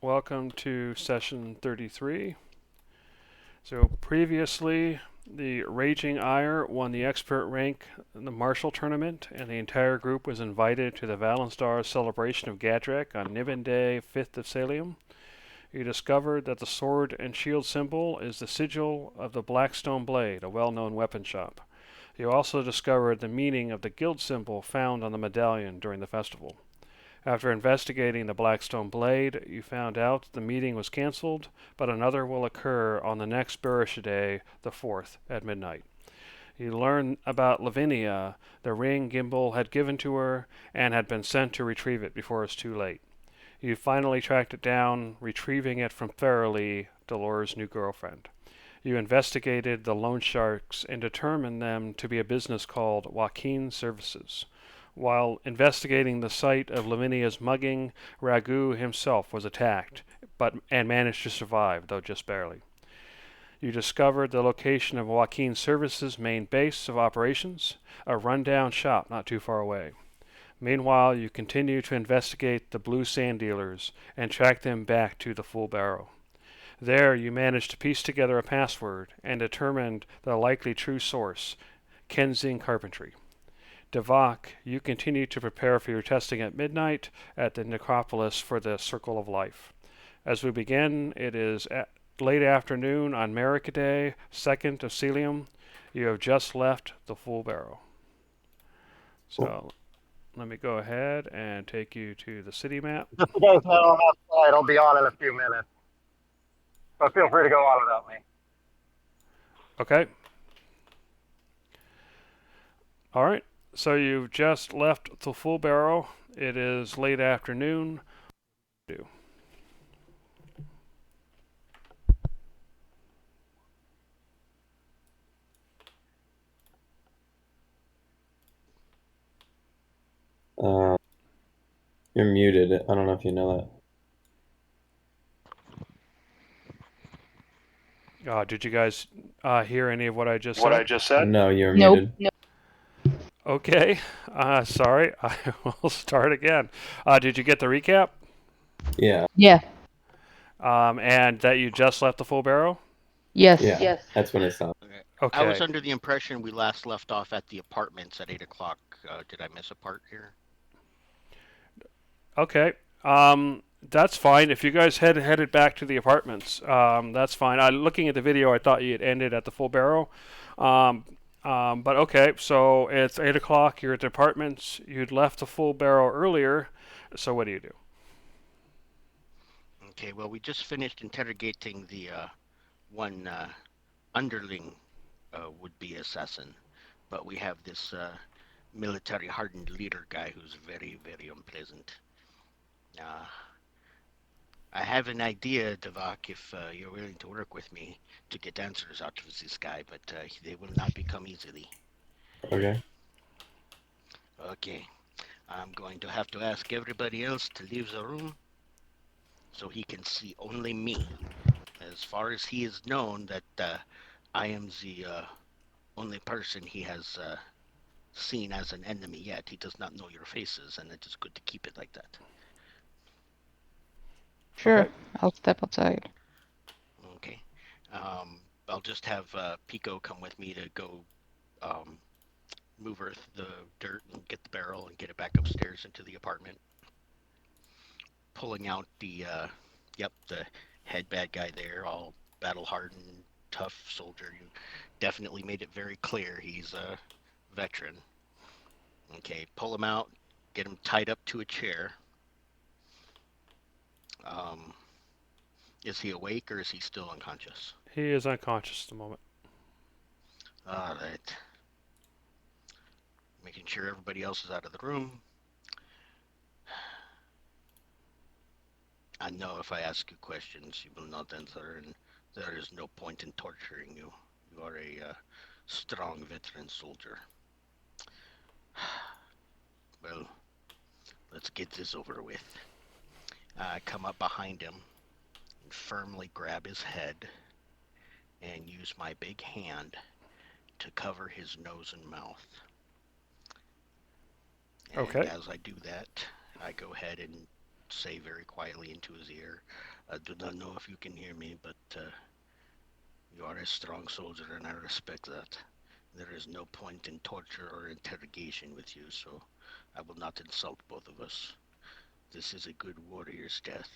Welcome to session 33. So previously, the Raging Ire won the expert rank in the Marshall tournament, and the entire group was invited to the Valenstar celebration of Gadrek on Niven Day, 5th of Salium. You discovered that the sword and shield symbol is the sigil of the Blackstone Blade, a well-known weapon shop. You also discovered the meaning of the guild symbol found on the medallion during the festival. After investigating the Blackstone Blade, you found out the meeting was cancelled, but another will occur on the next Berisha Day, the 4th, at midnight. You learn about Lavinia, the ring Gimbal had given to her, and had been sent to retrieve it before it was too late. You finally tracked it down, retrieving it from Farrelly, Dolores' new girlfriend. You investigated the loan sharks and determined them to be a business called Waukeen Services. While investigating the site of Lavinia's mugging, Ragu himself was attacked, and managed to survive, though just barely. You discovered the location of Waukeen Services' main base of operations, a rundown shop not too far away. Meanwhile, you continue to investigate the blue sand dealers and track them back to the Full Barrow. There, you managed to piece together a password and determined the likely true source, Kenzing Carpentry. Devok, you continue to prepare for your testing at midnight at the necropolis for the Circle of Life. As we begin, it is late afternoon on Marika Day, 2nd of Celium. You have just left the Full Barrow. So let me go ahead and take you to the city map. Just so you guys know, I'm outside. I'll be on in a few minutes. So feel free to go on without me. Okay. All right. So you've just left the Full Barrow. It is late afternoon. Uh, you're muted. I don't know if you know Did you guys hear any of what I just said? that. No, you're Nope. muted. Nope. Okay. Sorry. I will start again. Did you get the recap? Yeah. Yeah. And that you just left the Full Barrow? Yes. Yeah. Yes. That's what I saw. Okay. I was under the impression we last left off at the apartments at 8 o'clock. Did I miss a part here? Okay. That's fine. If you guys headed back to the apartments, that's fine. Looking at the video, I thought you had ended at the Full Barrow. But okay, so it's 8 o'clock. You're at the apartments. You'd left the Full Barrow earlier. So what do you do? Okay, well, we just finished interrogating the one underling would-be assassin. But we have this military-hardened leader guy who's very, very unpleasant. I have an idea, Devok, if you're willing to work with me to get answers out of this guy, but they will not become easily. Okay. Okay. I'm going to have to ask everybody else to leave the room so he can see only me. As far as he is known, that I am the only person he has seen as an enemy yet. He does not know your faces, and it is good to keep it like that. Sure. Okay. I'll step outside. Okay. I'll just have Pico come with me to go move earth the dirt and get the barrel and get it back upstairs into the apartment. Pulling out the head bad guy there, all battle hardened, tough soldier. You definitely made it very clear he's a veteran. Okay, pull him out, get him tied up to a chair. Is he awake or is he still unconscious? He is unconscious at the moment. All right. Making sure everybody else is out of the room. I know if I ask you questions, you will not answer, and there is no point in torturing you. You are a strong veteran soldier. Well, let's get this over with. I come up behind him and firmly grab his head and use my big hand to cover his nose and mouth. And Okay. as I do that, I go ahead and say very quietly into his ear, I do not know if you can hear me, but you are a strong soldier, and I respect that. There is no point in torture or interrogation with you, so I will not insult both of us. This is a good warrior's death.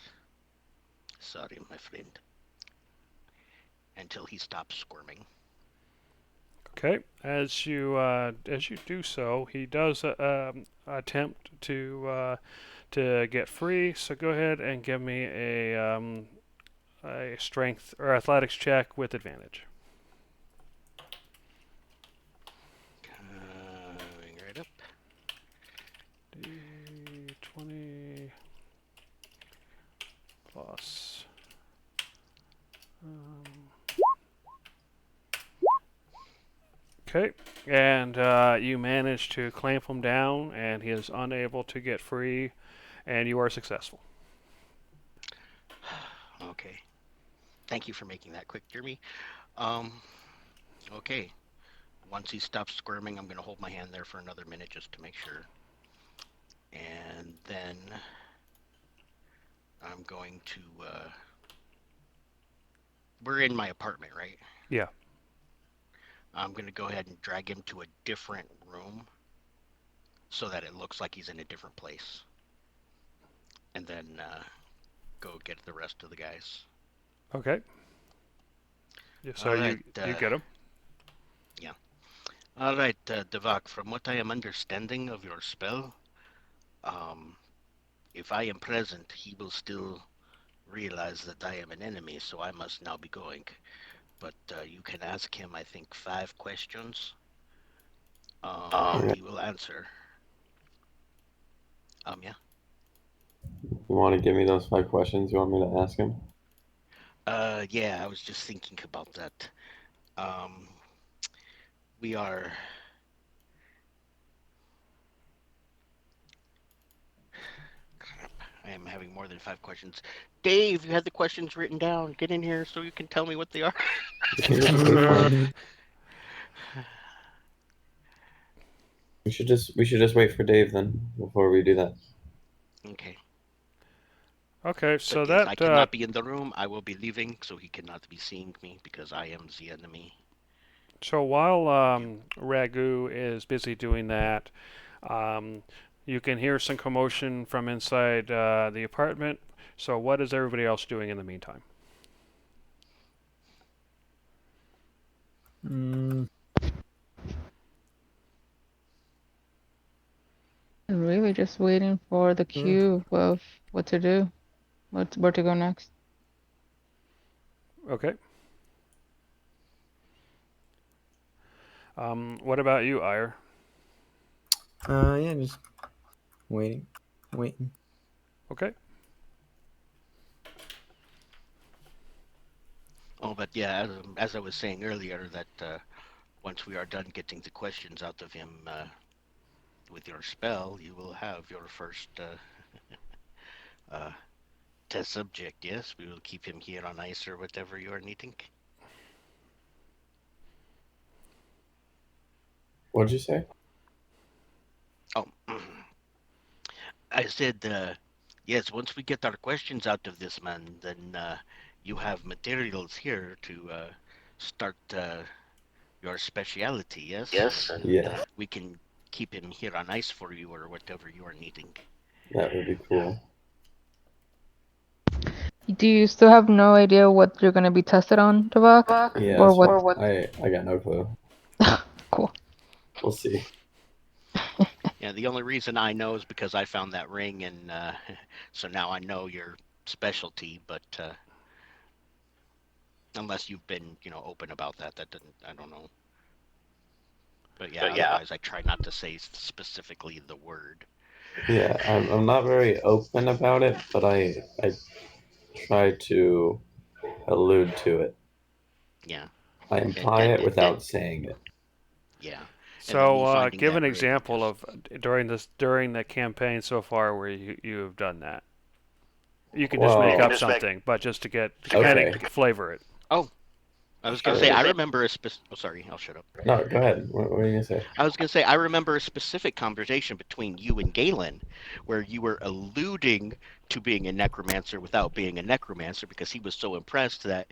Sorry, my friend. Until he stops squirming. Okay. As you do so, he does attempt to get free. So go ahead and give me a strength or athletics check with advantage. Coming right up. D20 plus. Okay, and you manage to clamp him down, and he is unable to get free, and you are successful. Okay. Thank you for making that quick, Jeremy. Okay. Once he stops squirming, I'm going to hold my hand there for another minute just to make sure. And then I'm going to. We're in my apartment, right? Yeah. I'm going to go ahead and drag him to a different room so that it looks like he's in a different place. And then go get the rest of the guys. Okay. Yeah, so All right, you get him. Yeah. All right, Devak, from what I am understanding of your spell, if I am present, he will still realize that I am an enemy, so I must now be going. But you can ask him, I think, 5 questions, and he will answer. Yeah. You want to give me those 5 questions you want me to ask him? Yeah, I was just thinking about that. We are. Crap, I am having more than 5 questions. Dave, you had the questions written down. Get in here so you can tell me what they are. We should just wait for Dave then before we do that. Okay. Okay, so But yes, I that cannot be in the room. I will be leaving, so he cannot be seeing me because I am the enemy. so while Ragu is busy doing that, um, you can hear some commotion from inside the apartment. So what is everybody else doing in the meantime? Really just waiting for the cue of what to do, where to go next. Okay. What about you, Ire? Yeah, just waiting. Okay. Oh, but yeah, as I was saying earlier, that once we are done getting the questions out of him with your spell, you will have your first test subject. Yes, we will keep him here on ice or whatever you are needing. What'd you say? Oh, I said, yes, once we get our questions out of this man, then you have materials here to start your speciality, yes? Yes. And Yeah, we can keep him here on ice for you or whatever you are needing. that would be cool. Do you still have no idea what you're gonna be tested on, Devak? Yeah, Or so what? I got no clue. Cool. We'll see. Yeah, the only reason I know is because I found that ring, and so now I know your specialty. But unless you've been, open about that, I don't know. But yeah, otherwise I try not to say specifically the word. Yeah, I'm not very open about it, but I try to allude to it. Yeah, I imply it without saying it. yeah. And then me So finding give that an ring example just of during the campaign so far where you have done that. You can just make Well, up something, but just to kind okay. of flavor it. Oh, I was gonna say I remember a specific. Oh, sorry, I'll shut up. No, go ahead. What are you gonna say? I was gonna say I remember a specific conversation between you and Galen, where you were alluding to being a necromancer without being a necromancer because he was so impressed that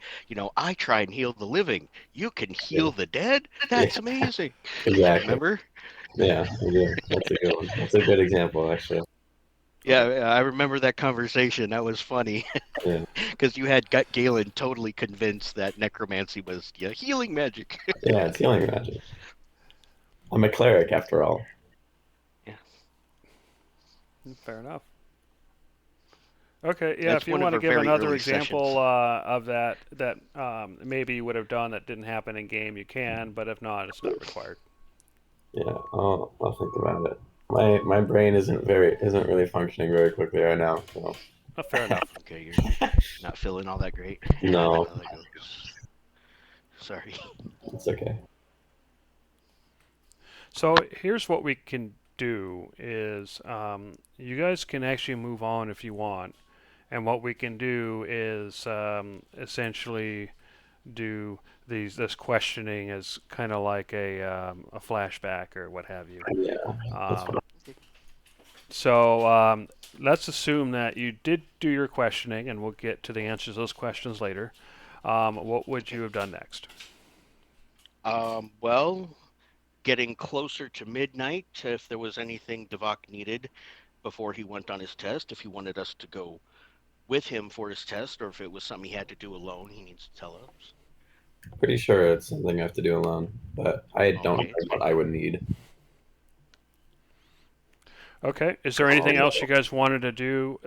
I try and heal the living. You can heal the dead? Yeah, That's amazing. exactly. Remember? Yeah, I do. That's a good one. That's a good example, actually. Yeah, I remember that conversation. That was funny Yeah, because you had Galen totally convinced that necromancy was healing magic. yeah, it's healing magic. I'm a cleric after all. Yeah, Fair enough. Okay, yeah. that's If you one want of to our give very another early example sessions. of that maybe you would have done that didn't happen in game, you can. But if not, it's not required. Yeah, I'll think about it. My brain isn't really functioning very quickly right now, so Fair enough. Okay, you're not feeling all that great. no, How that goes. Sorry. it's okay. So here's what we can do is you guys can actually move on if you want. And what we can do is essentially do this questioning as kind of like a flashback or what have you. Yeah, that's Um, fine. so let's assume that you did do your questioning, and we'll get to the answers to those questions later. What would you have done next? Well, getting closer to midnight, if there was anything Devok needed before he went on his test, if he wanted us to go with him for his test, or if it was something he had to do alone, he needs to tell us. Pretty sure it's something I have to do alone, but I don't know Okay. what I would need. Okay. Is there anything else you guys wanted to do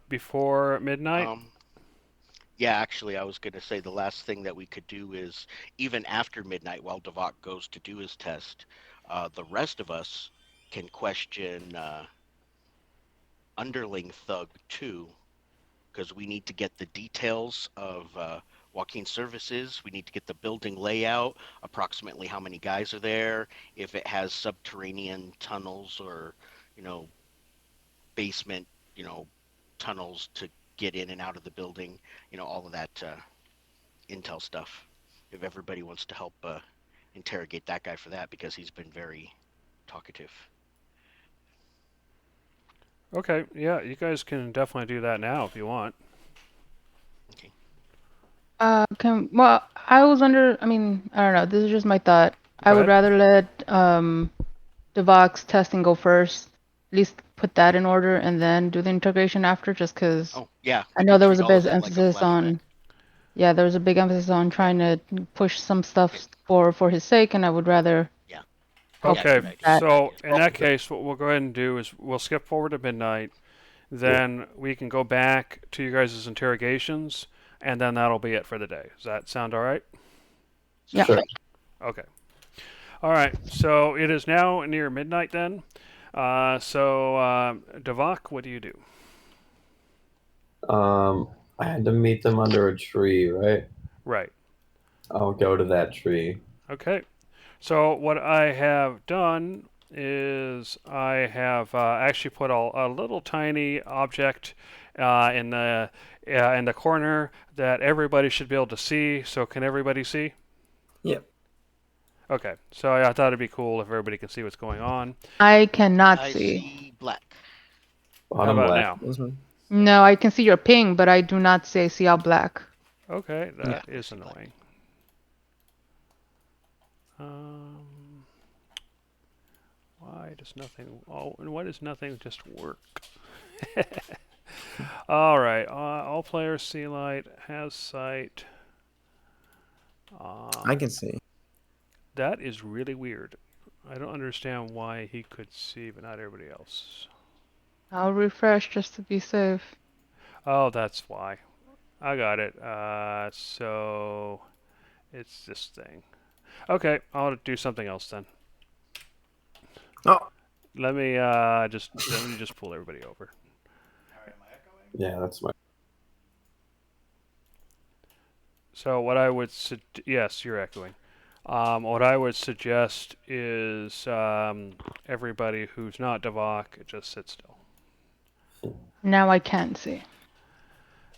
before midnight? Um, yeah, actually, I was going to say the last thing that we could do is even after midnight, while Devok goes to do his test, the rest of us can question Underling Thug too, because we need to get the details of Waukeen services. We need to get the building layout, approximately how many guys are there, if it has subterranean tunnels or, you know, basement, you know, tunnels to get in and out of the building, all of that intel stuff. If everybody wants to help interrogate that guy for that, because he's been very talkative. Okay. Yeah, you guys can definitely do that now if you want. Okay. Well, I mean, I don't know. This is just my thought. I Go would ahead. rather let Devok's testing go first. At least put that in order and then do the integration after, just because Oh, yeah, I we know could there was treat a all of big that like a emphasis flashback. on, yeah, there was a big emphasis on Yeah. trying to push some stuff Okay. for his sake, and I would rather Yeah. help Yeah, Okay. good idea. that. Good So idea. in that case, what we'll go ahead and do is we'll skip forward to midnight. Then we can go back to you guys' interrogations, and then that'll be it for the day. Does that sound all right? Yeah. Sure. Okay. All right. So it is now near midnight then. Devok, what do you do? I had to meet them under a tree, right? Right. I'll go to that tree. Okay. So what I have done is I have actually put a little tiny object in the corner that everybody should be able to see. So can everybody see? Yep. Okay. So I thought it'd be cool if everybody can see what's going on. I cannot I see. see black. How Bottom about left. now? This one. No, I can see your ping, but I do not see all black. Okay, Yeah, that I is see black. annoying. Why does nothing? Oh, and why does nothing just work? All right. All players see light, has sight. I can see. That is really weird. I don't understand why he could see, but not everybody else. I'll refresh just to be safe. Oh, that's why. I got it. So it's this thing. Okay, I'll do something else then. Oh, Let me just pull everybody over. Yeah, that's my. So what I would yes, you're echoing. What I would suggest is everybody who's not Devok just sit still. Now I can see.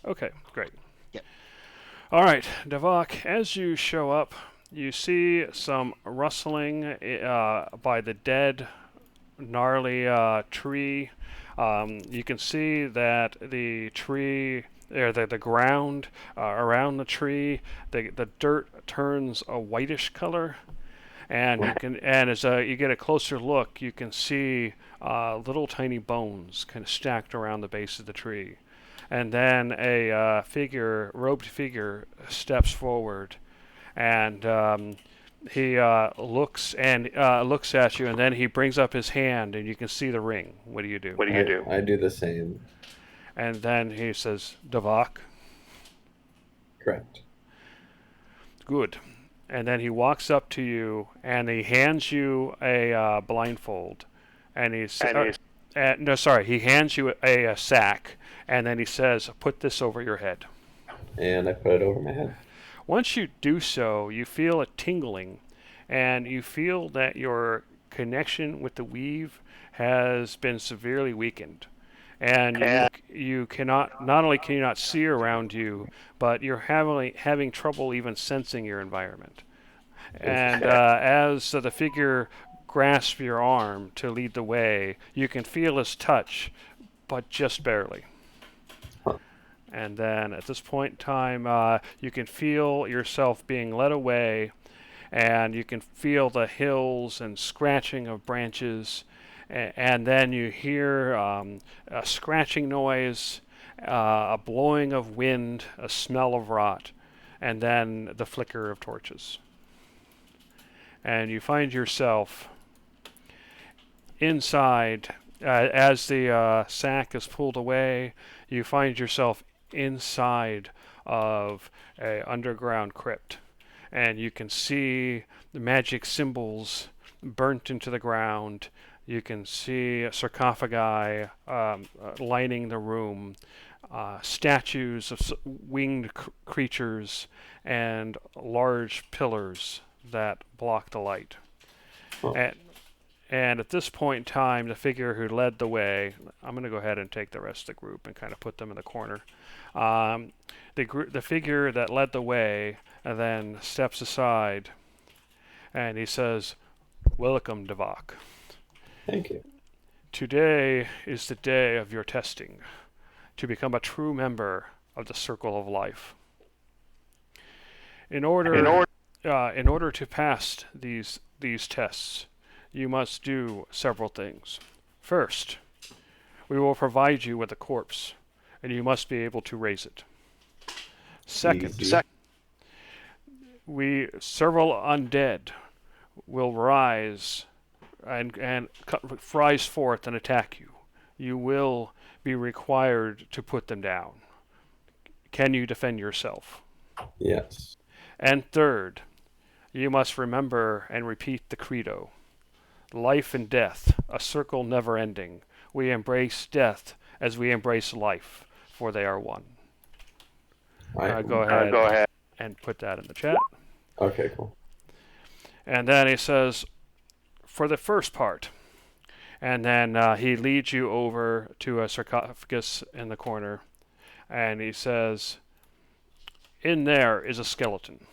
Okay, great. Yep. All right, Devok, as you show up, you see some rustling by the dead, gnarly tree. You can see that the tree, or the ground around the tree, the dirt turns a whitish color, and as you get a closer look, you can see little tiny bones kind of stacked around the base of the tree. And then a robed figure, steps forward, and he looks at you, and then he brings up his hand, and you can see the ring. What do you do? I do the same. And then he says, "Devok." Correct. Good. And then he walks up to you, and he hands you a blindfold, and no, sorry, he hands you a sack, and then he says, "Put this over your head." And I put it over my head. Once you do so, you feel a tingling, and you feel that your connection with the weave has been severely weakened. And you cannot, not only can you not see around you, but you're having trouble even sensing your environment. And as the figure grasps your arm to lead the way, you can feel his touch, but just barely. And then at this point in time, you can feel yourself being led away, and you can feel the hills and scratching of branches, and then you hear a scratching noise, a blowing of wind, a smell of rot, and then the flicker of torches. And you find yourself inside, as the sack is pulled away, you find yourself inside of a underground crypt, and you can see the magic symbols burnt into the ground. You can see sarcophagi lining the room, statues of winged creatures, and large pillars that block the light. Oh. And at this point in time, the figure who led the way, I'm going to go ahead and take the rest of the group and kind of put them in the corner. The figure that led the way then steps aside, and he says, "Welcome, Devok. Thank you. Today is the day of your testing, to become a true member of the Circle of Life. In order to pass these tests, you must do several things. First, we will provide you with a corpse, and you must be able to raise it. Second, several undead will rise and rise forth and attack you. You will be required to put them down. Can you defend yourself? Yes. And third, you must remember and repeat the credo. Life and death, a circle never ending. We embrace death as we embrace life, for they are one." Go ahead and put that in the chat. Okay, cool. And then he says, for the first part, and then he leads you over to a sarcophagus in the corner, and he says, "In there is a skeleton.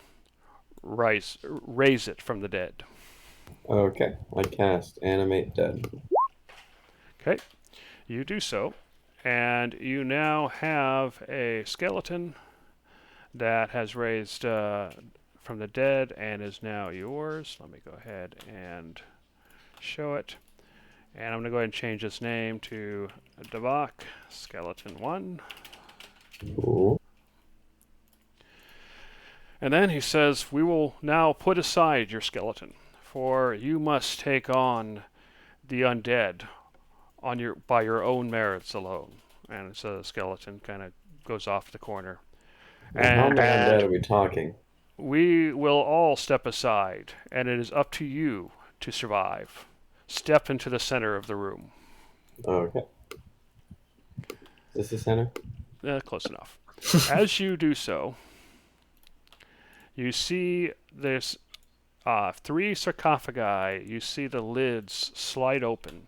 Raise it from the dead." Okay, I cast Animate Dead. Okay, you do so, and you now have a skeleton that has raised from the dead and is now yours. Let me go ahead and show it. And I'm going to go ahead and change its name to Devok Skeleton 1. Cool. And then he says, "We will now put aside your skeleton, for you must take on the undead by your own merits alone." And so the skeleton kind of goes off the corner. How many undead are we talking? We will all step aside, and it is up to you to survive. Step into the center of the room. Okay. Is this the center? Close enough. As you do so, you see this 3 sarcophagi. You see the lids slide open,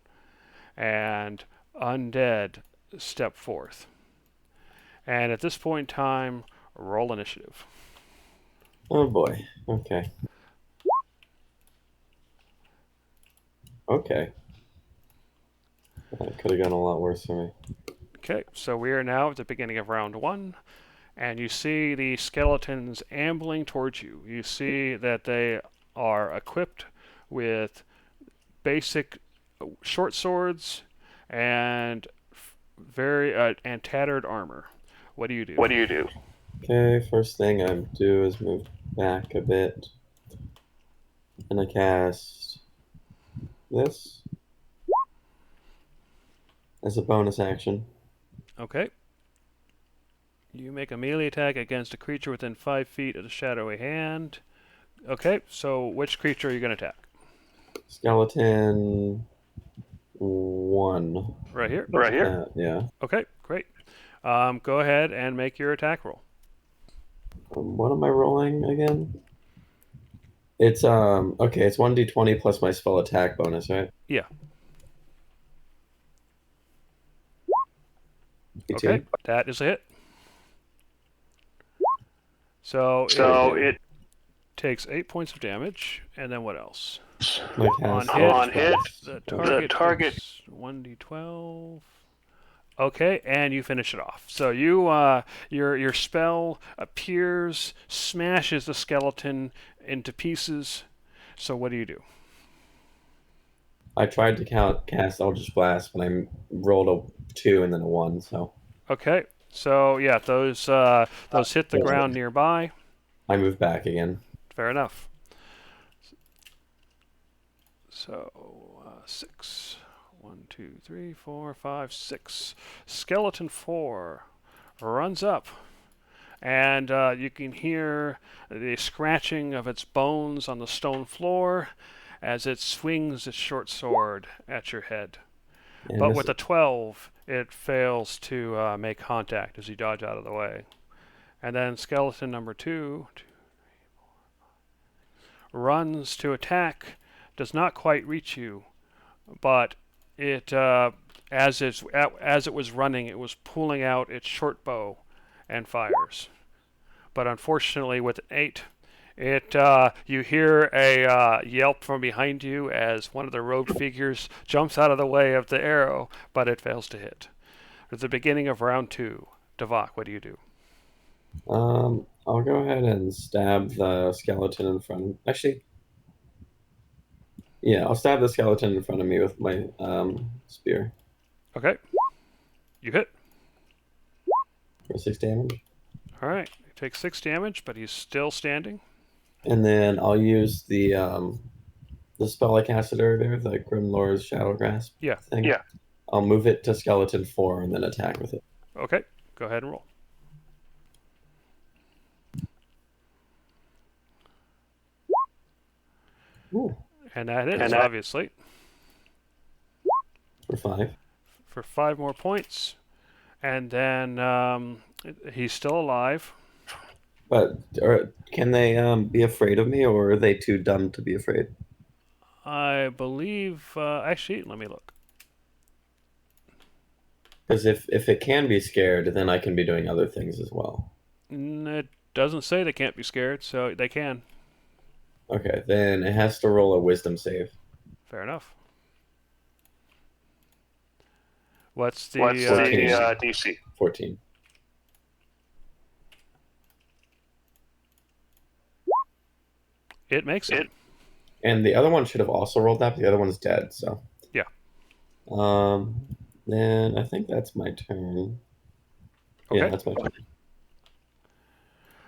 and undead step forth. And at this point in time, Roll initiative. Oh boy. Okay. Okay. That could have gone a lot worse for me. Okay, so we are now at the beginning of round 1, and you see the skeletons ambling towards you. You see that they are equipped with basic short swords and and tattered armor. What do you do? Okay, first thing I do is move back a bit. And I cast this as a bonus action. Okay. You make a melee attack against a creature within 5 feet of the shadowy hand. Okay, so which creature are you going to attack? Skeleton 1. Right here? Yeah. Okay, great. Go ahead and make your attack roll. What am I rolling again? It's okay, it's 1d20 plus my spell attack bonus, right? Yeah. 18. Okay, that is a hit. So it takes 8 points of damage, and then what else? My On cast hit, spell. the target takes 1d12. Okay, and you finish it off. So your spell appears, smashes the skeleton into pieces. So what do you do? I tried to cast Eldritch Blast, but I rolled a 2 and then a 1, so Okay, so yeah, those hit the ground nearby. I move back again. Fair enough. So 6. 1, 2, 3, 4, 5, 6. Skeleton 4 runs up, and you can hear the scratching of its bones on the stone floor as it swings its short sword at your head. And But this- with a 12, it fails to make contact as you dodge out of the way. And then skeleton number 2 runs to attack, does not quite reach you, but it as it was running, it was pulling out its short bow and fires. But unfortunately, with an 8, you hear a yelp from behind you as one of the robed figures jumps out of the way of the arrow, but it fails to hit. At the beginning of round 2, Devok, what do you do? I'll go ahead and stab the skeleton in front. Actually, yeah, I'll stab the skeleton in front of me with my spear Okay, you hit. for 6 damage, All right, he takes 6 damage, but he's still standing. and then I'll use the spell I casted earlier, the Grimlore's Shadow Grasp thing. Yeah. I'll move it to skeleton 4 and then attack with it. Okay, go ahead and roll. Ooh, And that is, obviously, for 5. for 5 more points. And then he's still alive. But can they be afraid of me, or are they too dumb to be afraid? I believe, actually, let me look. Because if it can be scared, then I can be doing other things as well. It doesn't say they can't be scared, so they can. Okay, then it has to roll a wisdom save. Fair enough. What's the DC? 14. It makes it. And the other one should have also rolled that, but the other one's dead, so. Yeah. Then I think that's my turn. Okay. Yeah, that's my turn.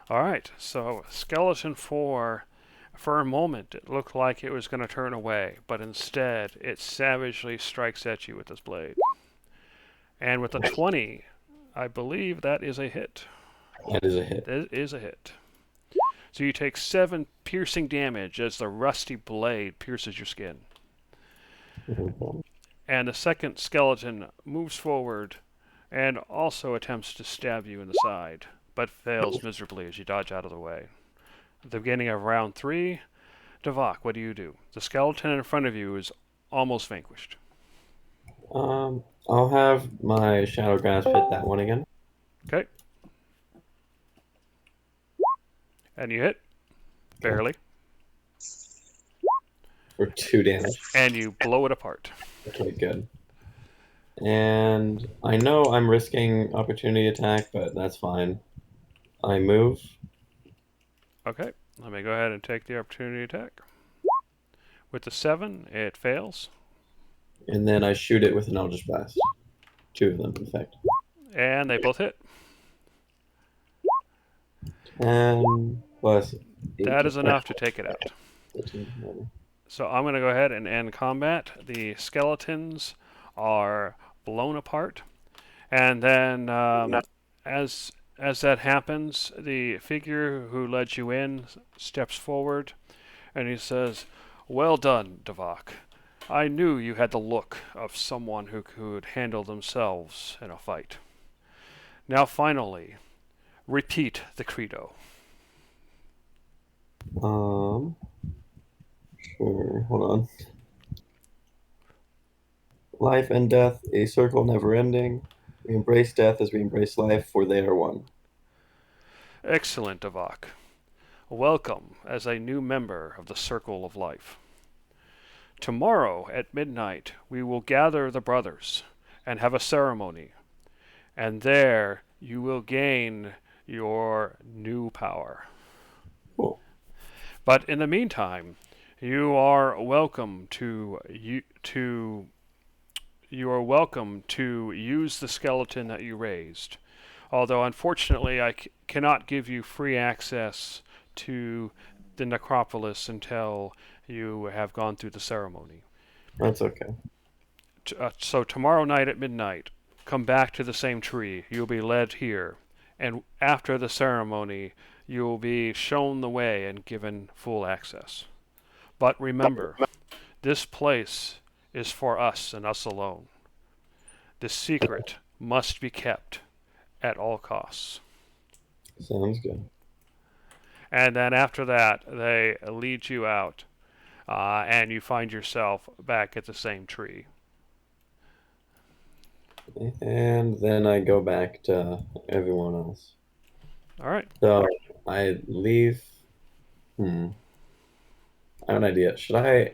All right, so skeleton 4, for a moment, it looked like it was going to turn away, but instead, it savagely strikes at you with this blade. And with a 20, I believe that is a hit. That is a hit. It is a hit. So you take 7 piercing damage as the rusty blade pierces your skin. And the second skeleton moves forward and also attempts to stab you in the side, but fails miserably as you dodge out of the way. At the beginning of round 3, Devok, what do you do? The skeleton in front of you is almost vanquished. I'll have my Shadow Grasp hit that one again. Okay. And you hit. Barely. For 2 damage. And you blow it apart. Okay, good. And I know I'm risking opportunity attack, but that's fine. I move. Okay, let me go ahead and take the opportunity attack. With the 7, it fails. And then I shoot it with an Eldritch Blast. 2 of them, in fact. And they both hit. 10 plus 8. That is enough to take it out. 13, So I'm going to go ahead and end combat. The skeletons are blown apart. And then as that happens, the figure who led you in steps forward and he says, "Well done, Devok. I knew you had the look of someone who could handle themselves in a fight. Now finally, repeat the credo." Sure, hold on. Life and death, a circle never ending. We embrace death as we embrace life, for they are one. Excellent, Devok. Welcome as a new member of the Circle of Life. Tomorrow at midnight we will gather the brothers and have a ceremony, and there you will gain your new power. Cool. But in the meantime, you are welcome to use the skeleton that you raised. Although unfortunately I cannot give you free access to the necropolis until you have gone through the ceremony. That's okay. So tomorrow night at midnight, come back to the same tree. You'll be led here. And after the ceremony, you will be shown the way and given full access. But remember, this place is for us and us alone. The secret must be kept at all costs. Sounds good. And then after that, they lead you out, and you find yourself back at the same tree. And then I go back to everyone else. All right. So I leave. I have an idea. Should I?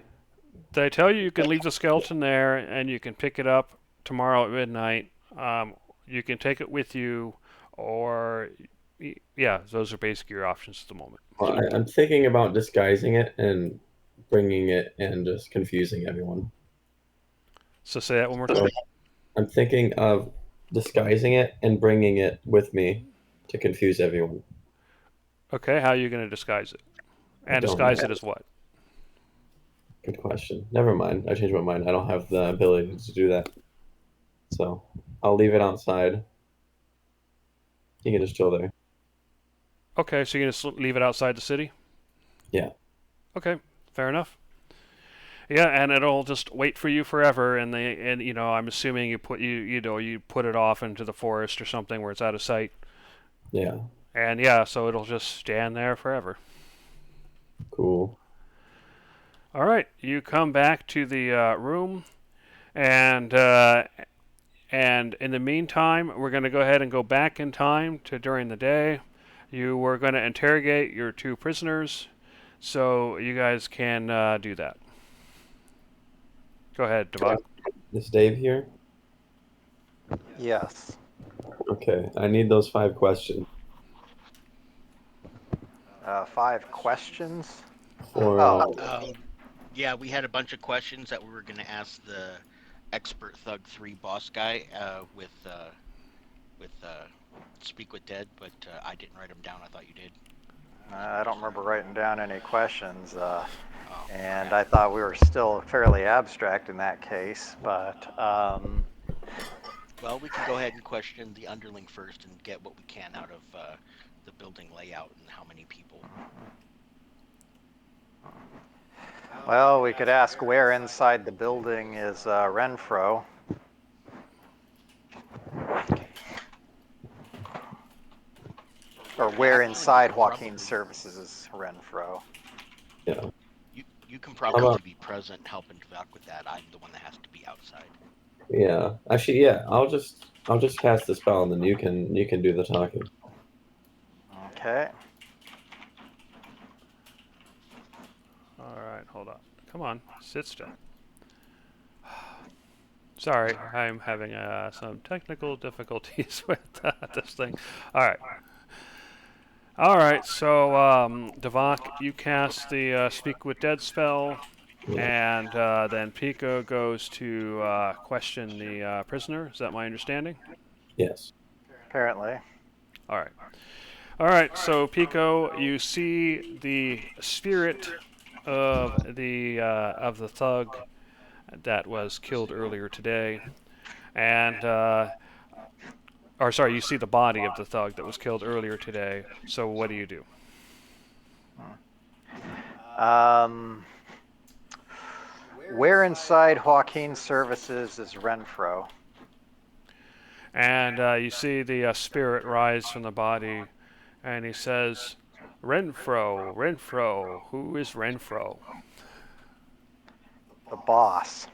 They tell you can leave the skeleton there, and you can pick it up tomorrow at midnight. You can take it with you, or yeah, those are basically your options at the moment. Well, I'm thinking about disguising it and bringing it and just confusing everyone. So say that one more time. I'm thinking of disguising it and bringing it with me to confuse everyone. Okay, how are you going to disguise it? And Don't disguise know. it as what? Good question. Never mind. I changed my mind. I don't have the ability to do that. So I'll leave it outside. You can just chill there. Okay, so you're going to leave it outside the city? Yeah. Okay, fair enough. Yeah, and it'll just wait for you forever, and I'm assuming you put it off into the forest or something where it's out of sight. Yeah. And yeah, so it'll just stand there forever. Cool. All right, you come back to the room, and in the meantime, we're going to go ahead and go back in time to during the day. You were going to interrogate your 2 prisoners, so you guys can do that. Go ahead, Devok. Is Dave here? Yes. Okay. I need those 5 questions. 5 questions. Yeah, we had a bunch of questions that we were going to ask the expert Thug 3 boss guy with Speak with Dead, but I didn't write them down. I thought you did. I don't remember writing down any questions, and I thought we were still fairly abstract in that case, but... Well, we can go ahead and question the underling first and get what we can out of the building layout and how many people. Well, we could ask where inside the building is Renfro. Or where inside Waukeen Services is Renfro. Yeah. You can probably be present helping Devok with that. I'm the one that has to be outside. Yeah. Actually, yeah. I'll just cast the spell and then you can do the talking. Okay. All right, hold on. Come on, sit still. Sorry, I'm having some technical difficulties with this thing. All right. All right, so Devok, you cast the Speak with Dead spell, Yeah. and then Pico goes to question the prisoner. Is that my understanding? Yes. Apparently. All right. All right, so Pico, you see the spirit of the thug that was killed earlier today, and or sorry, you see the body of the thug that was killed earlier today. So what do you do? Where inside Waukeen Services is Renfro? And you see the spirit rise from the body, and he says, "Renfro, Renfro, who is Renfro?" The boss.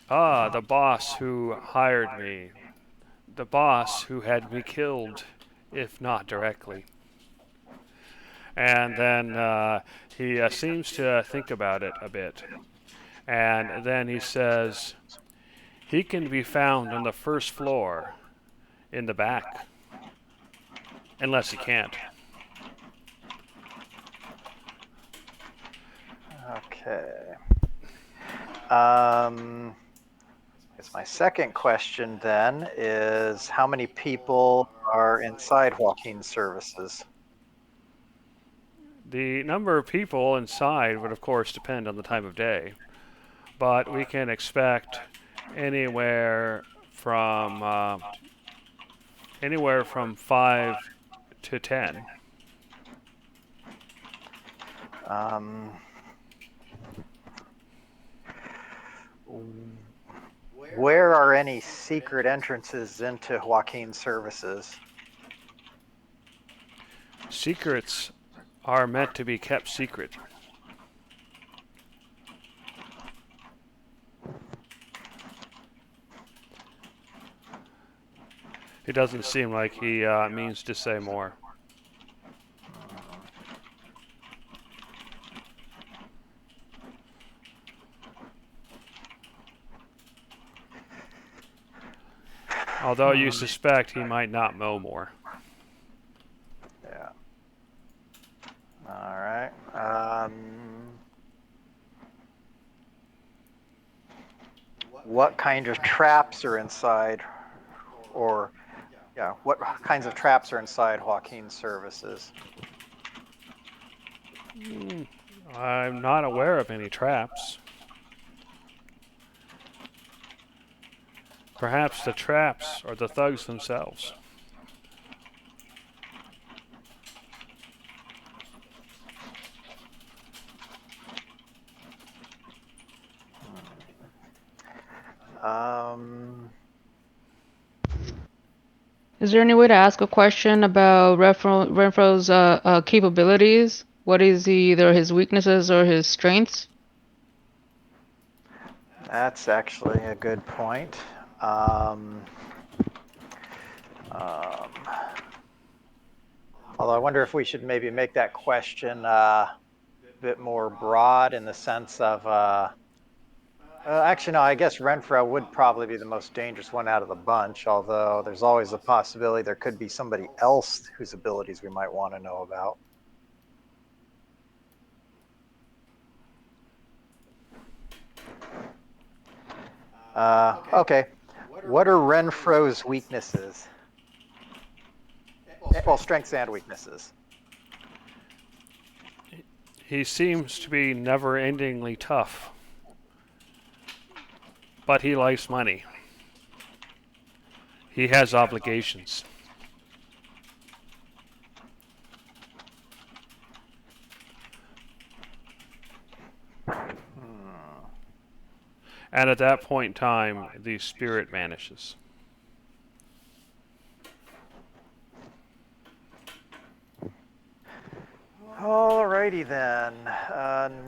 Ah, the boss who hired me, the boss who had me killed, if not directly. And then he seems to think about it a bit. And then he says, he can be found on the first floor in the back. Unless he can't. Okay. Guess my second question then is how many people are inside Waukeen Services? The number of people inside would, of course, depend on the time of day. But we can expect anywhere from anywhere from 5 to 10. Um, where are any secret entrances into Waukeen Services? Secrets are meant to be kept secret. It doesn't seem like he means to say more. Although you suspect he might not know more. Yeah. All right. What kind of traps are inside, or yeah, what kinds of traps are inside Waukeen Services? I'm not aware of any traps. Perhaps the traps are the thugs themselves. Um, Is there any way to ask a question about Renfro's capabilities? What is either his weaknesses or his strengths? that's actually a good point. Although I wonder if we should maybe make that question a bit more broad in the sense of, actually, no, I guess Renfro would probably be the most dangerous one out of the bunch, although there's always a possibility there could be somebody else whose abilities we might want to know about. Okay. What are Renfro's weaknesses? Well, strengths and weaknesses. He seems to be never-endingly tough. But he likes money. He has obligations. And at that point in time, the spirit vanishes. Alrighty then.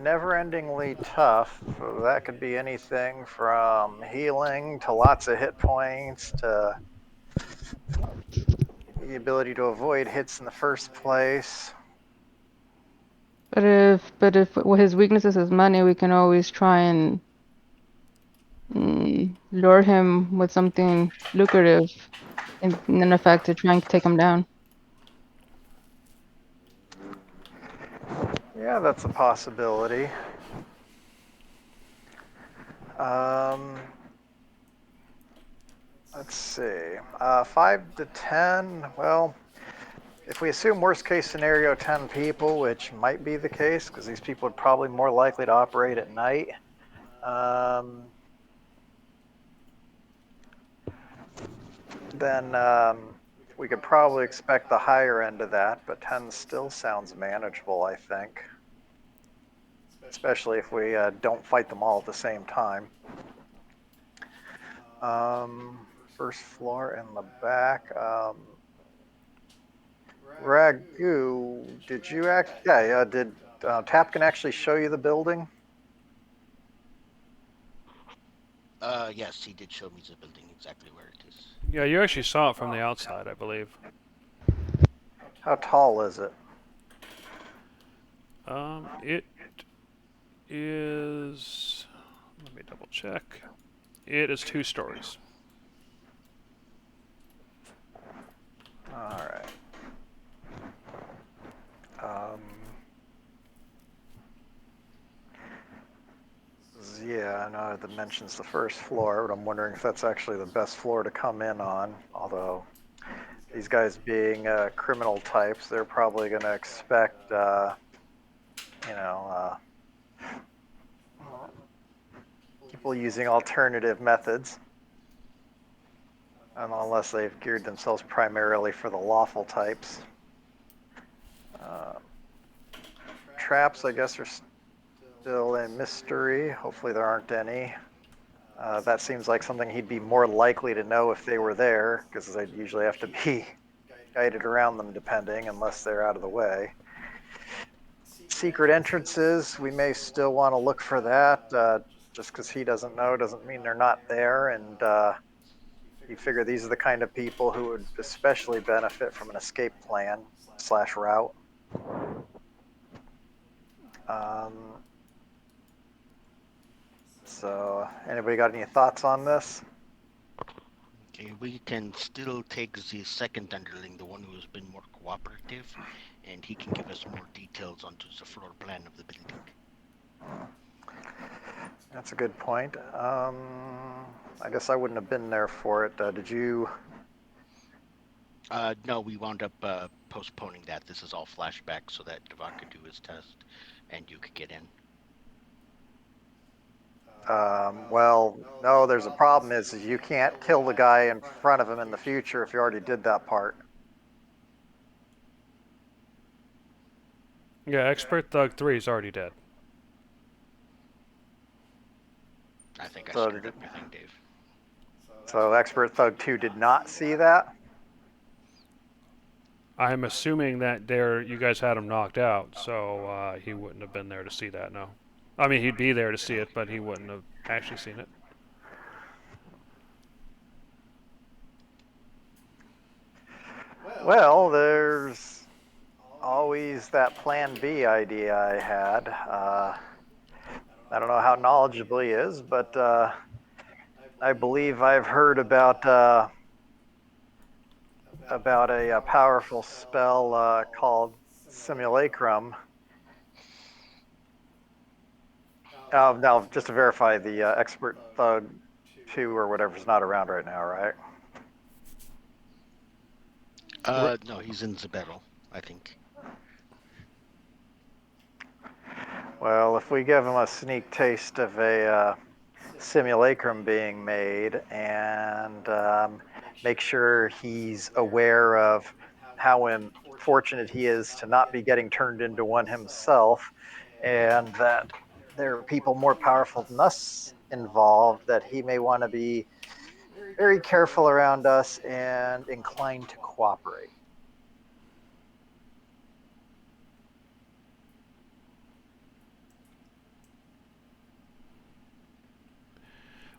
Never-endingly tough. That could be anything from healing to lots of hit points to the ability to avoid hits in the first place. But if well, his weakness is money, we can always try and lure him with something lucrative, in effect, to try and take him down. Yeah, that's a possibility. Um, let's see. 5 to 10. Well, if we assume worst case scenario 10 people, which might be the case because these people are probably more likely to operate at night, then we could probably expect the higher end of that, but 10 still sounds manageable, I think. Especially if we don't fight them all at the same time. First floor in the back. Ragu, did you did Tapkin actually show you the building? Yes, he did show me the building exactly where it is. Yeah, you actually saw it from the outside, I believe. How tall is it? It is. Let me double check. It is 2 stories. All right. Yeah, I know that mentions the first floor, but I'm wondering if that's actually the best floor to come in on. Although these guys being criminal types, they're probably going to expect, you know, people using alternative methods. Unless they've geared themselves primarily for the lawful types. Traps, I guess, are still a mystery. Hopefully there aren't any. That seems like something he'd be more likely to know if they were there, because they'd usually have to be guided around them depending, unless they're out of the way. Secret entrances, we may still want to look for that. Just because he doesn't know doesn't mean they're not there, and you figure these are the kind of people who would especially benefit from an escape plan / route. So, anybody got any thoughts on this? Okay, we can still take the second underling, the one who has been more cooperative, and he can give us more details onto the floor plan of the building. That's a good point. I guess I wouldn't have been there for it. Did you? No, we wound up postponing that. This is all flashback so that Devon could do his test and you could get in. Well, no, there's a problem is you can't kill the guy in front of him in the future if you already did that part. Yeah, Expert Thug 3 is already dead. I think I So screwed up your thing, Dave. So Expert Thug 2 did not see that? I'm assuming that you guys had him knocked out, so he wouldn't have been there to see that, no. I mean, he'd be there to see it, but he wouldn't have actually seen it. Well, there's always that plan B idea I had. I don't know how knowledgeable he is, but I believe I've heard about a powerful spell called Simulacrum. Now, just to verify, the Expert Thug 2 or whatever is not around right now, right? No, he's in the battle, I think. Well, if we give him a sneak taste of a simulacrum being made and make sure he's aware of how unfortunate he is to not be getting turned into one himself, and that there are people more powerful than us involved, that he may want to be very careful around us and inclined to cooperate.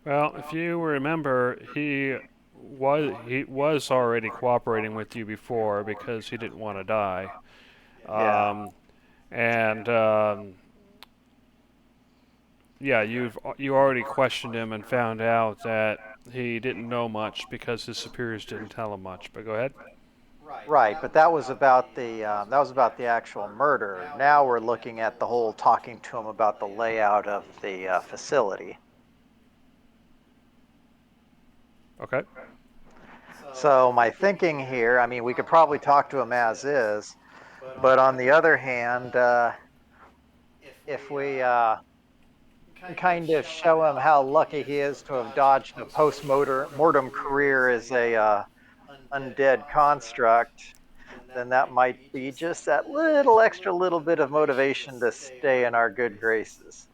Well, if you remember, he was already cooperating with you before because he didn't want to die. Yeah. and yeah, you already questioned him and found out that he didn't know much because his superiors didn't tell him much. But go ahead. Right, but that was about the actual murder. Now we're looking at the whole talking to him about the layout of the facility. Okay. So my thinking here, I mean, we could probably talk to him as is, but on the other hand, if we kind of show him how lucky he is to have dodged a post-mortem career as a undead construct, then that might be just that little extra little bit of motivation to stay in our good graces.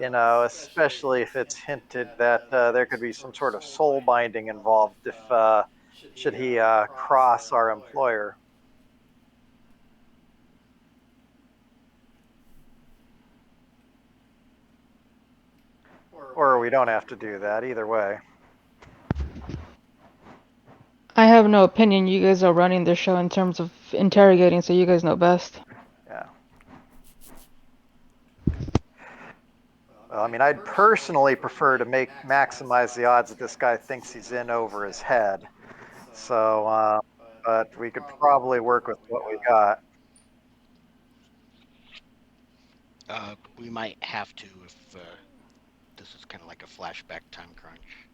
Especially if it's hinted that there could be some sort of soul binding involved if should he cross our employer. Or we don't have to do that either way. I have no opinion. You guys are running the show in terms of interrogating, so you guys know best. Yeah. Well, I mean, I'd personally prefer to maximize the odds that this guy thinks he's in over his head. So, but we could probably work with what we got. We might have to if this is kind of like a flashback time crunch.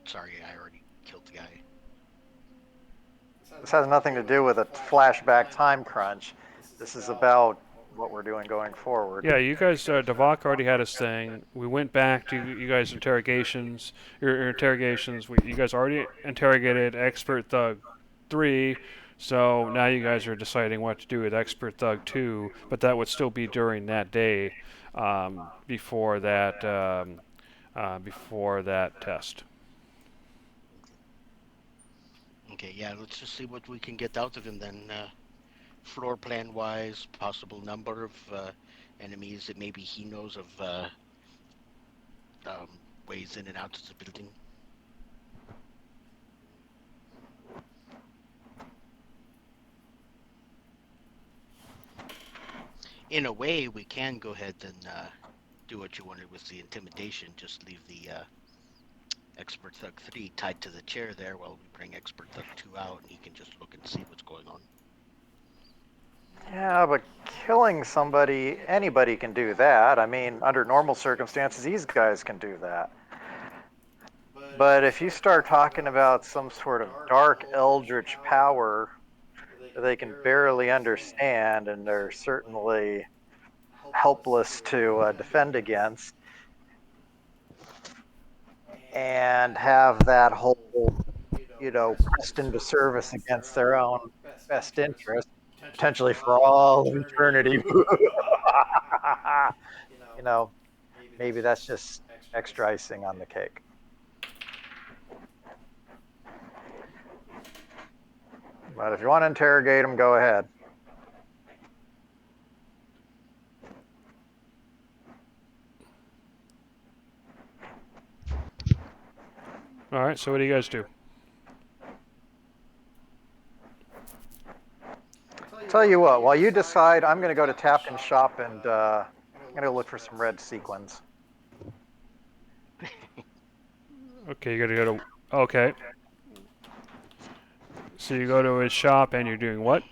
Sorry, I already killed the guy. This has nothing to do with a flashback time crunch. This is about what we're doing going forward. Yeah, you guys, Devok already had his thing. We went back to you guys' interrogations. Your interrogations. You guys already interrogated Expert Thug 3, so now you guys are deciding what to do with Expert Thug 2, but that would still be during that day before that test. Okay, yeah, let's just see what we can get out of him then. Floor plan wise, possible number of enemies that maybe he knows of ways in and out of the building. In a way, we can go ahead and do what you wanted with the intimidation. Just leave the Expert Thug 3 tied to the chair there while we bring Expert Thug 2 out, and he can just look and see what's going on. Yeah, but killing somebody, anybody can do that. I mean, under normal circumstances, these guys can do that. But if you start talking about some sort of dark eldritch power that they can barely understand and they're certainly helpless to defend against, and have that whole, pressed into service against their own best interest, potentially for all of eternity. you know, Maybe that's just extra icing on the cake. But if you want to interrogate them, go ahead. All right. So what do you guys do? Tell you what, while you decide, I'm going to go to Tapkin's shop and I'm going to look for some red sequins. Okay, you gotta go to. Okay. So you go to his shop and you're doing what?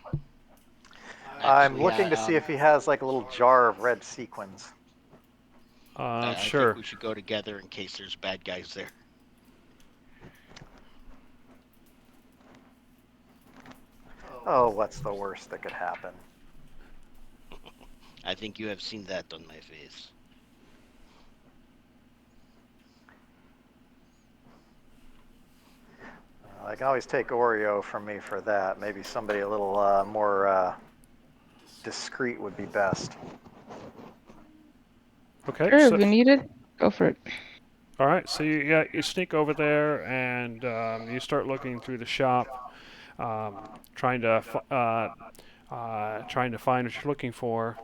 I'm looking to see if he has like a little jar of red sequins. I Sure. think we should go together in case there's bad guys there. Oh, what's the worst that could happen? I think you have seen that on my face. I can always take Oreo from me for that. Maybe somebody a little more discreet would be best. Okay. Sure, So, if you need it, go for it. all right. So you sneak over there and you start looking through the shop, trying to find what you're looking for.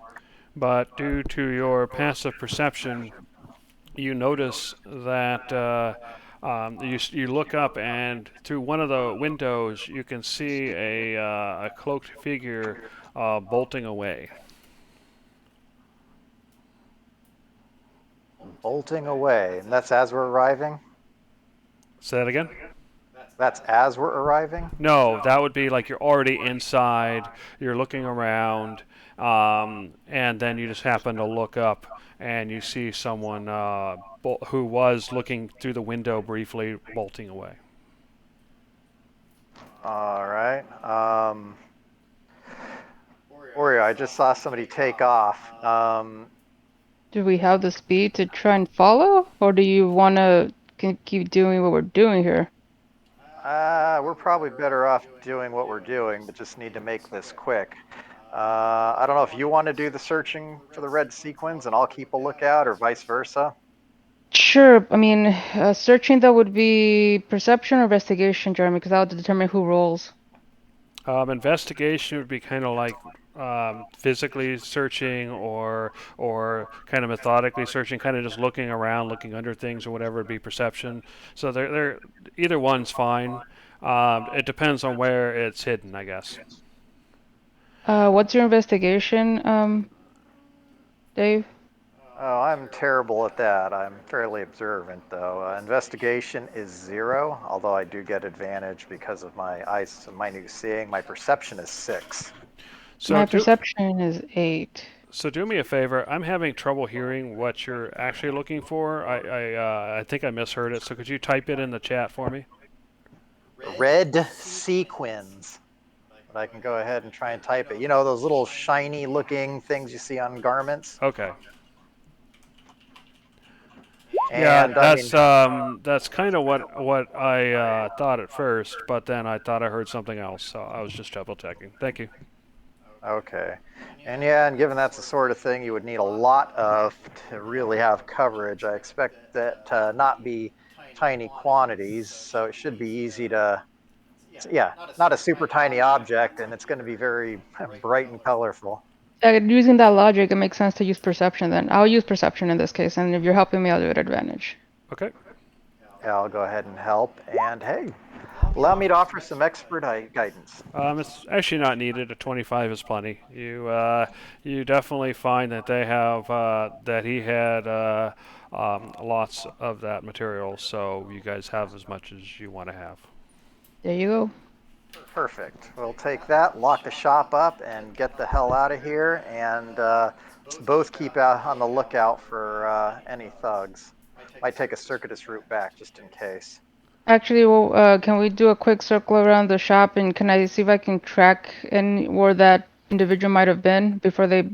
But due to your passive perception, you notice that You look up, and through one of the windows, you can see a cloaked figure bolting away. Bolting away, and that's as we're arriving? Say that again? That's as we're arriving? No, that would be like you're already inside, you're looking around, and then you just happen to look up and you see someone who was looking through the window briefly bolting away. All right. Oreo, I just saw somebody take off. Do we have the speed to try and follow, or do you want to keep doing what we're doing here? We're probably better off doing what we're doing, but just need to make this quick. I don't know if you want to do the searching for the red sequins and I'll keep a lookout, or vice versa. Sure. I mean, searching that would be perception or investigation, Jeremy, because that would determine who rolls. Investigation would be kind of like physically searching or kind of methodically searching, kind of just looking around, looking under things or whatever. Would be perception. So they're either one's fine. It depends on where it's hidden, I guess. What's your investigation, Dave? Oh, I'm terrible at that. I'm fairly observant, though. Investigation is 0, although I do get advantage because of my eyes, my new seeing. My perception is 6. So My do perception is 8. so do me a favor. I'm having trouble hearing what you're actually looking for. I think I misheard it. So could you type it in the chat for me? Red sequins. But I can go ahead and try and type it. You know those little shiny looking things you see on garments? Okay. And That's kind of what I thought at first, but then I thought I heard something else, so I was just double checking. Thank you. okay. And yeah, and given that's the sort of thing you would need a lot of to really have coverage, I expect that to not be tiny quantities, so it should be easy to, yeah, not a super tiny object, and it's going to be very bright and colorful. Using that logic, it makes sense to use perception then. I'll use perception in this case, and if you're helping me, I'll do it at advantage. Okay. Yeah, I'll go ahead and help. And hey, allow me to offer some expert guidance. It's actually not needed. A 25 is plenty. You definitely find that they have that he had lots of that material, so you guys have as much as you want to have. There you go. Perfect. We'll take that, lock the shop up, and get the hell out of here. And both keep out on the lookout for any thugs. Might take a circuitous route back just in case. Actually, well, can we do a quick circle around the shop, and can I see if I can track where that individual might have been before they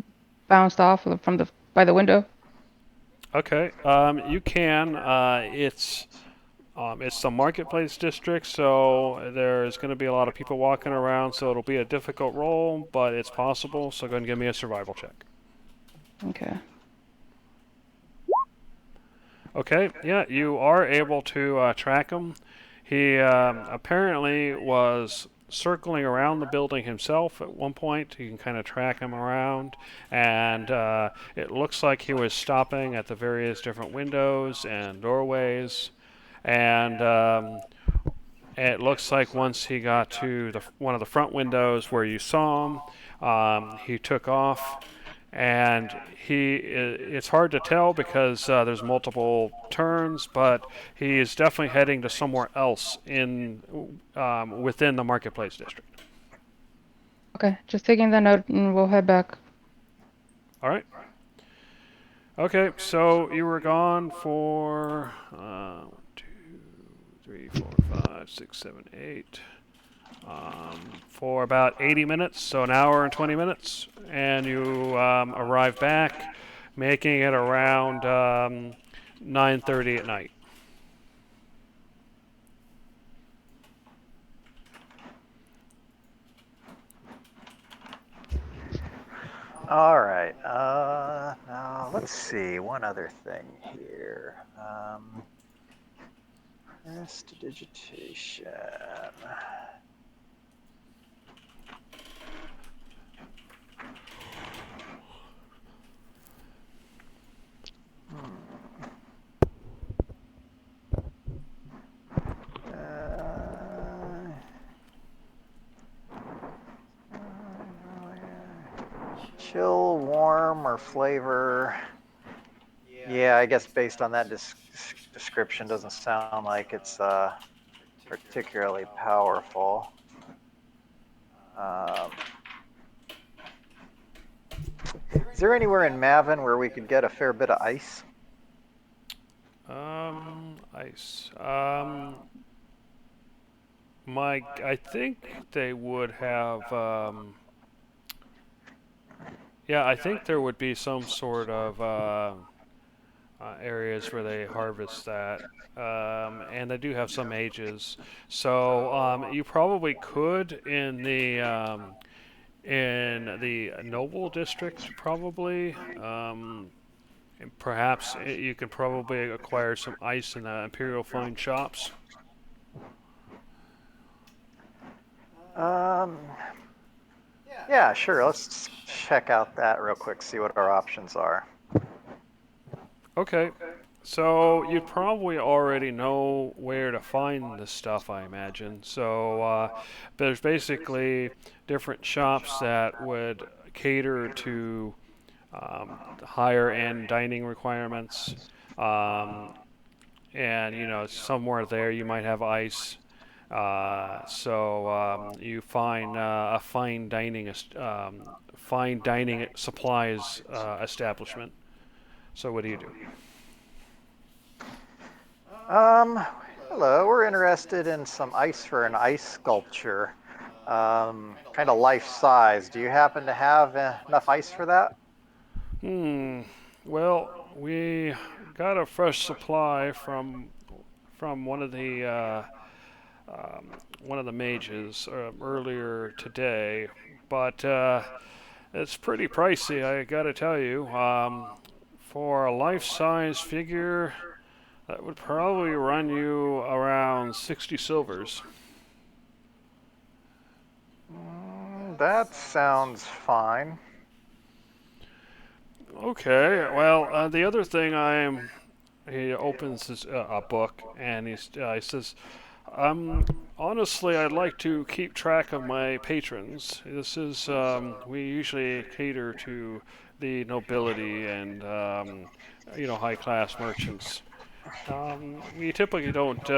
bounced off from by the window? Okay. You can. It's the marketplace district, so there's going to be a lot of people walking around, so it'll be a difficult roll, but it's possible. So go ahead and give me a survival check. Okay. Okay, yeah, you are able to track him. He apparently was circling around the building himself at one point. You can kind of track him around, and it looks like he was stopping at the various different windows and doorways. And it looks like once he got to one of the front windows where you saw him, he took off. And it's hard to tell because there's multiple turns, but he is definitely heading to somewhere else within the marketplace district. Okay, just taking that note, and we'll head back. All right. Okay, so you were gone for 1, 2, 3, 4, 5, 6, 7, 8. For about 80 minutes, so an hour and 20 minutes, and you arrive back, making it around 9:30 at night. All right. Now let's see. One other thing here. Prestidigitation. Chill, warm, or flavor. Yeah, I guess based on that description, doesn't sound like it's particularly powerful. Is there anywhere in Mavin where we could get a fair bit of ice? Ice. I think they would have. Yeah, I think there would be some sort of areas where they harvest that. And they do have some ages. So you probably could in the Noble district, probably. And perhaps you can probably acquire some ice in the Imperial Fine shops. Um, yeah, sure. Let's check out that real quick, see what our options are. Okay, so you probably already know where to find this stuff, I imagine. So there's basically different shops that would cater to higher end dining requirements. And somewhere there you might have ice. So you find a fine dining supplies establishment. So what do you do? Hello. We're interested in some ice for an ice sculpture, kind of life size. Do you happen to have enough ice for that? Well, we got a fresh supply from one of the mages earlier today, but it's pretty pricey. I got to tell you. For a life-size figure, that would probably run you around 60 silvers. That sounds fine. Okay. Well, the other thing he opens his a book and he says, honestly, I'd like to keep track of my patrons. This is we usually cater to the nobility and high class merchants. We typically don't.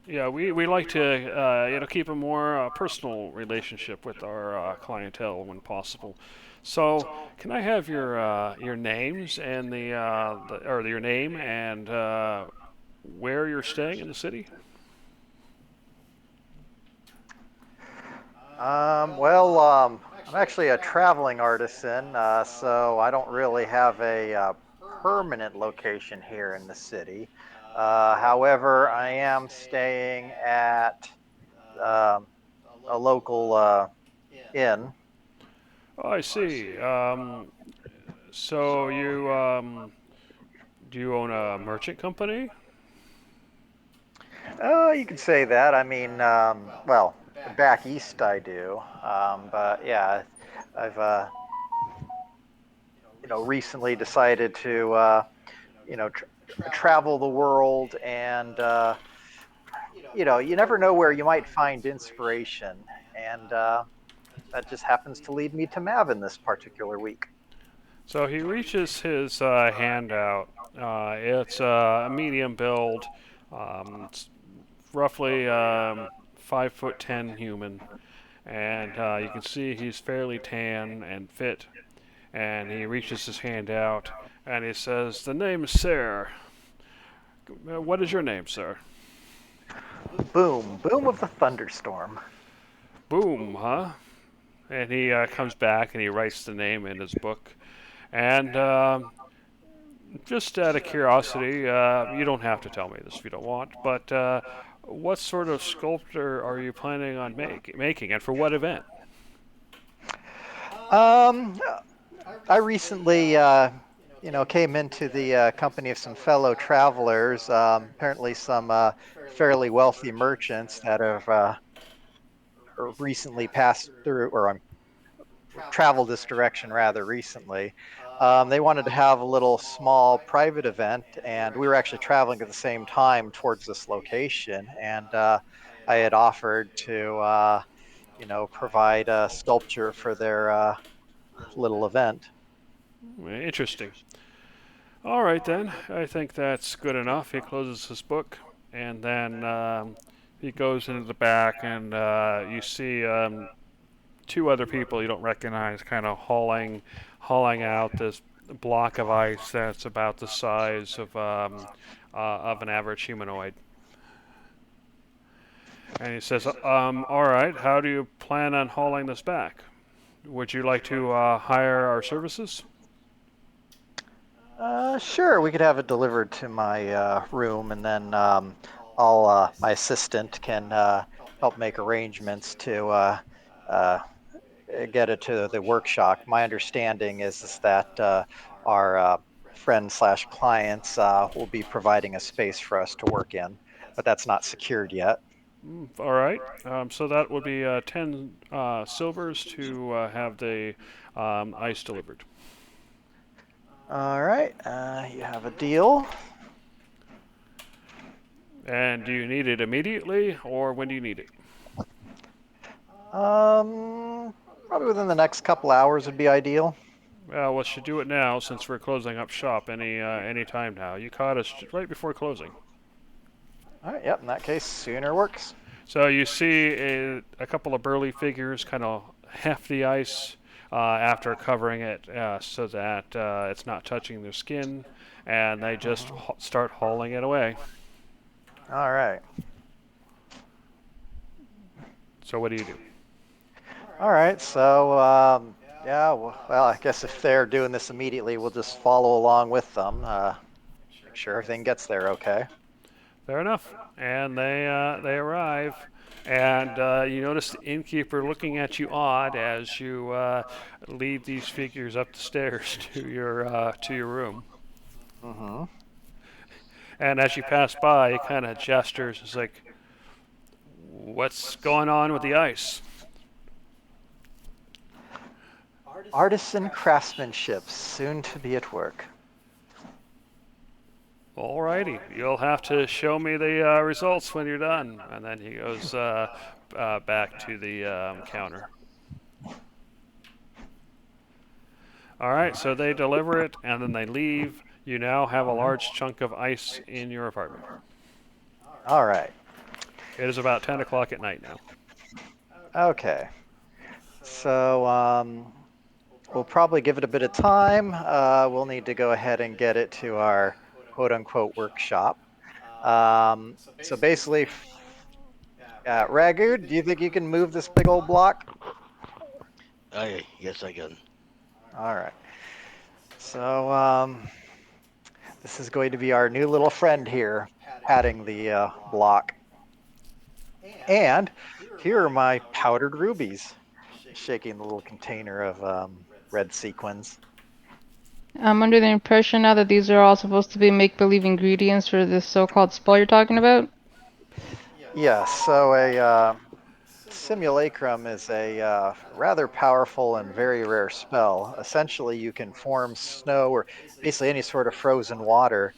Yeah, we like to keep a more personal relationship with our clientele when possible. So, can I have your names and or your name and where you're staying in the city? I'm actually a traveling artisan, so I don't really have a permanent location here in the city. However, I am staying at um, a local inn. Oh, I see. So you do you own a merchant company? You could say that. I mean, well, back east I do, but yeah, I've recently decided to travel the world, and you never know where you might find inspiration, and that just happens to lead me to Mavin this particular week. So he reaches his hand out. It's a medium build. It's roughly 5'10" human, and you can see he's fairly tan and fit. And he reaches his hand out, and he says, "The name is Sir. What is your name, sir?" Boom, boom of the thunderstorm. Boom, huh? And he comes back and he writes the name in his book. And just out of curiosity, you don't have to tell me this if you don't want, but what sort of sculptor are you planning on making, and for what event? Um, I recently, came into the company of some fellow travelers. Apparently, some fairly wealthy merchants that have recently passed through, or traveled this direction rather recently. They wanted to have a little small private event, and we were actually traveling at the same time towards this location. And I had offered to provide a sculpture for their little event. Interesting. All right, then. I think that's good enough. He closes his book, and then he goes into the back, and you see two other people you don't recognize kind of hauling out this block of ice that's about the size of an average humanoid. And he says, all right, how do you plan on hauling this back? Would you like to hire our services? Sure, we could have it delivered to my room, and then my assistant can help make arrangements to uh, get it to the workshop. My understanding is that our friend slash clients will be providing a space for us to work in, but that's not secured yet. All right. So that would be 10 silvers to have the ice delivered. All right, you have a deal. And do you need it immediately, or when do you need it? Probably within the next couple hours would be ideal. Well, we should do it now since we're closing up shop any time now. You caught us right before closing. All right, yep, in that case, sooner works. So you see a couple of burly figures kind of heft the ice after covering it so that it's not touching their skin, and they just start hauling it away. All right. So what do you do? All right, so yeah, well, I guess if they're doing this immediately, we'll just follow along with them. Make sure everything gets there okay. Fair enough. And they arrive, and you notice the innkeeper looking at you odd as you lead these figures up the stairs to your room. Mm-hmm. And as you pass by, he kind of gestures. It's like, "What's going on with the ice?" Artisan craftsmanship soon to be at work. Alrighty, you'll have to show me the results when you're done. And then he goes back to the counter. All right, so they deliver it and then they leave. You now have a large chunk of ice in your apartment. All right. It is about 10 o'clock at night now. Okay. So we'll probably give it a bit of time. We'll need to go ahead and get it to our quote unquote workshop. So basically, Ragu, do you think you can move this big old block? Yes, I can. All right. So this is going to be our new little friend here, patting the block. And here are my powdered rubies, shaking the little container of red sequins. I'm under the impression now that these are all supposed to be make-believe ingredients for this so-called spell you're talking about. Yes, so a simulacrum is a rather powerful and very rare spell. Essentially, you can form snow or basically any sort of frozen water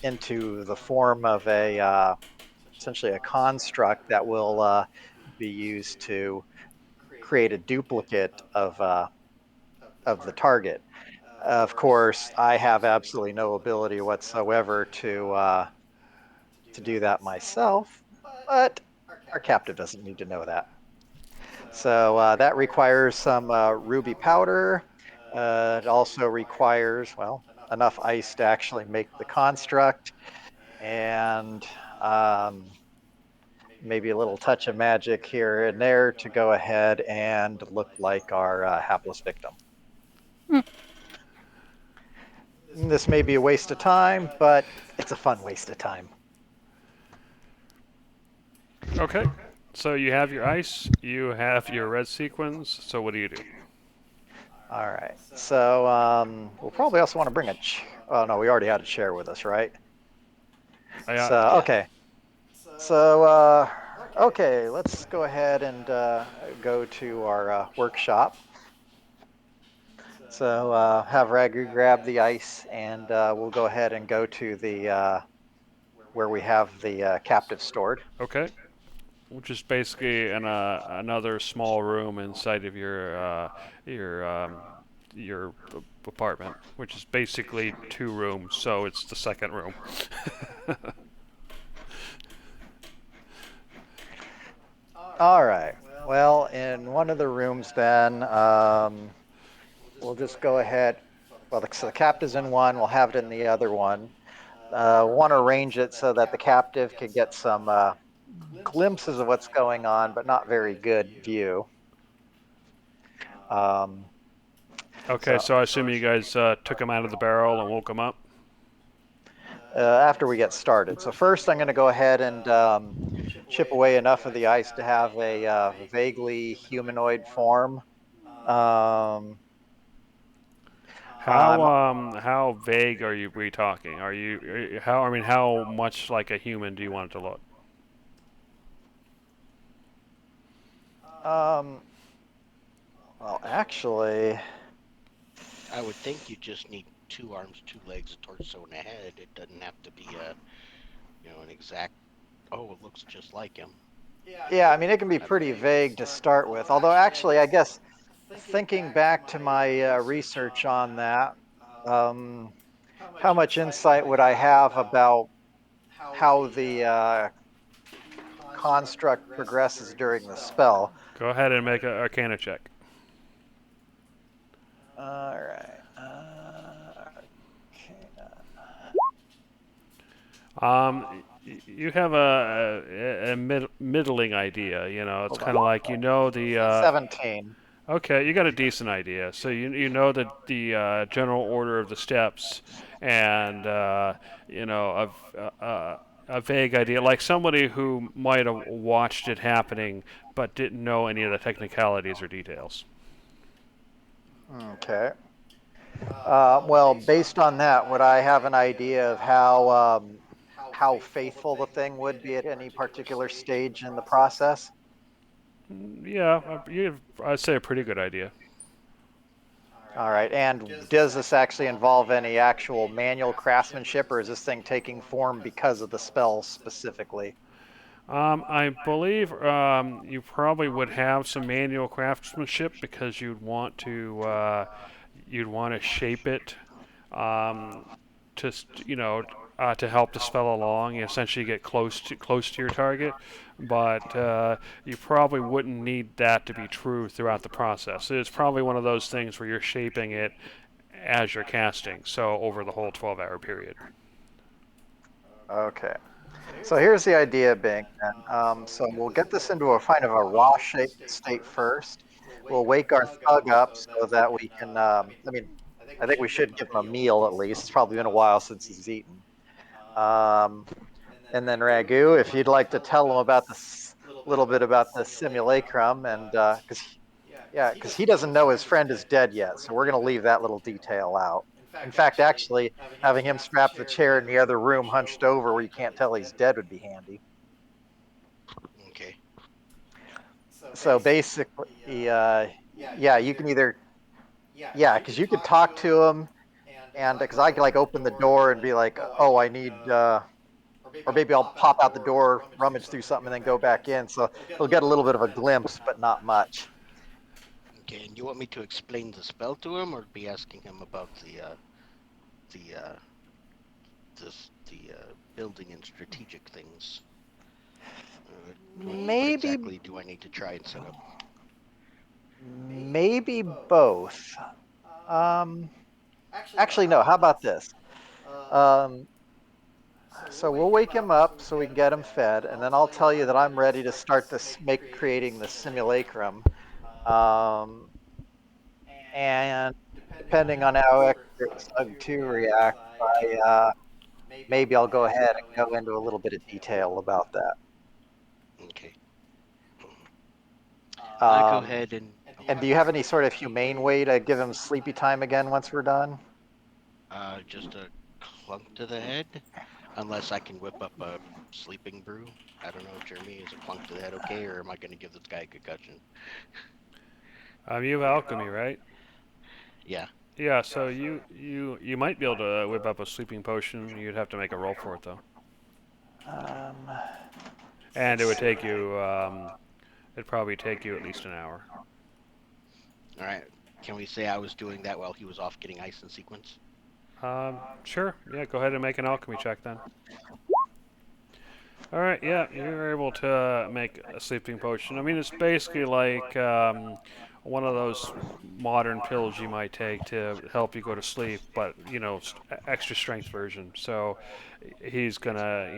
into the form of essentially a construct that will be used to create a duplicate of the target. Of course, I have absolutely no ability whatsoever to do that myself, but our captive doesn't need to know that. So that requires some ruby powder. It also requires, well, enough ice to actually make the construct, and maybe a little touch of magic here and there to go ahead and look like our hapless victim. This may be a waste of time, but it's a fun waste of time. Okay, so you have your ice, you have your red sequins. So what do you do? All right. So we'll probably also want to bring oh, no, we already had a chair with us, right? So, okay. So, okay, let's go ahead and go to our workshop. So have Ragu grab the ice, and we'll go ahead and go to the where we have the captive stored. Okay. which is basically another small room inside of your your apartment, which is basically 2 rooms, so it's the second room. All right. Well, in one of the rooms, then we'll just go ahead. Well, so the captive's in one. We'll have it in the other one. Want to arrange it so that the captive can get some glimpses of what's going on, but not very good view. Um, Okay, so I assume you guys took him out of the barrel and woke him up. after we get started. So first, I'm going to go ahead and chip away enough of the ice to have a vaguely humanoid form. Um, I'm How vague are we talking? Are you how I mean how much like a human do you want it to look? um, well, actually, I would think you just need 2 arms, 2 legs, a torso, and a head. It doesn't have to be an exact. Oh, it looks just like him. yeah, I mean, it can be pretty vague to start with. Although, actually, I guess thinking back to my research on that, um, how much insight would I have about how the construct progresses during the spell? Go ahead and make a Arcana check. All right. You have a middling idea. You know, it's Hold kind of on. like the 17. Okay, you got a decent idea. So you know the general order of the steps, and a vague idea, like somebody who might have watched it happening but didn't know any of the technicalities or details. Okay. Well, based on that, would I have an idea of how faithful the thing would be at any particular stage in the process? Yeah, I'd say a pretty good idea. All right. And does this actually involve any actual manual craftsmanship, or is this thing taking form because of the spell specifically? I believe you probably would have some manual craftsmanship because you'd want to shape it um, to help the spell along. You essentially get close to your target, but you probably wouldn't need that to be true throughout the process. It's probably one of those things where you're shaping it as you're casting, so over the whole 12-hour period. Okay. So here's the idea, Bing. So we'll get this into a kind of a raw shaped state first. We'll wake our thug up so that we can. I mean, I think we should give him a meal at least. It's probably been a while since he's eaten. Um, and then Ragu, if you'd like to tell him about this little bit about the simulacrum, and because he doesn't know his friend is dead yet, so we're going to leave that little detail out. In fact, actually, having him strap the chair in the other room hunched over where you can't tell he's dead would be handy. Okay. So basically, yeah, you can either, yeah, because you could talk to him, and because I could like open the door and be like, oh, I need, or maybe I'll pop out the door, rummage through something, and then go back in. So he'll get a little bit of a glimpse, but not much. Okay, and you want me to explain the spell to him, or be asking him about the building and strategic things? What Maybe, exactly do I need to try and set up? maybe both. Um, actually, no. How about this? Um, so we'll wake him up so we can get him fed, and then I'll tell you that I'm ready to start creating the simulacrum. Um, and depending on how expert Sug 2 reacts, maybe I'll go ahead and go into a little bit of detail about that. Okay. I'll go Um, ahead and and do you have any sort of humane way to give him sleepy time again once we're done? just a clunk to the head, unless I can whip up a sleeping brew. I don't know, Jeremy, is a clunk to the head okay, or am I going to give this guy a concussion? You have alchemy, right? Yeah. Yeah, so you might be able to whip up a sleeping potion. You'd have to make a roll for it though. Um, and it would take you. It'd probably take you at least an hour. All right. Can we say I was doing that while he was off getting ice in sequence? Sure. Yeah. Go ahead and make an alchemy check then. All right. Yeah, you're able to make a sleeping potion. I mean, it's basically like one of those modern pills you might take to help you go to sleep, but extra strength version. So he's gonna,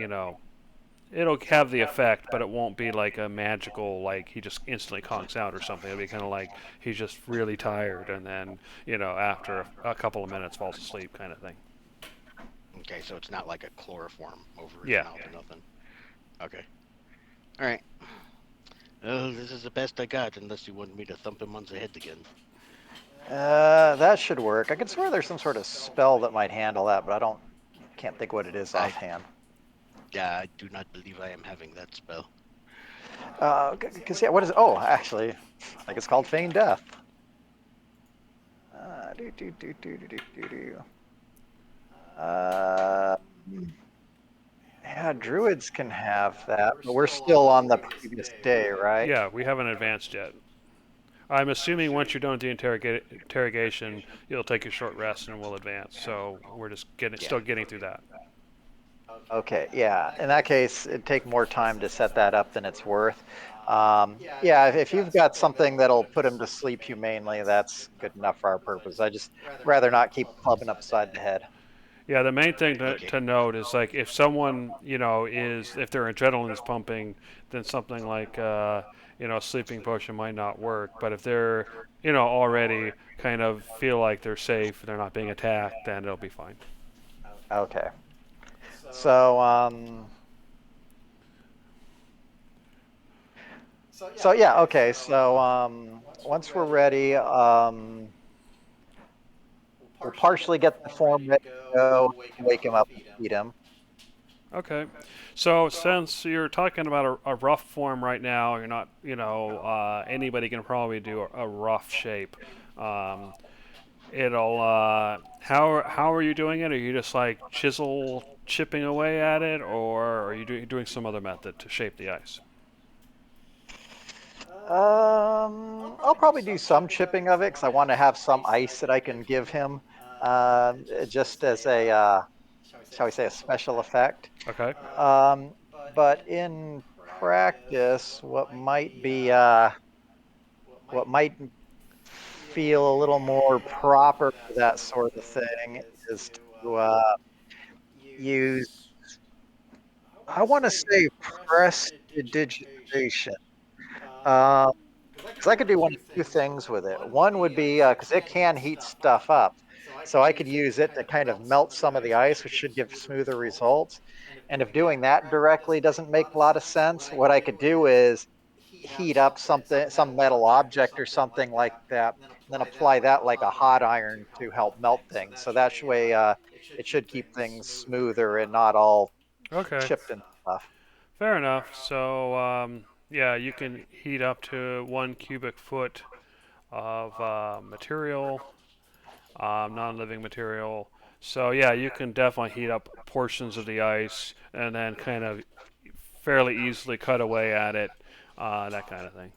it'll have the effect, but it won't be like a magical, like he just instantly conks out or something. It'll be kind of like he's just really tired, and then after a couple of minutes falls asleep, kind of thing. Okay, so it's not like a chloroform over his Yeah. mouth or nothing. Okay. All right. Well, this is the best I got, unless you want me to thump him on the head again. That should work. I could swear there's some sort of spell that might handle that, but can't think what it is offhand. Yeah, I do not believe I am having that spell. Because yeah, what is? Oh, actually, I think it's called Feign Death. Yeah, druids can have that, but we're still on the previous day, right? Yeah, we haven't advanced yet. I'm assuming once you're done with the interrogation, you'll take a short rest and we'll advance. So we're just still getting through that. Okay, yeah. In that case, it'd take more time to set that up than it's worth. Yeah, if you've got something that'll put him to sleep humanely, that's good enough for our purpose. I just rather not keep clubbing upside the head. Yeah, the main thing to note is like if someone if their adrenaline is pumping, then something like a sleeping potion might not work. But if they're already kind of feel like they're safe, they're not being attacked, then it'll be fine. Okay. So yeah, okay. So once we're ready, we'll partially get the form ready to go, wake him up and feed him. Okay, so since you're talking about a rough form right now, you're not, anybody can probably do a rough shape. Um, how are you doing it? Are you just like chisel chipping away at it, or are you doing some other method to shape the ice? I'll probably do some chipping of it because I want to have some ice that I can give him, just as a, shall we say, a special effect. Okay. But in practice, what might feel a little more proper for that sort of thing is to use, I want to say, prestidigitation. Because I could do one of two things with it. One would be because it can heat stuff up. So I could use it to kind of melt some of the ice, which should give smoother results. And if doing that directly doesn't make a lot of sense, what I could do is heat up some metal object or something like that, and then apply that like a hot iron to help melt things. So that way, it should keep things smoother and not all Okay. chipped and stuff. Fair enough. So yeah, you can heat up to 1 cubic foot of material, non-living material. So yeah, you can definitely heat up portions of the ice and then kind of fairly easily cut away at it, that kind of thing.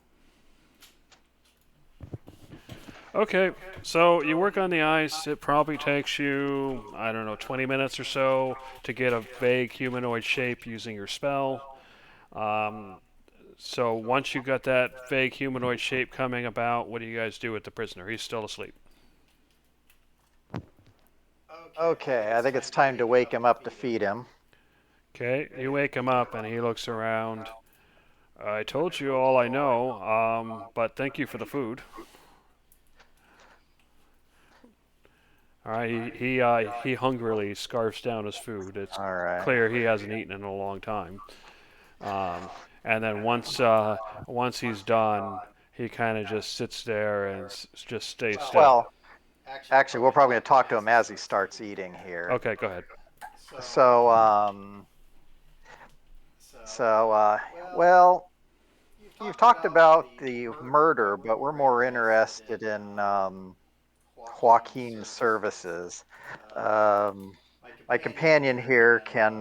Okay, so you work on the ice. It probably takes you, I don't know, 20 minutes or so to get a vague humanoid shape using your spell. Um, so once you got that vague humanoid shape coming about, what do you guys do with the prisoner? He's still asleep. Okay, I think it's time to wake him up to feed him. Okay, you wake him up and he looks around. I told you all I know, but thank you for the food. All right, he hungrily scarfs down his food. It's All right. clear he hasn't eaten in a long time. And then once he's done, he kind of just sits there and just stays still. Well, actually, we're probably going to talk to him as he starts eating here. Okay, go ahead. So, well, you've talked about the murder, but we're more interested in Waukeen's services. My companion here can,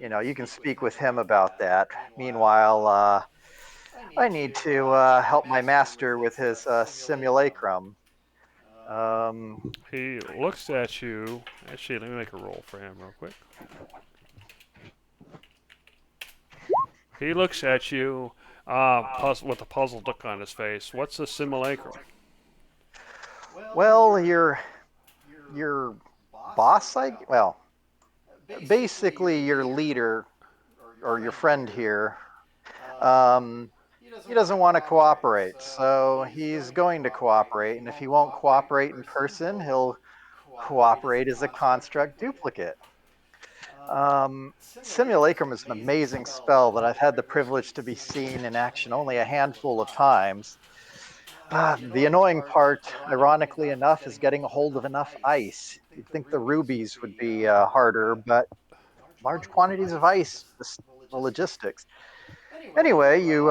you can speak with him about that. Meanwhile, I need to help my master with his simulacrum. He looks at you. Actually, let me make a roll for him real quick. He looks at you with a puzzled look on his face. What's a simulacrum? Well, your boss, basically your leader or your friend here, um, he doesn't want to cooperate, so he's going to cooperate. And if he won't cooperate in person, he'll cooperate as a construct duplicate. Simulacrum is an amazing spell that I've had the privilege to be seen in action only a handful of times. The annoying part, ironically enough, is getting a hold of enough ice. You'd think the rubies would be harder, but large quantities of ice, the logistics. Anyway, you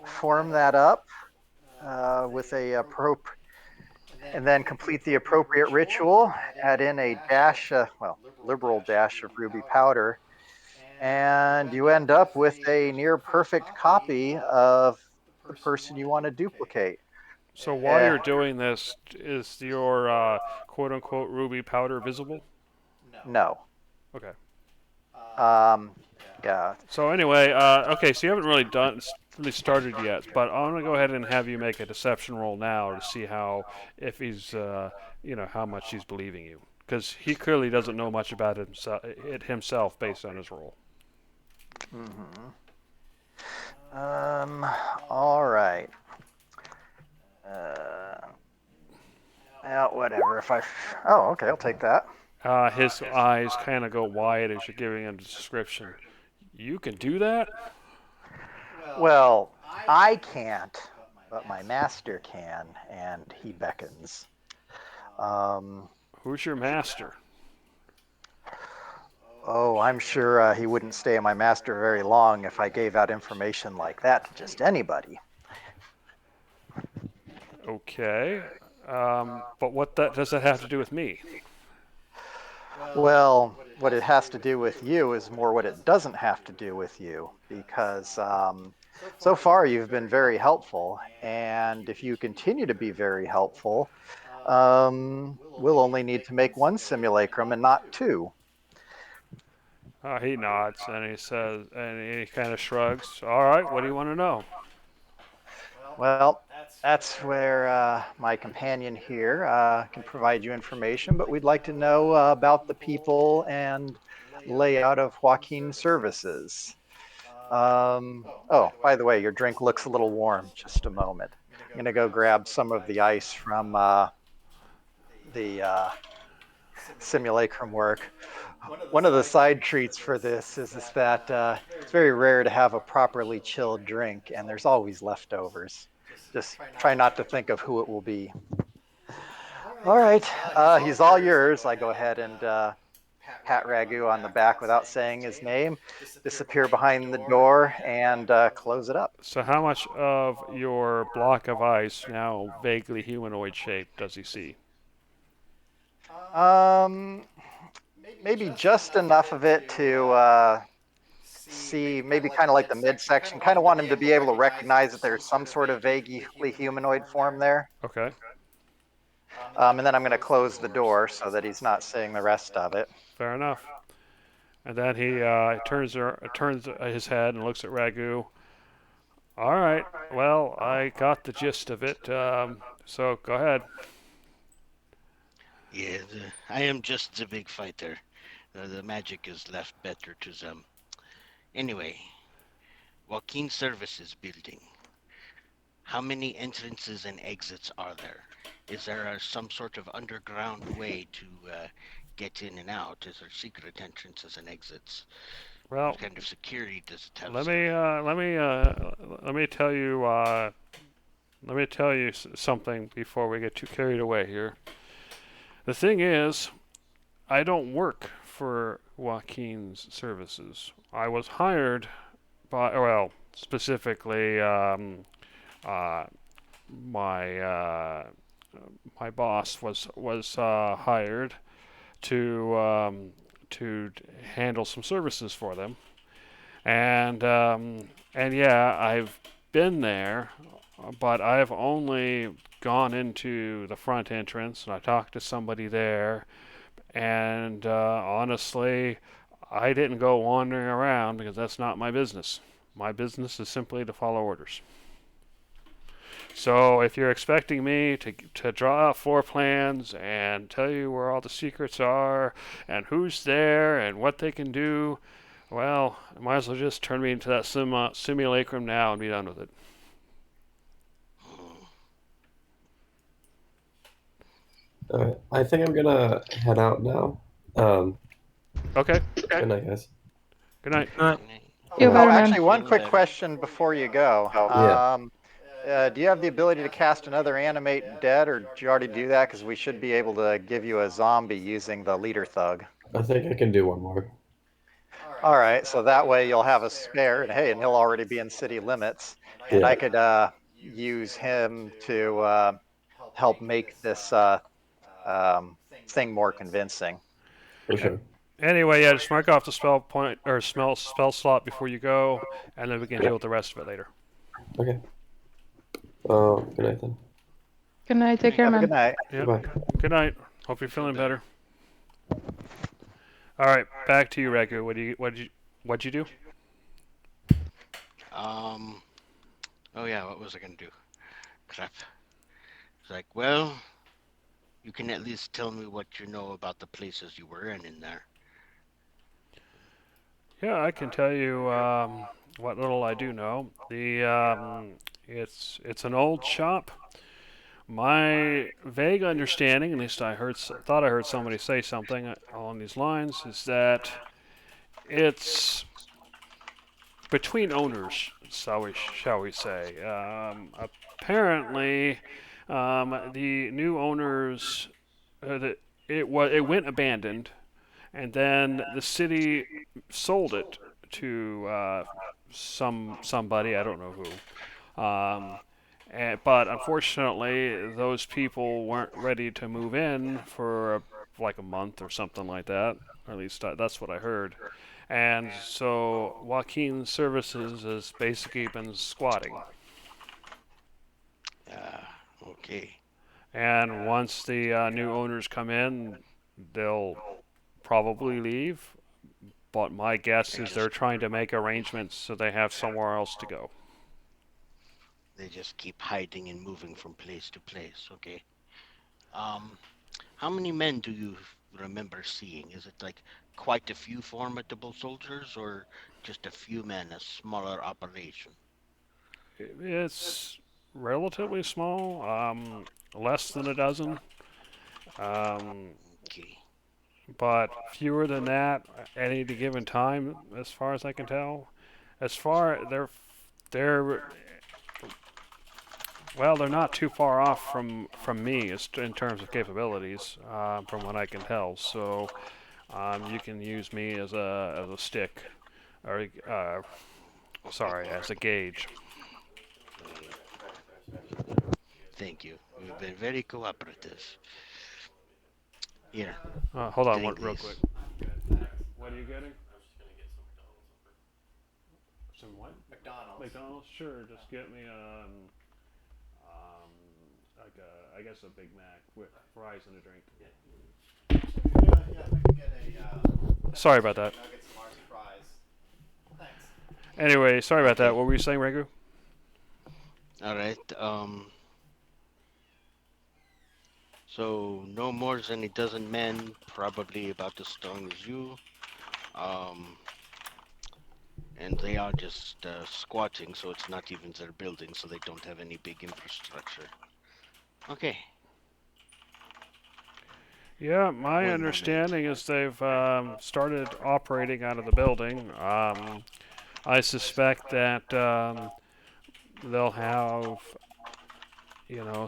form that up with and then complete the appropriate ritual. Add in a dash, liberal dash of ruby powder, and you end up with a near perfect copy of the person you want to duplicate. So while Eh, you're doing this, is your quote-unquote ruby powder visible? no. Okay. Um, yeah. So anyway, okay. So you haven't really started yet, but I'm gonna go ahead and have you make a deception roll now to see if he's, how much he's believing you, because he clearly doesn't know much about himself based on his roll. Mm-hmm. All right. Whatever. Oh, okay. I'll take that. His eyes kind of go wide as you're giving him the description. You can do that? Well, I can't, but my master can, and he beckons. Who's your master? Oh, I'm sure he wouldn't stay my master very long if I gave out information like that to just anybody. Okay. But does that have to do with me? Well, what it has to do with you is more what it doesn't have to do with you, because so far you've been very helpful, and if you continue to be very helpful, we'll only need to make one simulacrum and not two. He nods and and he kind of shrugs. All right, what do you want to know? Well, that's where my companion here can provide you information, but we'd like to know about the people and layout of Waukeen services. Oh, by the way, your drink looks a little warm. Just a moment. I'm going to go grab some of the ice from the simulacrum work. One of the side treats for this is that it's very rare to have a properly chilled drink, and there's always leftovers. Just try not to think of who it will be. All right, he's all yours. I go ahead and pat Ragu on the back without saying his name, disappear behind the door, and close it up. So how much of your block of ice, now vaguely humanoid shaped, does he see? Maybe just enough of it to see, maybe kind of like the midsection. Kind of want him to be able to recognize that there's some sort of vaguely humanoid form there. Okay. And then I'm going to close the door so that he's not seeing the rest of it. Fair enough. And then he turns his head and looks at Ragu. All right. Well, I got the gist of it. So go ahead. Yeah, I am just the big fighter. The magic is left better to them. Anyway, Waukeen Services Building. How many entrances and exits are there? Is there some sort of underground way to get in and out? Is there secret entrances and exits? Well, What kind of security does it have? let me tell you something before we get too carried away here. The thing is, I don't work for Waukeen's services. I was hired specifically, my boss was hired to to handle some services for them. And yeah, I've been there, but I've only gone into the front entrance and I talked to somebody there. And honestly, I didn't go wandering around because that's not my business. My business is simply to follow orders. So if you're expecting me to draw out floor plans and tell you where all the secrets are and who's there and what they can do, well, I might as well just turn me into that simulacrum now and be done with it. All right. I think I'm gonna head out now. Okay. Good night, guys. Good night. Feel Oh, better, actually, man. one Feeling quick better. question before you go. Yeah. Do you have the ability to cast another animate dead, or did you already do that? Because we should be able to give you a zombie using the leader thug. I think I can do one more. All right, so that way you'll have a spare, and hey, and he'll already be in city limits, and Yeah. I could use him to help make this thing more convincing. For sure. Anyway, yeah, just mark off the spell point or spell slot before you go, and then we can deal with the rest of it later. Okay. Oh, good night then. Good night. Take care, Have a good man. night. Yep. Goodbye. Good night. Hope you're feeling better. All right, back to you, Regu. What'd you do? Oh yeah, what was I gonna do? Crap. It's like, well, you can at least tell me what you know about the places you were in there. Yeah, I can tell you what little I do know. It's an old shop. My vague understanding, at least thought I heard somebody say something along these lines, is that it's between owners, shall we say. Apparently, the new owners, it went abandoned, and then the city sold it to somebody, I don't know who. But unfortunately, those people weren't ready to move in for like a month or something like that. Or at least that's what I heard. And so Waukeen Services has basically been squatting. Okay. And once the new owners come in, they'll probably leave. But my guess is they're trying to make arrangements so they have somewhere else to go. They just keep hiding and moving from place to place. Okay. Um, how many men do you remember seeing? Is it like quite a few formidable soldiers, or just a few men, a smaller operation? It's relatively small, less than a dozen, um, Okay. but fewer than that at any given time, as far as I can tell. As far they're well, they're not too far off from me in terms of capabilities, from what I can tell. So you can use me as a stick, or sorry, as a gauge. Thank you. You've been very cooperative. Here, Hold on, take real this. quick. What are you getting? Some what? McDonald's, sure. Just get me like I guess a Big Mac with fries and a drink. Sorry about that. Anyway, sorry about that. What were you saying, Regu? All right. So no more than a dozen men, probably about as strong as you. Um, and they are just squatting, so it's not even their building, so they don't have any big infrastructure. Okay. Yeah, my One understanding is they've started operating out of the building. I suspect that they'll have,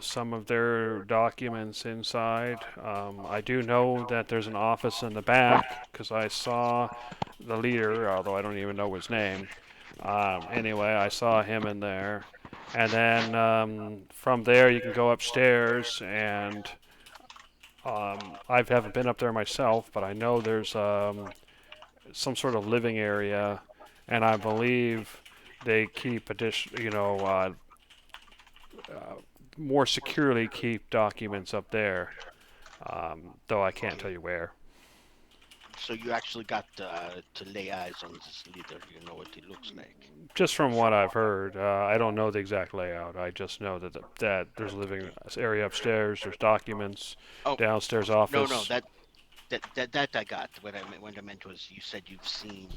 some of their documents inside. I do know that there's an office in the back because I saw the leader, although I don't even know his name. Anyway, I saw him in there. And then from there, you can go upstairs, and I haven't been up there myself, but I know there's some sort of living area, and I believe they keep more securely keep documents up there. Though I can't tell Okay. you where. So you actually got to lay eyes on this leader. You know what he looks like. Just from what I've heard, I don't know the exact layout. I just know that there's a living area upstairs. There's documents, Oh, downstairs no, office. that I got. What I meant was you said you've seen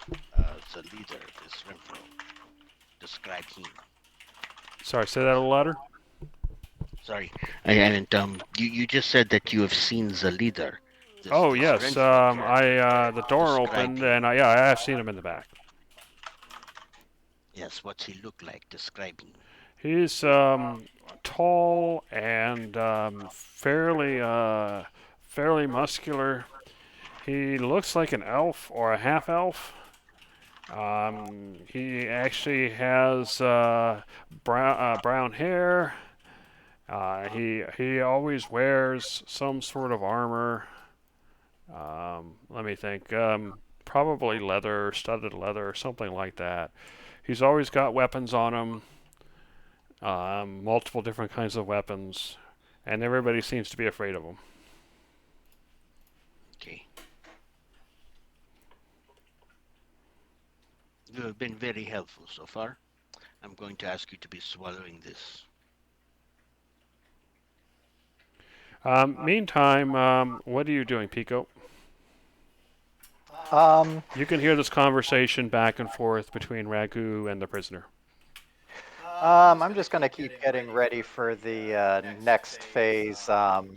the leader, this Renfro. Describe him. Sorry, say that a little louder. Sorry, and you just said that you have seen the leader, Oh this yes, Renfro I character. the door Describe opened, him. and yeah, I have seen him in the back. Yes, what's he look like? Describe him. He's tall and fairly muscular. He looks like an elf or a half elf. He actually has brown hair. He always wears some sort of armor. Let me think. Probably leather, studded leather, or something like that. He's always got weapons on him, multiple different kinds of weapons, and everybody seems to be afraid of him. Okay. You have been very helpful so far. I'm going to ask you to be swallowing this. Meantime, what are you doing, Pico? Um, You can hear this conversation back and forth between Ragu and the prisoner. I'm just going to keep getting ready for the next phase. Well,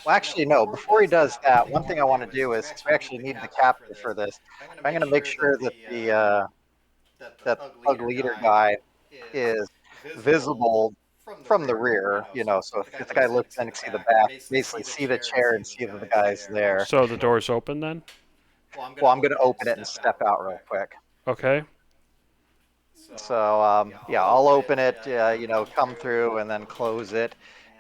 actually, no. Before he does that, one thing I want to do is, since we actually need the captive for this, I'm going to make sure that the thug leader guy is visible from the rear. So if the guy looks in, can see the back, basically see the chair and see that the guy's there. So the door's open then? Well, I'm going to open it and step out real quick. Okay. So yeah, I'll open it, come through and then close it,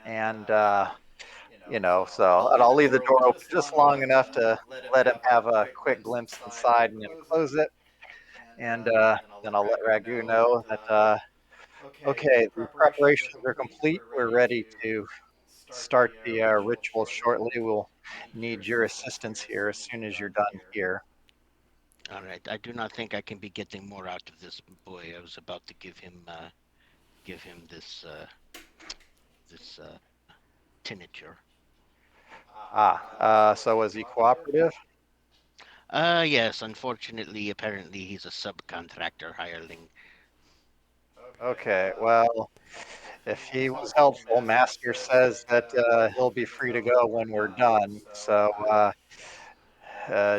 and and I'll leave the door open just long enough to let him have a quick glimpse inside, and then close it, and then I'll let Ragu know that okay, the preparations are complete. We're ready to start the ritual shortly. We'll need your assistance here as soon as you're done here. All right. I do not think I can be getting more out of this boy. I was about to give him this tincture. So was he cooperative? Yes. Unfortunately, apparently he's a subcontractor hireling. Okay, well, if he was helpful, Master says that he'll be free to go when we're done. So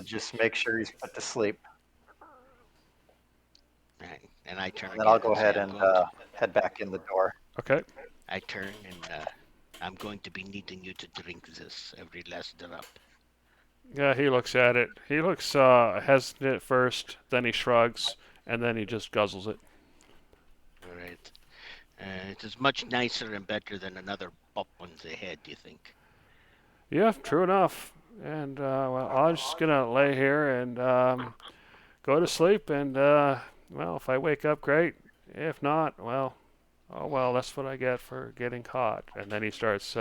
just make sure he's put to sleep. Right. And I turn And then I'll again go and say, ahead and head back in the door. Okay. I turn and I'm going to be needing you to drink this every last drop. Yeah, he looks at it. He looks hesitant at first, then he shrugs, and then he just guzzles it. All right. It is much nicer and better than another pop on the head, do you think? Yeah, true enough. And well, I'm just gonna lay here and go to sleep. And well, if I wake up, great. If not, well, oh well, that's what I get for getting caught. And then he starts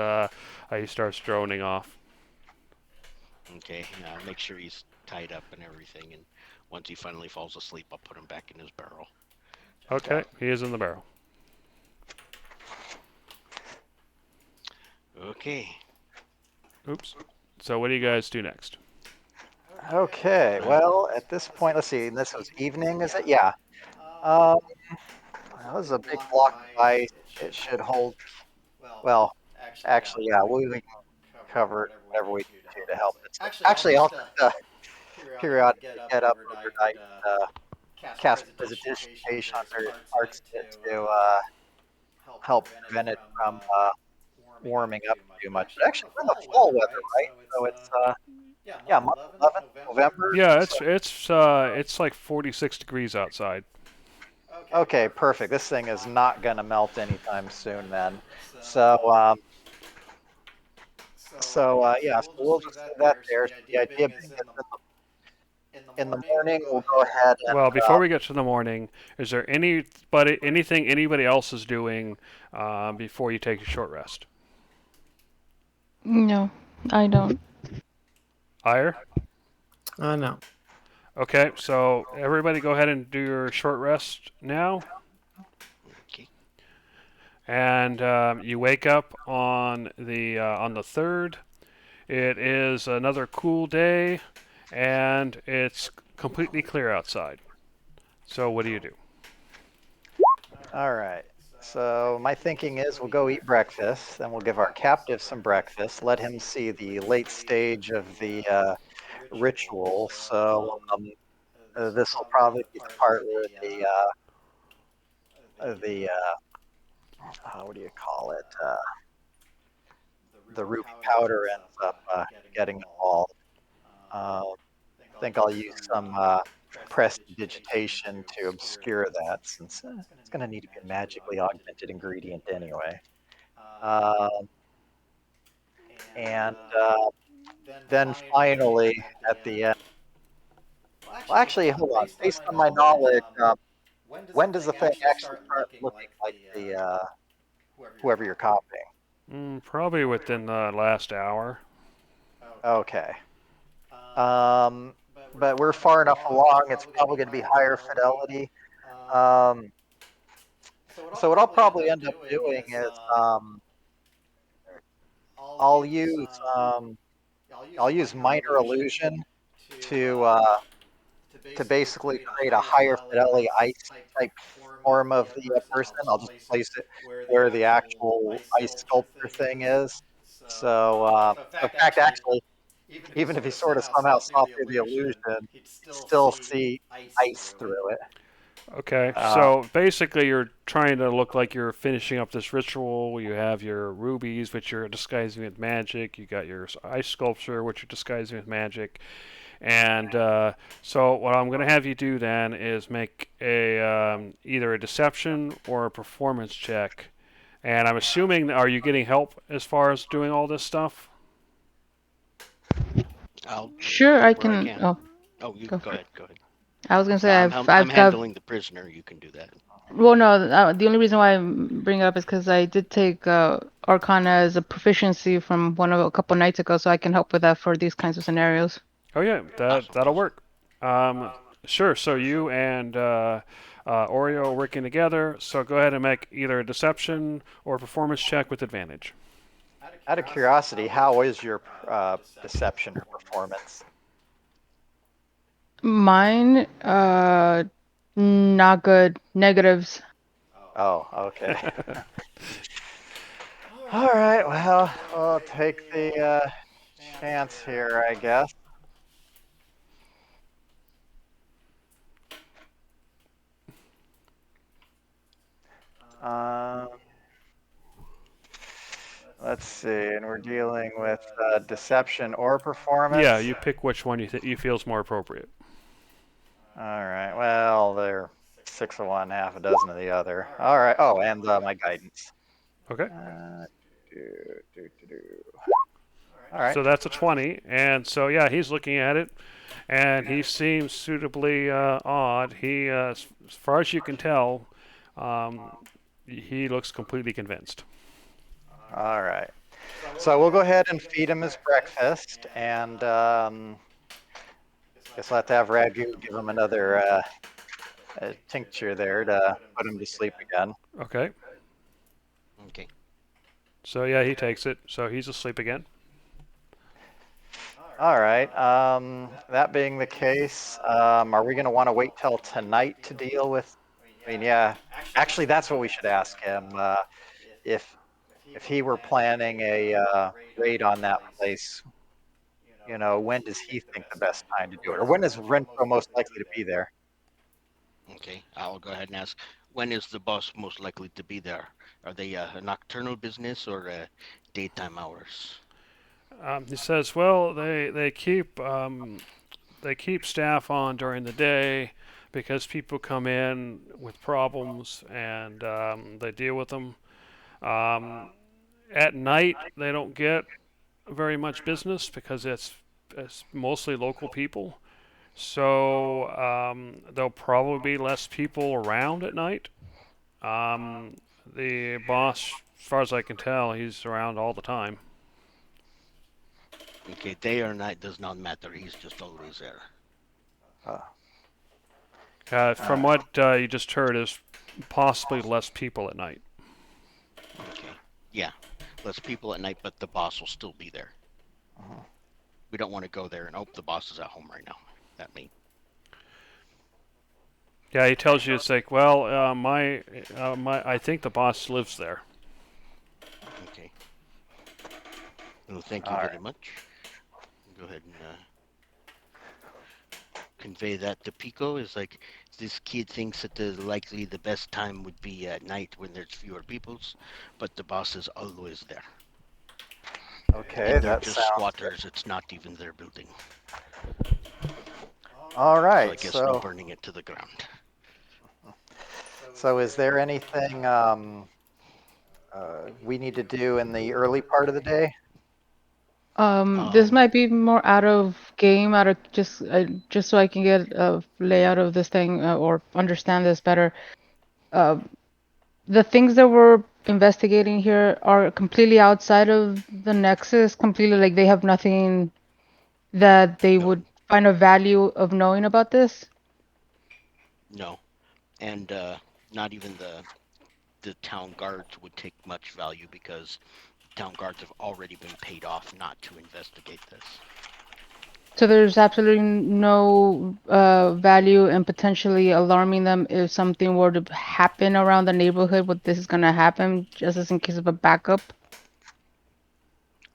droning off. Okay. I'll make sure he's tied up and everything. And once he finally falls asleep, I'll put him back in his barrel. Okay, he is in the barrel. Okay. Oops. So what do you guys do next? Okay, well, at this point, let's see, this was evening, is it? Yeah. Um, that was a big block of ice. It should hold, well, actually, yeah, we can cover it whatever we need to help it. Actually, I'll periodically get up overnight and cast precipitation on various parts of it to help prevent it from warming up too much. But actually, we're in the fall weather, right? So it's yeah, month 11th, November. Yeah, So, it's like 46 degrees outside. okay, perfect. This thing is not going to melt anytime soon then. So So we'll just leave that there. So the idea being is in the morning, we'll go ahead and Well, before we get to the morning, is there anything anybody else is doing before you take a short rest? No, I don't. Ire? No. Okay, so everybody go ahead and do your short rest now. Okay. And you wake up on the third. It is another cool day, and it's completely clear outside. So what do you do? all right. So my thinking is we'll go eat breakfast, then we'll give our captive some breakfast, let him see the late stage of the ritual. So this will probably be the part where what do you call it? The ruby powder ends up getting involved. Uh, I think I'll use some prestidigitation to obscure that, since it's going to need to be a magically augmented ingredient anyway. Um, and then finally, at the end, well, actually, hold on. Based on my knowledge, when does the thing actually start looking like the whoever you're copying? Probably within the last hour. Okay. Um, but we're far enough along. It's probably going to be higher fidelity. Um, so what I'll probably end up doing is I'll use um, I'll use minor illusion to uh, to basically create a higher fidelity ice type form of the person. I'll just place it where the actual ice sculpture thing is. So in fact, actually, even if he sort of somehow saw through the illusion, he'd still see ice through it. Okay, Uh, so basically you're trying to look like you're finishing up this ritual. You have your rubies, which you're disguising with magic. You got your ice sculpture, which you're disguising with magic. And so what I'm going to have you do then is make a either a deception or a performance check. And I'm assuming, are you getting help as far as doing all this stuff? I'll Sure, I help where I can. can. Oh, Oh, you go go for it. ahead. Go ahead. I was gonna No, say I'm I've got. handling the prisoner. You can do that. Well, no, the only reason why I bring it up is because I did take Arcana as a proficiency from a couple nights ago, so I can help with that for these kinds of scenarios. Oh yeah, Awesome. that'll Awesome. work. Sure. So you and Oreo are working together. So go ahead and make either a deception or a performance check with advantage. Out of curiosity, how is your deception or performance? Mine, not good. Negatives. Oh, okay. All right. Well, I'll take the chance here, I guess. Um, let's see, and we're dealing with deception or Yeah, performance. you pick which one you feel is more appropriate. All right. Well, they're 6 of one, half a dozen of the other. All right. Oh, and my guidance. Okay. Do, do. All right. So that's a 20, and so yeah, he's looking at it, and he seems suitably odd. As far as you can tell, he looks completely convinced. All right. So we'll go ahead and feed him his breakfast, and guess I'll have to have Ragu give him another tincture there to put him to sleep again. Okay. Okay. So yeah, he takes it. So he's asleep again. All right. That being the case, are we going to want to wait till tonight to deal with? I mean, yeah. Actually, that's what we should ask him. If he were planning a raid on that place, when does he think the best time to do it, or when is Renfro most likely to be there? Okay. I'll go ahead and ask. When is the boss most likely to be there? Are they a nocturnal business or daytime hours? He says, well, they keep staff on during the day because people come in with problems and they deal with them. At night, they don't get very much business because it's mostly local people. So there'll probably be less people around at night. The boss, as far as I can tell, he's around all the time. Okay, day or night does not matter. He's just always there. Uh, From what you just heard, is possibly less people at night. Okay. Yeah, less people at night, but the boss will still be there. We don't want to go there and the boss is at home right now. That means. Yeah, he tells you it's like, well, I think the boss lives there. Okay. Well, thank you all very right. much. Go ahead and convey that to Pico. Is like this kid thinks that likely the best time would be at night when there's fewer peoples, but the boss is always there. Okay, And they're that just sounds good. squatters. It's not even their building. All So I right. guess no burning it to the ground. So is there anything we need to do in the early part of the day? This might be more out of game, out of just so I can get a layout of this thing or understand this better. Uh, the things that we're investigating here are completely outside of the Nexus, completely like they have nothing that they No, would find a value of knowing about this. no, and not even the town guards would take much value because town guards have already been paid off not to investigate this. So there's absolutely no value in potentially alarming them if something were to happen around the neighborhood. What this is gonna happen, just as in case of a backup.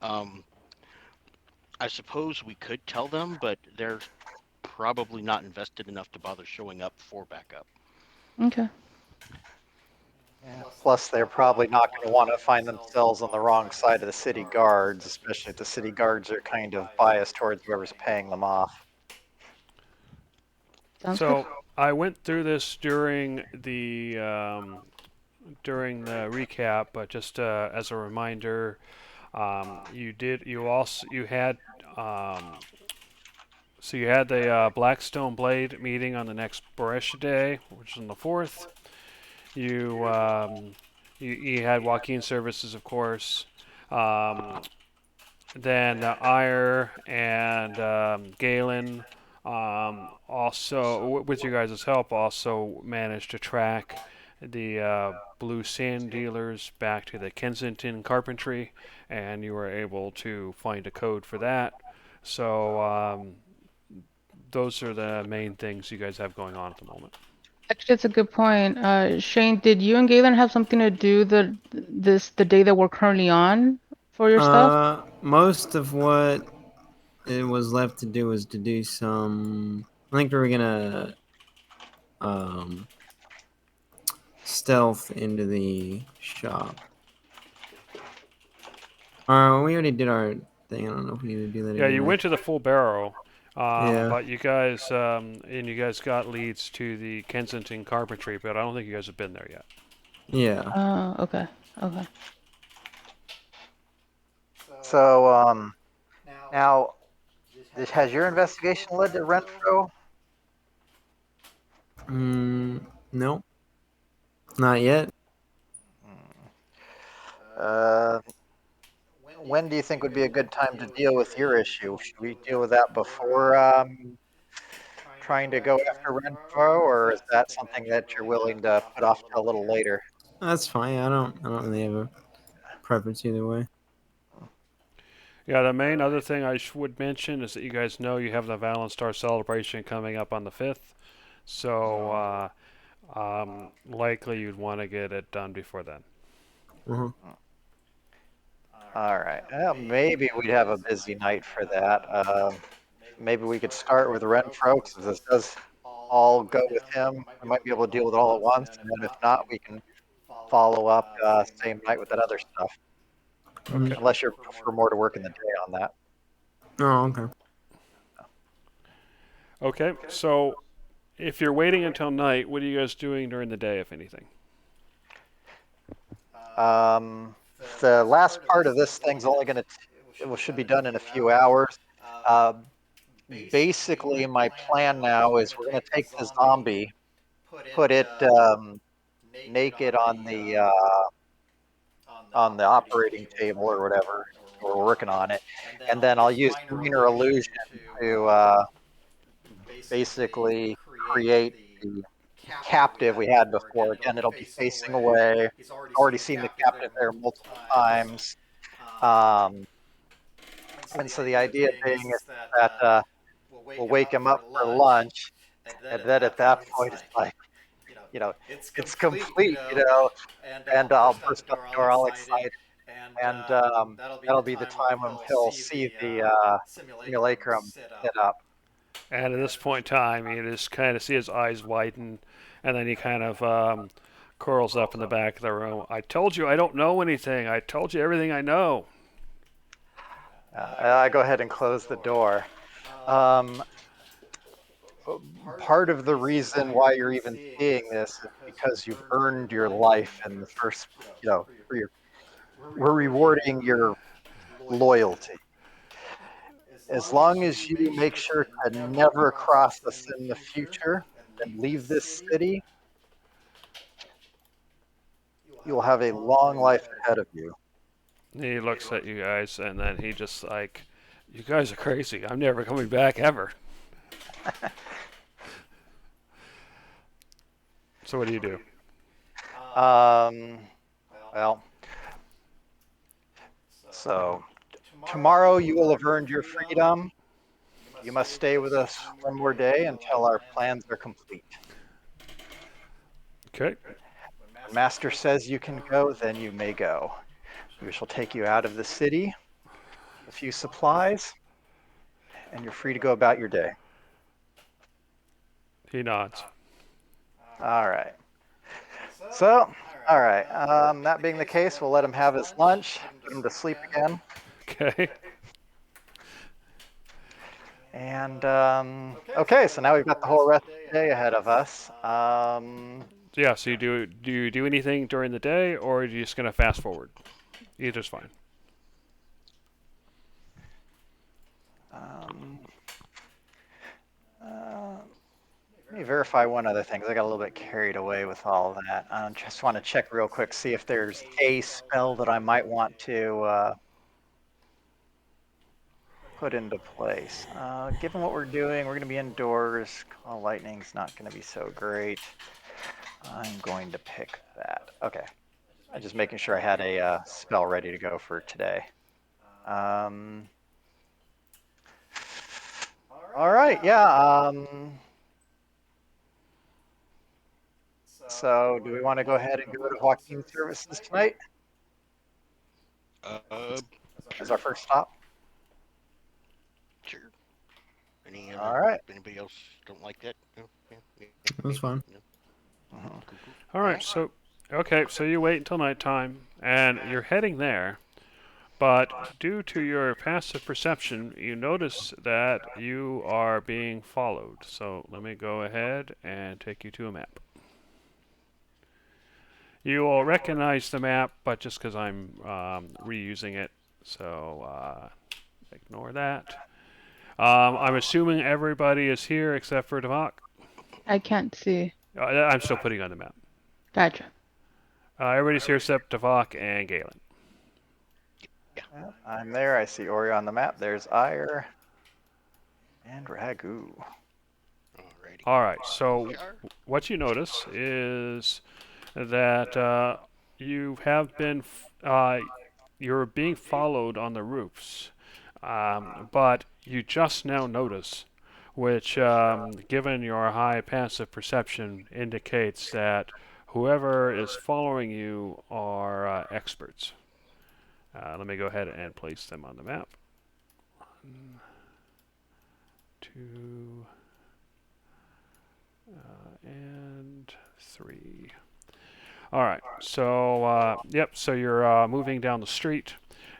Um, I suppose we could tell them, but they're probably not invested enough to bother showing up for backup. Okay. Yeah. Plus, they're probably not going to want to find themselves on the wrong side of the city guards, especially if the city guards are kind of biased towards whoever's paying them off. Sounds good. So I went through this during the recap, but just as a reminder, you had so you had the Blackstone Blade meeting on the next Boresh day, which is on the 4th. You had Waukeen services, of course. Um, then Ire and Galen also, with you guys' help, also managed to track the blue sand dealers back to the Kensington Carpentry, and you were able to find a code for that. So those are the main things you guys have going on at the moment. Actually, that's a good point. Shane, did you and Galen have something to do the day that we're currently on for your stuff? Most of what it was left to do was to do some. I think we were gonna um, stealth into the shop. We already did our thing. I don't know if we need to do that Yeah, you again. went to the full barrel, Yeah. but you guys got leads to the Kensington Carpentry, but I don't think you guys have been there yet. Yeah. Okay. Okay. So now, has your investigation led to Renfro? No, not yet. Uh, when do you think would be a good time to deal with your issue? Should we deal with that before trying to go after Renfro, or is that something that you're willing to put off till a little later? That's fine. I don't really have a preference either way. Yeah, the main other thing I would mention is that you guys know you have the Valent Star celebration coming up on the 5th, so likely you'd want to get it done before then. Uh-huh. All right. Well, maybe we'd have a busy night for that. Maybe we could start with Renfro, because if this does all go with him, we might be able to deal with it all at once. And then if not, we can follow up same night with that other stuff. Okay. Unless you prefer more to work in the day on that. Oh, okay. Okay, so if you're waiting until night, what are you guys doing during the day, if anything? The last part of this thing's only going to, should be done in a few hours. Uh, Basically, my plan now is we're going to take the zombie, put it naked on the operating table or whatever. We're working on it, and then I'll use minor illusion to basically create the captive we had before. Again, it'll be facing away. Already seen the captive there multiple times. And so the idea being is that we'll wake him up for lunch, and then at that point it's like, you know, it's complete, and I'll burst out the door all excited, and that'll be the time when he'll see the simulacrum set up. And at this point in time, you just kind of see his eyes widen, and then he kind of curls up in the back of the room. I told you I don't know anything. I told you everything I know. I go ahead and close the door. Um, Part of the reason why you're even seeing this is because you've earned your life in the first, we're rewarding your loyalty. As long as you make sure to never cross us in the future and leave this city, you'll have a long life ahead of you. He looks at you guys, and then he just like, you guys are crazy. I'm never coming back ever. So what do you do? Well, so tomorrow you will have earned your freedom. You must stay with us one more day until our plans are complete. Okay. When Master says you can go, then you may go. We shall take you out of the city, a few supplies, and you're free to go about your day. He nods. All right. So, all right. That being the case, we'll let him have his lunch, put him to sleep again. Okay. And okay, so now we've got the whole rest of the day ahead of us. Yeah. So do you do anything during the day, or are you just gonna fast forward? Either's fine. Let me verify one other thing, because I got a little bit carried away with all that. I just want to check real quick, see if there's a spell that I might want to put into place. Given what we're doing, we're going to be indoors. Call lightning's not going to be so great. I'm going to pick that. Okay. I'm just making sure I had a spell ready to go for today. All right, yeah. So do we want to go ahead and go to Waukeen Services tonight as our first stop? Sure. All right. Anybody else don't like that? No? Yeah. That's fine. No? Cool. All right. So okay. So you wait until nighttime, and you're heading there. But due to your passive perception, you notice that you are being followed. So let me go ahead and take you to a map. You will recognize the map, but just because I'm reusing it, so ignore that. I'm assuming everybody is here except for Devok. I can't see. I'm still putting on the map. Gotcha. Everybody's here except Devok and Galen. I'm there. I see Ori on the map. There's Ire and Ragu. Alrighty. All right. So what you notice is that you have been you're being followed on the roofs, but you just now notice, which given your high passive perception indicates that whoever is following you are experts. Let me go ahead and place them on the map. 1, 2, and 3. All right. So, yep. So you're moving down the street.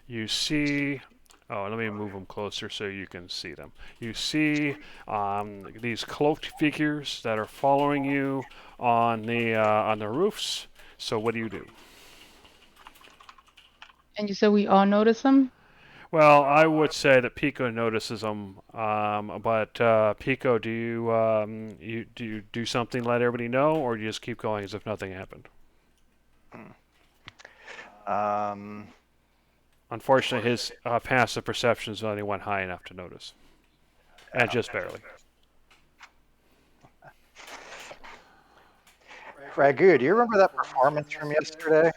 You see. Oh, let me move them closer so you can see them. You see these cloaked figures that are following you on the roofs. So what do you do? And you said we all notice them? Well, I would say that Pico notices them, but Pico, do you do something to let everybody know, or do you just keep going as if nothing happened? Um, Unfortunately, his passive perception is only went high enough to notice, and just barely. Ragu, do you remember that performance from yesterday?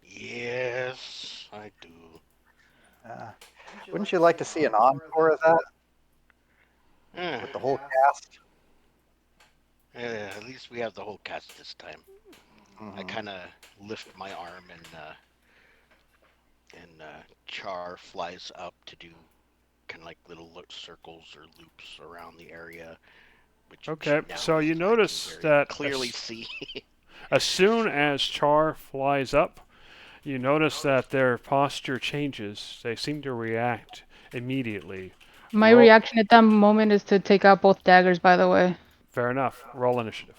Yes, I do. Uh, wouldn't you like to see an encore of that Eh, with the whole cast? at least we have the whole cast this time. I Mhm. kind of lift my arm and Char flies up to do kind of like little circles or loops around the area, which Okay, now so you I can notice very that clearly see. as soon as Char flies up, you notice that their posture changes. They seem to react immediately. My Roll. reaction at that moment is to take out both daggers, by the way. Fair enough. Roll initiative.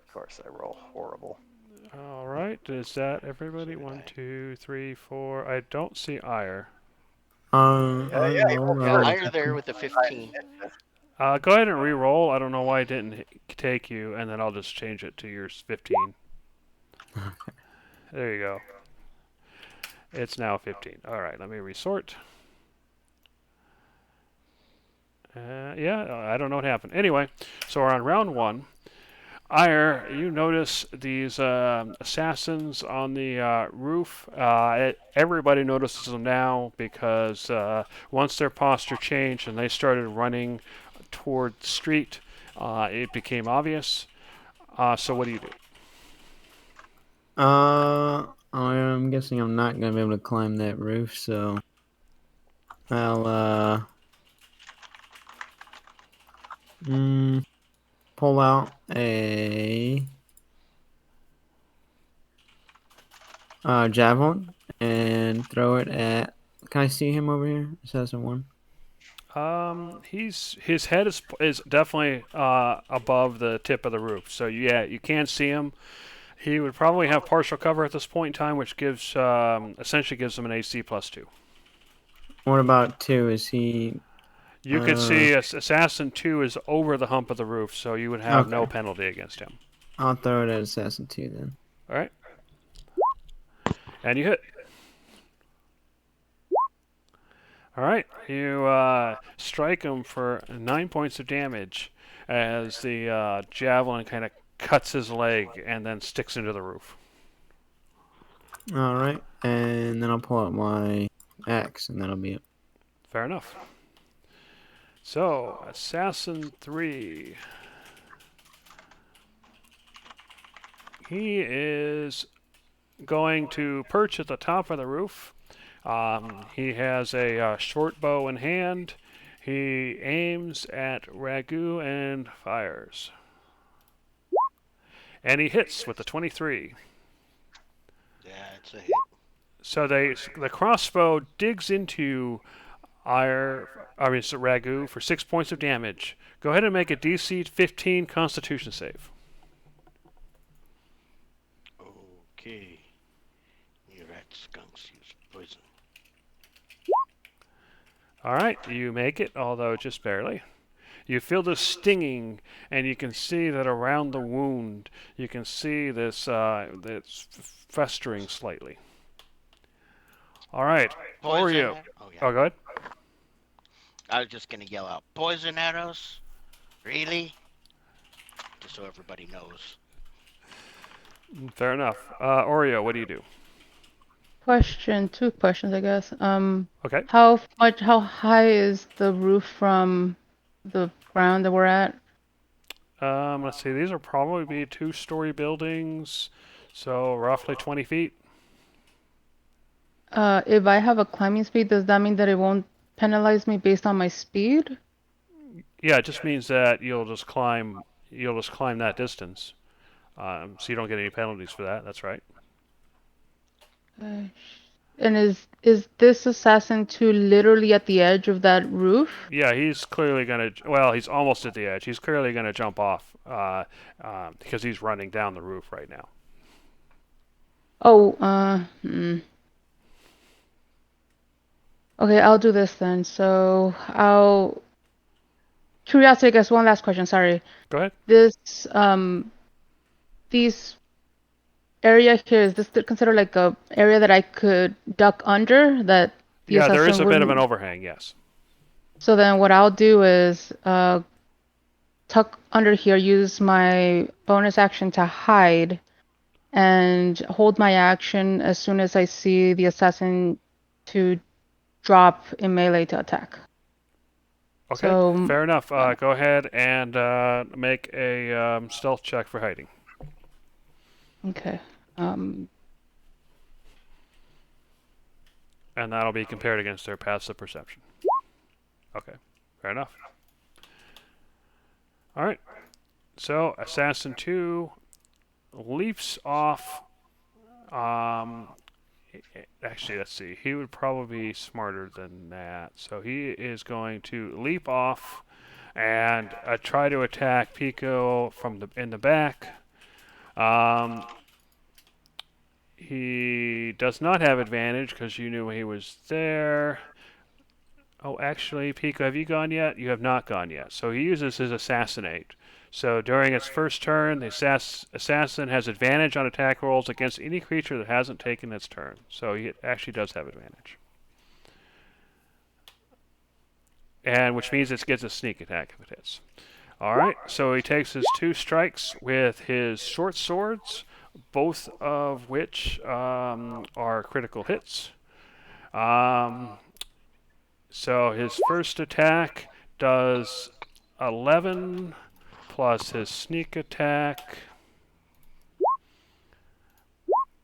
Of course, I roll horrible. All right. Is that everybody? Should One, I? 2, 3, 4. I don't see Ire. Yeah, I yeah, you go rolled Yeah, first. Ire there with a I 15. Go ahead and re-roll. I don't know why it didn't take you, and then I'll just change it to yours 15. There you go. It's now 15. All right, let me resort. Yeah, I don't know what happened. Anyway, so we're on round one. Ire, you notice these assassins on the roof. Everybody notices them now because once their posture changed and they started running toward the street, it became obvious. So what do you do? I'm guessing I'm not gonna be able to climb that roof, so I'll pull out a javelin and throw it at. Can I see him over here? Assassin one. His head is definitely above the tip of the roof. So yeah, you can see him. He would probably have partial cover at this point in time, which gives essentially gives him an AC +2. What about two? Is he? You could see Assassin 2 is over the hump of the roof, so you would have no Okay. penalty against him. I'll throw it at assassin two then. All right, and you hit. All right, you strike him for 9 points of damage as the javelin kind of cuts his leg and then sticks into the roof. All right, and then I'll pull out my axe, and that'll be it. Fair enough. So, Assassin 3. He is going to perch at the top of the roof. He has a short bow in hand. He aims at Ragu and fires. And he hits with the 23. Yeah, it's a hit. So the crossbow digs into Ragu for 6 points of damage. Go ahead and make a DC 15 Constitution save. Okay. You rat skunks use poison. All right, you make it, although just barely. You feel the stinging, and you can see that around the wound, you can see this that's festering slightly. All right, Poison. Oreo. Oh yeah. Oh, go ahead. I was just gonna yell out, poison arrows? Really? Just so everybody knows. Fair enough. Oreo, what do you do? Two questions, I guess. Okay. How high is the roof from the ground that we're at? Let's see. These will probably be two-story buildings, so roughly 20 feet. If I have a climbing speed, does that mean that it won't penalize me based on my speed? Yeah, it just means that you'll just climb. You'll just climb that distance. So you don't get any penalties for that. That's right. Uh, And is this assassin 2 literally at the edge of that roof? Yeah, he's clearly gonna. Well, he's almost at the edge. He's clearly gonna jump off because he's running down the roof right now. Oh, Okay, I'll do this then. So I'll curiosity, I guess one last question, sorry. Go ahead. This these area here, is this considered like a area that I could duck under that the Yeah, there is assassin a bit of an wouldn't? overhang. Yes. So then what I'll do is tuck under here, use my bonus action to hide, and hold my action as soon as I see the assassin to drop in melee to attack. Okay. So, Fair enough. Go ahead and make a stealth check for hiding. okay. And that'll be compared against their passive perception. Okay, fair enough. All right. So Assassin 2 leaps off. Actually, let's see. He would probably be smarter than that. So he is going to leap off and try to attack Pico from in the back. He does not have advantage because you knew he was there. Oh, actually, Pico, have you gone yet? You have not gone yet. So he uses his Assassinate. So during its first turn, the assassin has advantage on attack rolls against any creature that hasn't taken its turn. So he actually does have advantage. And which means it gets a sneak attack if it hits. Alright, so he takes his 2 strikes with his short swords, both of which are critical hits. So his first attack does 11 plus his sneak attack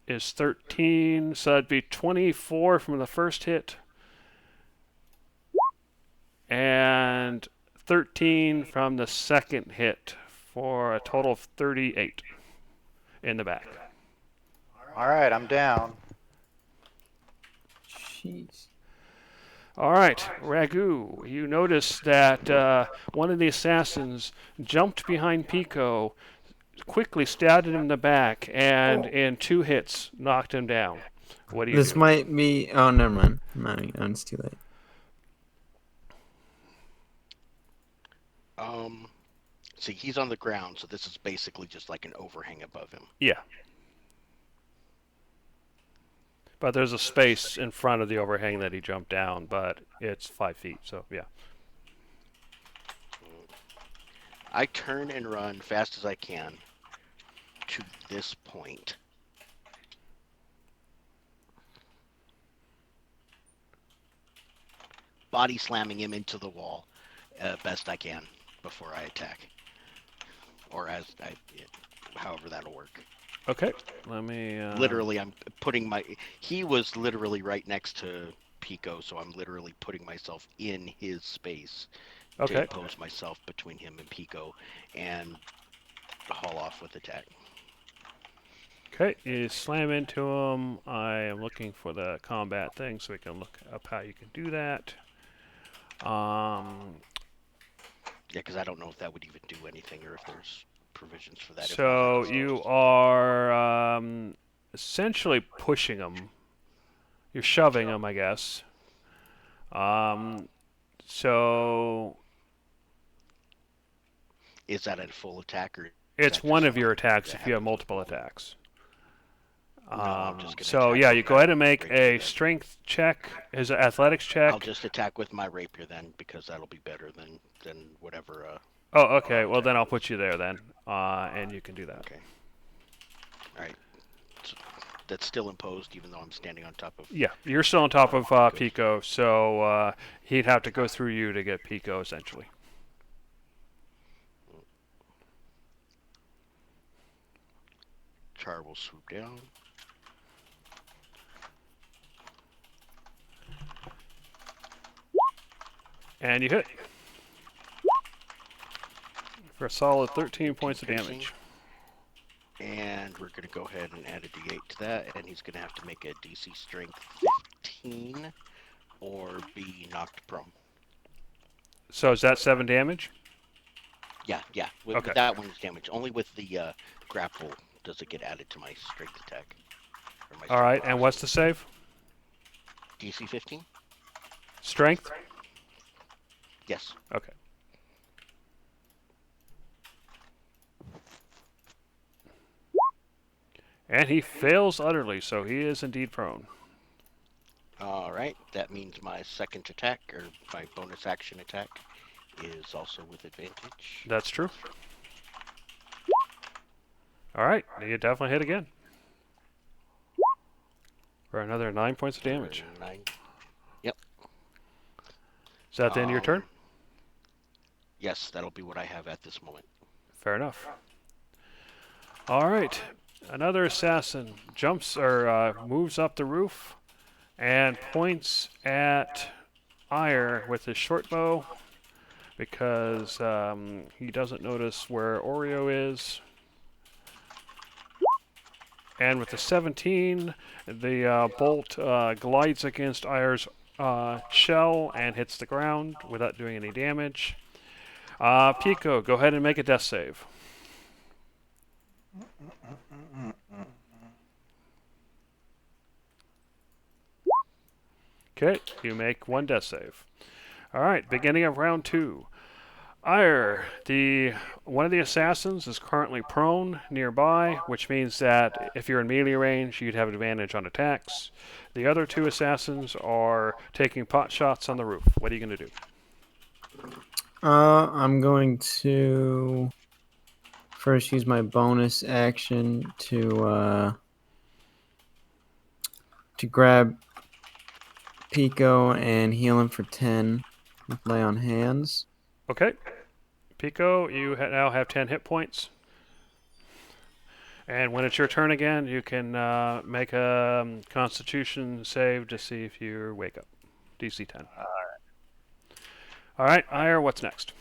is 13, so that'd be 24 from the first hit and 13 from the second hit for a total of 38 in the back. All right, I'm down. Jeez. All right, Ragu, you notice that one of the assassins jumped behind Pico, quickly stabbed him in the back, and in 2 hits knocked him down. What do you This do? might be. Oh, never mind. It's too late. See, he's on the ground, so this is basically just like an overhang above him. Yeah. But there's a space in front of the overhang that he jumped down, but it's 5 feet, so yeah. I turn and run fast as I can to this point. Body slamming him into the wall best I can before I attack. Or however that'll work. Okay, let me... Literally, I'm putting he was literally right next to Pico, so I'm literally putting myself in his space to impose myself between him and Pico and haul off with attack. Okay, you slam into him. I am looking for the combat thing so we can look up how you can do that. Yeah, because I don't know if that would even do anything or if there's provisions for that. So you are essentially pushing him. You're shoving him, I guess. So is that a full attack or? It's one of your attacks if you have multiple attacks. No, I'm just gonna so attack yeah, with you go my ahead and make rapier a then. strength check, his athletics check. I'll just attack with my rapier then, because that'll be better than whatever. Oh, okay. Well, then I'll put you there then, and you can do that. Okay. All right. So that's still imposed, even though I'm standing on top of. Yeah, you're still on top of Pico, so he'd have to go through you to get Pico, essentially. Char will swoop down. And you hit. For a solid 13 points of piercing. damage. And we're going to go ahead and add a d8 to that, and he's going to have to make a DC Strength 15 or be knocked prone. So is that 7 damage? Yeah. With Okay. that one is damage. Only with the grapple does it get added to my strength attack. Or my All right, strength and bonus. what's the save? DC 15? Strength? Yes. Okay. And he fails utterly, so he is indeed prone. All right. That means my second attack, or my bonus action attack, is also with advantage. That's true. All right, you definitely hit again. For another 9 points of damage. 9. Is that the end of your turn? Yes, that'll be what I have at this moment. Fair enough. All right, another assassin jumps or moves up the roof and points at Ire with his short bow because he doesn't notice where Oreo is. And with the 17, the bolt glides against Ire's shell and hits the ground without doing any damage. Pico, go ahead and make a death save. Okay, you make 1 death save. All right, beginning of round 2. Ire, one of the assassins is currently prone nearby, which means that if you're in melee range, you'd have advantage on attacks. The other 2 assassins are taking pot shots on the roof. What are you going to do? I'm going to first use my bonus action to grab Pico and heal him for 10 with lay on hands. Okay. Pico, you now have 10 hit points. And when it's your turn again, you can make a Constitution save to see if you wake up. DC 10. All right, Ire, what's next?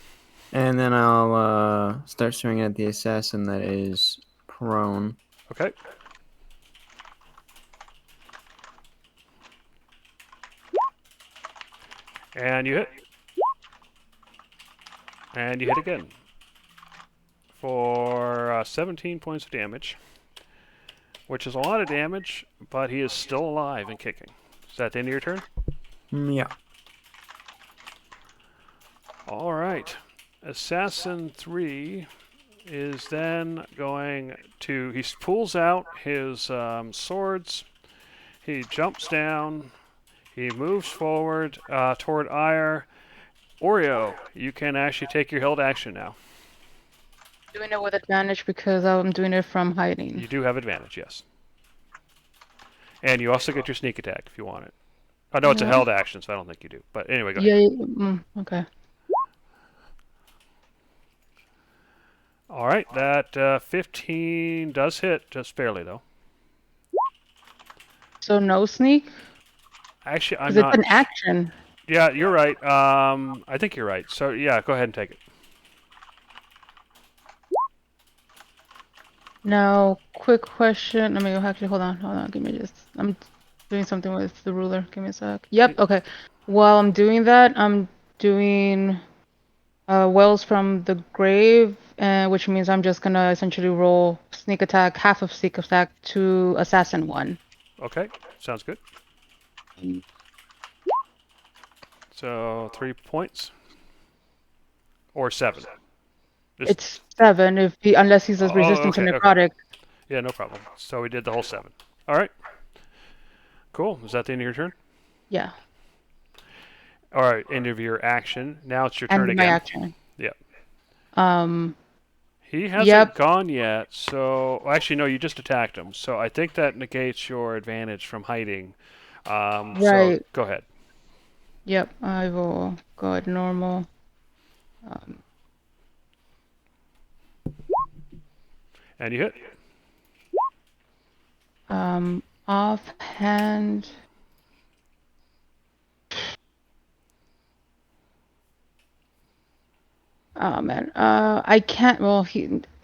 And then I'll start swinging at the assassin that is prone. Okay. And you hit. And you hit again. For 17 points of damage. Which is a lot of damage, but he is still alive and kicking. Is that the end of your turn? Yeah. All right. Assassin 3 is then going to... He pulls out his swords. He jumps down. He moves forward toward Ire. Oreo, you can actually take your held action now. Doing it with advantage because I'm doing it from hiding. You do have advantage, yes. And you also get your sneak attack if you want it. I know it's a held action, so I don't think you do. But anyway, go ahead. Yeah, okay. All right, that 15 does hit, just barely, though. So no sneak? Actually, I'm Because not... it's an action. Yeah, you're right. I think you're right. So, yeah, go ahead and take it. Now, quick question. Let me actually hold on. Give me just. I'm doing something with the ruler. Give me a sec. Yep. Okay. While I'm doing that, I'm doing wells from the grave, which means I'm just gonna essentially roll sneak attack, half of sneak attack to assassin 1. Okay, sounds good. So 3 points or 7. It's 7 unless he's resistant to necrotic. Okay. Yeah, no problem. So we did the whole 7. All right. Cool. Is that the end of your turn? Yeah. All right. End of your action. Now it's your turn And again. my action. Yeah. He hasn't gone yet. So actually, no. You just attacked him. So I think that negates your advantage from hiding. Right. So go ahead. Yep. I will go at normal. And you hit. Offhand. Oh man. I can't. Well,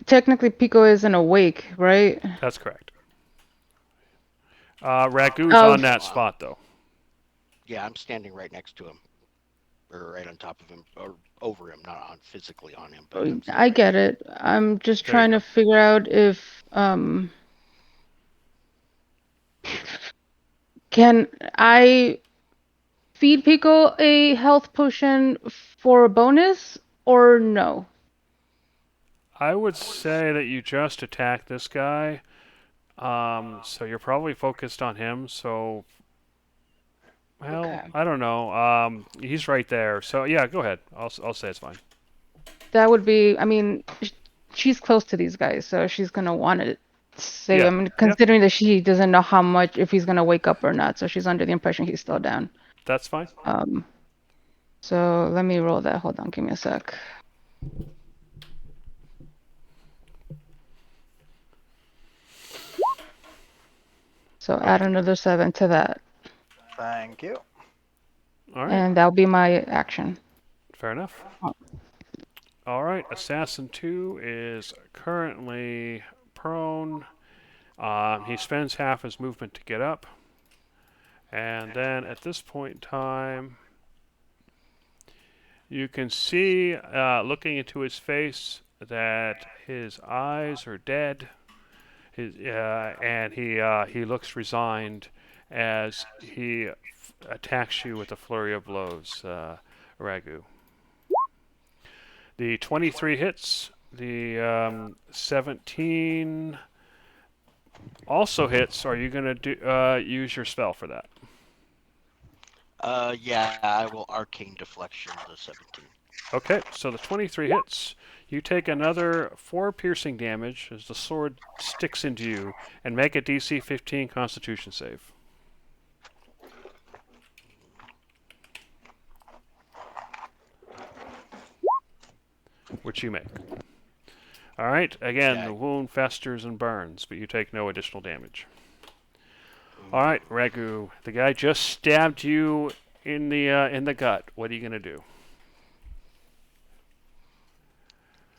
technically Pico isn't awake, right? That's correct. Ragu's Oh, on that spot though. Yeah, I'm standing right next to him, or right on top of him, or over him, not on physically on him, but I'm I standing right get next to it. I'm just There you trying go. to figure out if can I feed Pico a health potion for a bonus or no? I would say that you just attacked this guy. So you're probably focused on him. So, well, Okay. I don't know. He's right there. So yeah, go ahead. I'll say it's fine. That would be, I mean, she's close to these guys, so she's gonna want to save Yeah, him, yeah, considering that she doesn't know how much, if he's gonna wake up or not, so she's under the impression he's still down. that's fine. Um, so let me roll that. Hold on, give me a sec. So add another 7 to that, Thank you. All right, and that'll be my action. fair enough. All right, Assassin 2 is currently prone. He spends half his movement to get up. And then at this point in time, you can see, looking into his face, that his eyes are dead. And he looks resigned as he attacks you with a flurry of blows, Ragu. The 23 hits. The 17 also hits. Are you going to use your spell for that? Yeah, I will arcane deflection the 17. Okay, so the 23 hits. You take another 4 piercing damage as the sword sticks into you, and make a DC 15 Constitution save. Which you make. All right, again, the wound festers and burns, but you take no additional damage. All right, Ragu, the guy just stabbed you in the gut. What are you gonna do?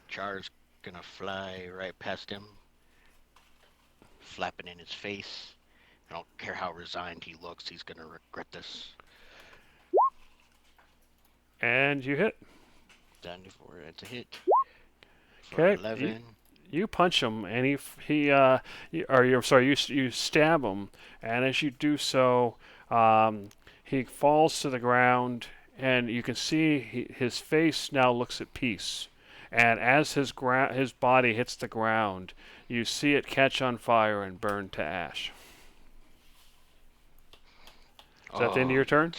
Char's gonna fly right past him, flapping in his face. I don't care how resigned he looks, he's gonna regret this. And you hit. Done for it's a hit. For Okay, 11. you punch him, and you stab him, and as you do so, he falls to the ground, and you can see his face now looks at peace. And as his body hits the ground, you see it catch on fire and burn to ash. Is that the end of your turn?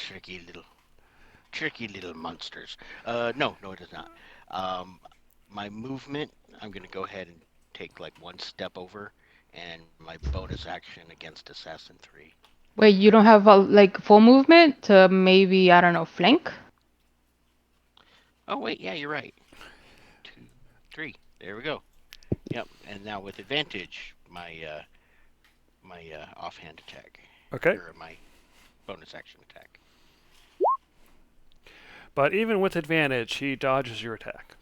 Tricky little monsters. No, it is not. My movement, I'm gonna go ahead and take like one step over, and my bonus action against Assassin 3. Wait, you don't have like full movement to maybe, I don't know, flank? Oh wait, yeah, you're right. 2, 3. There we go. Yep. And now with advantage, my offhand attack. Okay. Or my bonus action attack. But even with advantage, he dodges your attack.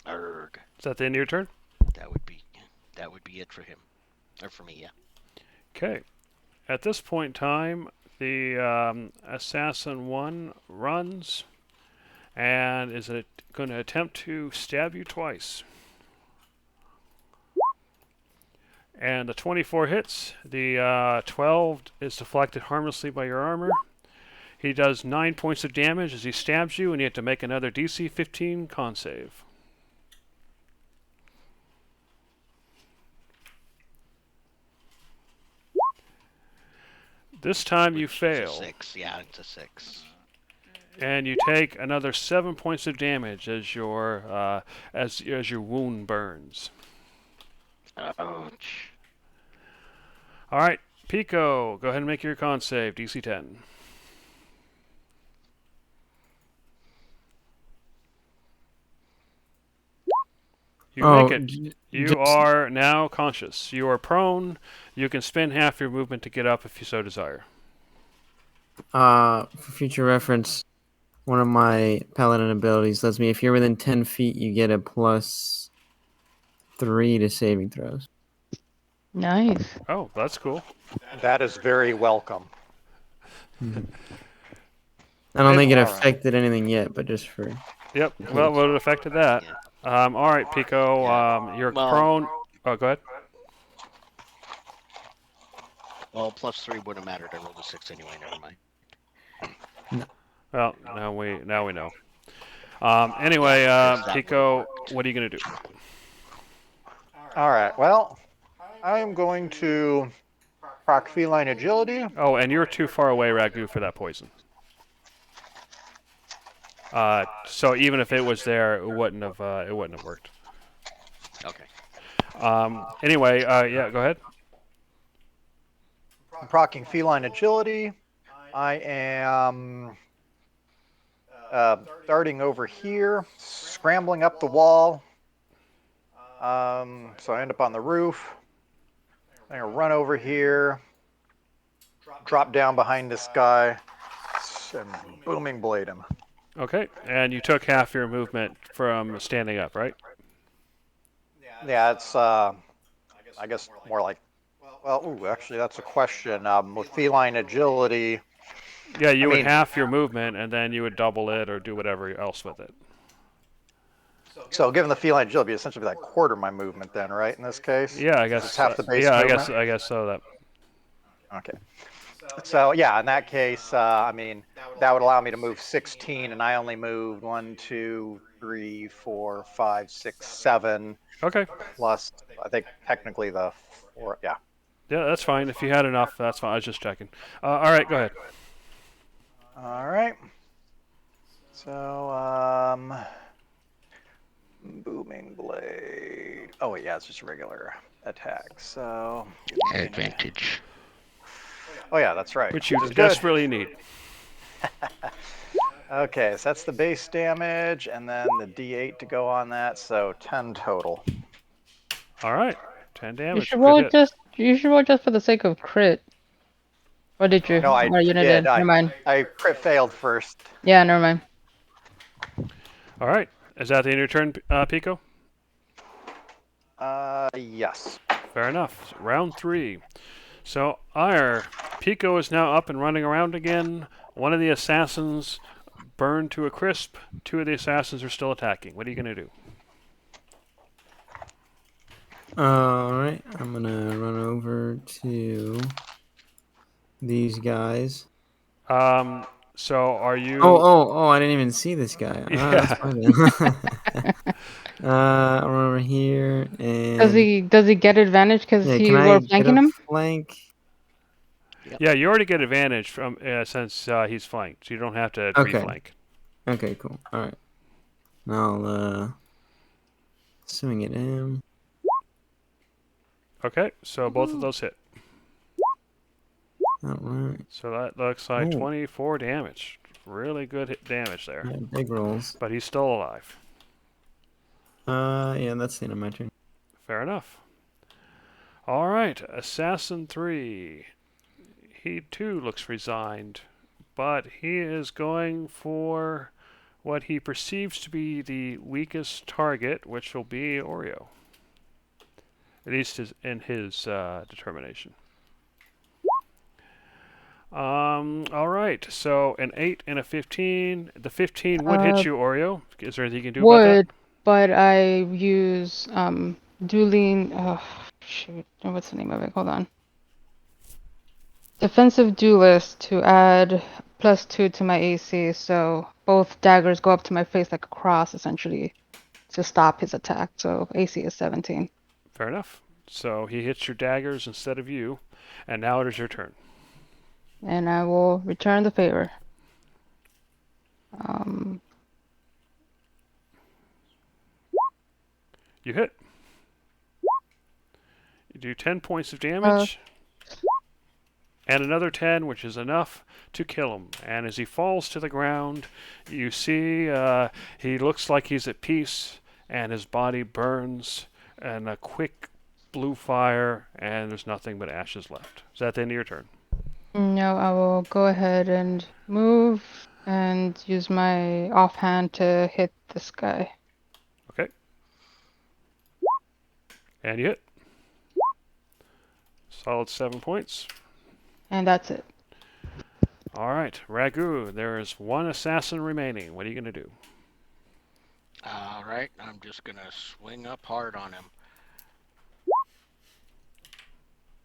Arrgh. Is that the end of your turn? That would be it for him. Or for me, yeah. Okay. At this point in time, the Assassin 1 runs and is going to attempt to stab you twice. And the 24 hits. The 12 is deflected harmlessly by your armor. He does 9 points of damage as he stabs you, and you have to make another DC 15 con save. This time you fail. 6. Yeah, it's a 6. And you take another 7 points of damage as your wound burns. Ouch. All right, Pico, go ahead and make your con save, DC 10. You make it. You are now conscious. You are prone. You can spend half your movement to get up if you so desire. For future reference, one of my paladin abilities lets me, if you're within 10 feet, you get a plus +3 to saving throws. Nice. Oh, that's cool. That is very welcome. I don't think it All right. affected anything yet, but just for Yep. Well, what affected that? Yeah. All right, Pico. Yeah. You're Well- prone. Oh, go ahead. Well, +3 wouldn't have mattered. I rolled a 6 anyway. Never mind. Well, now we know. Anyway, That Pico, would've worked. what are you gonna do? All right. Well, I am going to proc feline agility. Oh, and you're too far away, Ragu, for that poison. So even if it was there, it wouldn't have worked. Okay. Anyway, yeah, go ahead. I'm procking feline agility. I am darting over here, scrambling up the wall. So I end up on the roof. I'm gonna run over here, drop down behind this guy, and booming blade him. Okay, and you took half your movement from standing up, right? Yeah, it's I guess more like, well, ooh, actually that's a question. With feline agility, Yeah, you I would mean- half your movement, and then you would double it or do whatever else with it. so given the feline agility, it'd essentially be like quarter my movement then, right? In this case. Yeah, I guess. It's half the base yeah, movement? I guess so. That. Okay. So yeah, in that case, I mean, that would allow me to move 16, and I only moved 1, 2, 3, 4, 5, 6, 7, Okay. plus I think technically the 4. Yeah. Yeah, that's fine. If you had enough, that's fine. I was just checking. All right, go ahead. All right. So booming blade. Oh wait, yeah, it's just a regular attack. So Advantage. oh yeah, that's right. Which you is good. desperately need. Okay, so that's the base damage, and then the D8 to go on that, so 10 total. All right, 10 damage. You should Good roll hit. just for the sake of crit. Or did you? No, I Or you did. didn't. Never mind. I crit failed first. Yeah, never mind. All right, is that the end of your turn, Pico? Yes. Fair enough. Round 3. So, Ire, Pico is now up and running around again. One of the assassins burned to a crisp. 2 of the assassins are still attacking. What are you going to do? Alright, I'm gonna run over to these guys. So, are you... Oh, I didn't even see this guy. Yeah. That's fine then. I'll run over here and... Does he get advantage because yeah, you can I were get flanking a him? flank? Yeah, you already get advantage from since he's flanked. So you don't have to Okay. reflank. Okay, cool. Alright. I'll swing at him. Okay, so both of those hit. Alright. So that looks like Ooh. 24 damage. Really good hit damage there. Yeah, big rolls. But he's still alive. Yeah, that's the end of my turn. Fair enough. All right, Assassin 3. He too looks resigned, but he is going for what he perceives to be the weakest target, which will be Oreo. At least in his determination. All right, so an 8 and a 15. The 15 would hit you, Oreo. Is there anything you can do about that? Would, but I use dueling. Oh shoot, what's the name of it? Hold on. Defensive duelist to add +2 to my AC, so both daggers go up to my face like a cross, essentially, to stop his attack. So AC is 17. Fair enough. So he hits your daggers instead of you, and now it is your turn. And I will return the favor. You hit. You do 10 points of damage, and another 10, which is enough to kill him. And as he falls to the ground, you see he looks like he's at peace, and his body burns, and a quick blue fire, and there's nothing but ashes left. Is that the end of your turn? No, I will go ahead and move and use my offhand to hit this guy. Okay. And you hit. Solid 7 points. And that's it. All right, Ragu, there is one assassin remaining. What are you going to do? All right, I'm just gonna swing up hard on him.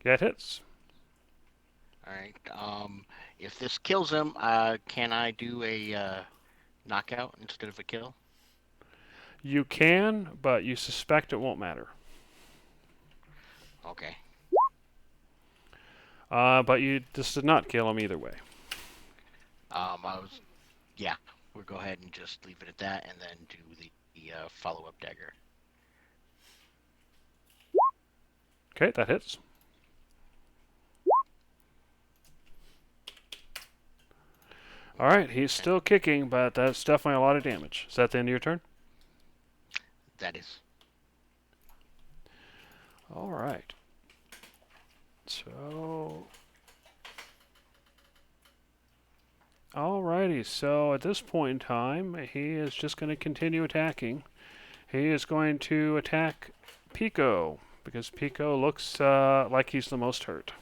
That hits. All right. If this kills him, can I do a knockout instead of a kill? You can, but you suspect it won't matter. Okay. But this did not kill him either way. Yeah. We'll go ahead and just leave it at that, and then do the follow-up dagger. Okay, that hits. All right, he's still kicking, but that's definitely a lot of damage. Is that the end of your turn? That is. All right. So, alrighty. So at this point in time, he is just going to continue attacking. He is going to attack Pico because Pico looks like he's the most hurt.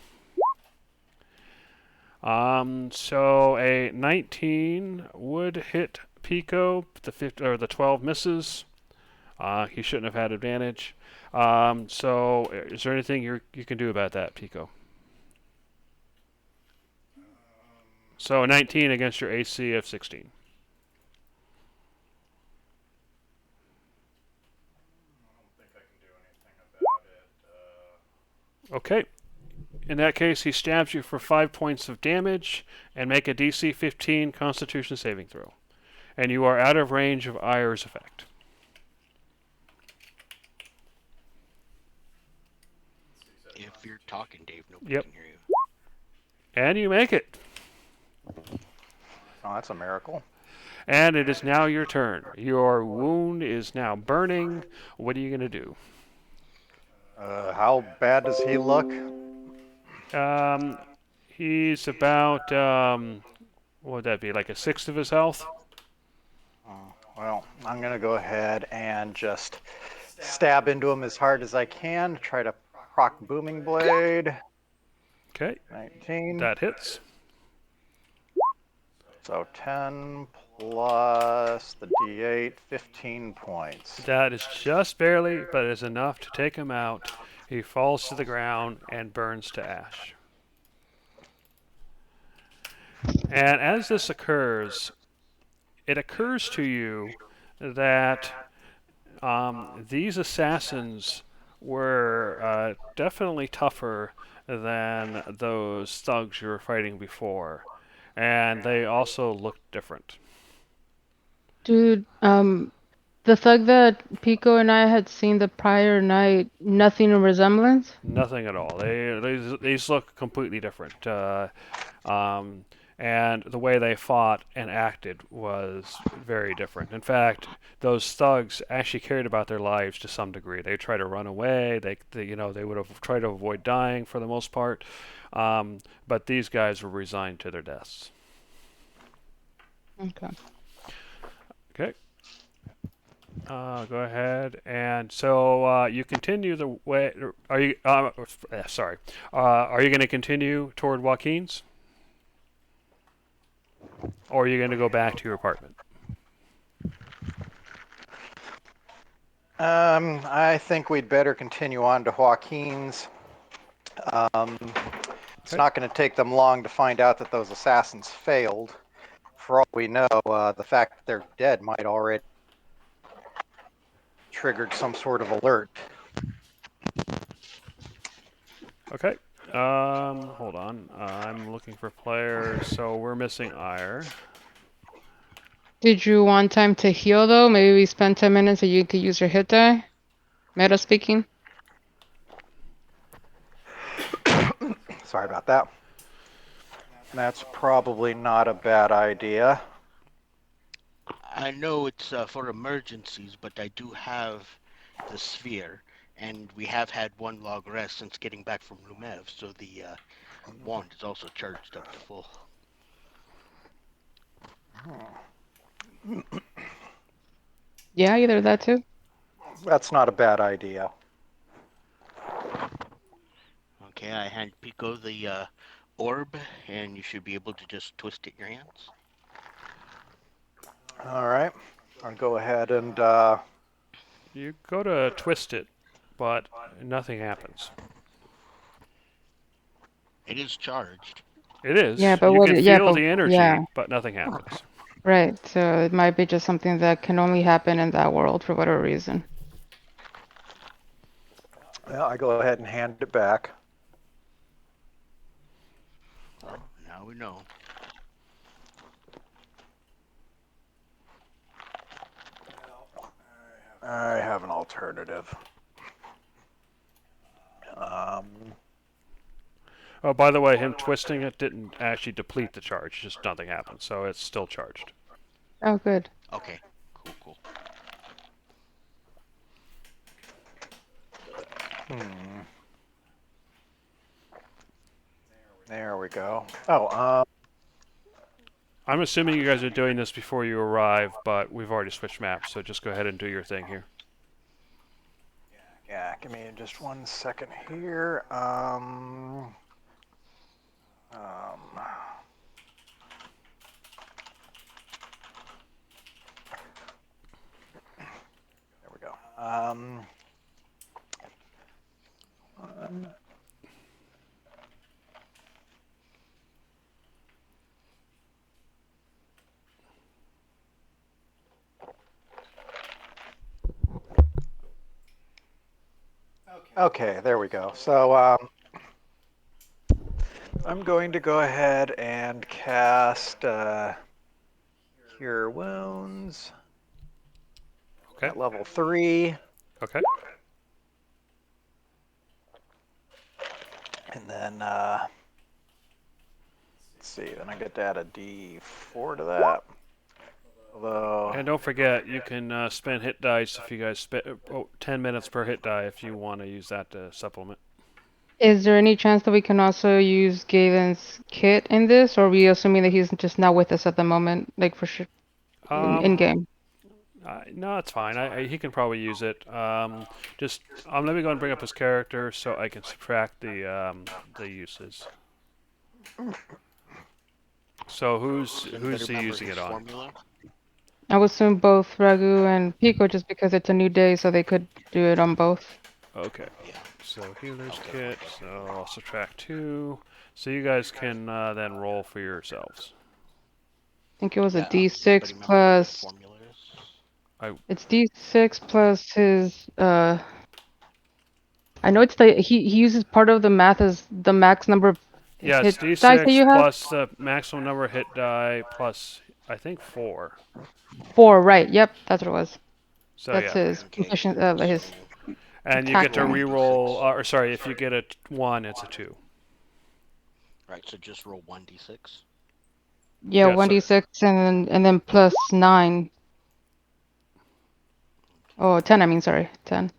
So a 19 would hit Pico. The 12 misses. He shouldn't have had advantage. So is there anything you can do about that, Pico? So 19 against your AC of 16. Okay. In that case, he stabs you for 5 points of damage and make a DC 15 Constitution saving throw. And you are out of range of Ire's effect. If you're talking, Dave, nobody Yep. can hear you. And you make it. Oh, that's a miracle. And it is now your turn. Your wound is now burning. What are you going to do? How bad does he look? He's about, what would that be, like a sixth of his health? Well, I'm going to go ahead and just stab into him as hard as I can. Try to proc Booming Blade. Okay, 19. that hits. So 10 plus the D8, 15 points. That is just barely, but is enough to take him out. He falls to the ground and burns to ash. And as this occurs, it occurs to you that these assassins were definitely tougher than those thugs you were fighting before. And they also looked different. Dude, the thug that Pico and I had seen the prior night, nothing in resemblance? Nothing at all. These look completely different. And the way they fought and acted was very different. In fact, those thugs actually cared about their lives to some degree. They tried to run away. They would have tried to avoid dying for the most part. But these guys were resigned to their deaths. Okay. Okay. Go ahead, and so you continue the way. Are you? Sorry. Are you going to continue toward Waukeen's, or are you going to go back to your apartment? I think we'd better continue on to Waukeen's. It's Okay. not going to take them long to find out that those assassins failed. For all we know, the fact that they're dead might already triggered some sort of alert. Okay. Hold on. I'm looking for players, so we're missing Ire. Did you want time to heal though? Maybe we spend 10 minutes and you could use your hit die? Meta speaking. Sorry about that. That's probably not a bad idea. I know it's for emergencies, but I do have the sphere, and we have had one log rest since getting back from Lumev, so the wand is also charged up to full. Yeah, either that too. That's not a bad idea. Okay, I hand Pico the orb, and you should be able to just twist it in your hands. All right. I'll go ahead and You go to twist it, but nothing happens. It is charged. It Yeah, is. but You what? can Yeah, feel but the yeah, energy, but nothing happens. right. So it might be just something that can only happen in that world for whatever reason. well, I go ahead and hand it back. Well, now we know. I have an alternative. Oh, by the way, him twisting it didn't actually deplete the charge. Just nothing happened, so it's still charged. Oh, good. Okay, cool. There we go. Oh, I'm assuming you guys are doing this before you arrive, but we've already switched maps, so just go ahead and do your thing here. yeah. Give me just 1 second here. There we go. Okay, there we go. So I'm going to go ahead and cast Cure Wounds Okay. at level 3. Okay. And then, let's see, then I get to add a D4 to that. Although, And don't forget, you can spend hit dice if you guys spend 10 minutes per hit die if you want to use that to supplement. Is there any chance that we can also use Galen's kit in this, or are we assuming that he's just not with us at the moment, like for sure in game? No, it's fine. He can probably use it. Just let me go and bring up his character so I can subtract the uses. So who's Does anybody he remember using his it on? formula? I would assume both Ragu and Pico, just because it's a new day, so they could do it on both. Okay. Yeah. So healer's Okay, kit. okay. So I'll subtract 2. So you guys can then roll for yourselves. I think it was a Yeah. Does anybody D6 remember what his plus. formula is? It's D6 plus his. I know it's he uses part of the math as the max number of Yeah, hit it's dice that D6 you have. plus the maximum number of hit die plus I think 4. 4, right? Yep, that's what it was. So That's yeah, his Okay. position, So his and you attack get to damage. re-roll. Or sorry, if you get a 1, it's a 2. right. So just roll 1d6. Yeah, Yeah, so 1d6 and then plus 9. Oh, 10. I mean, sorry, 10.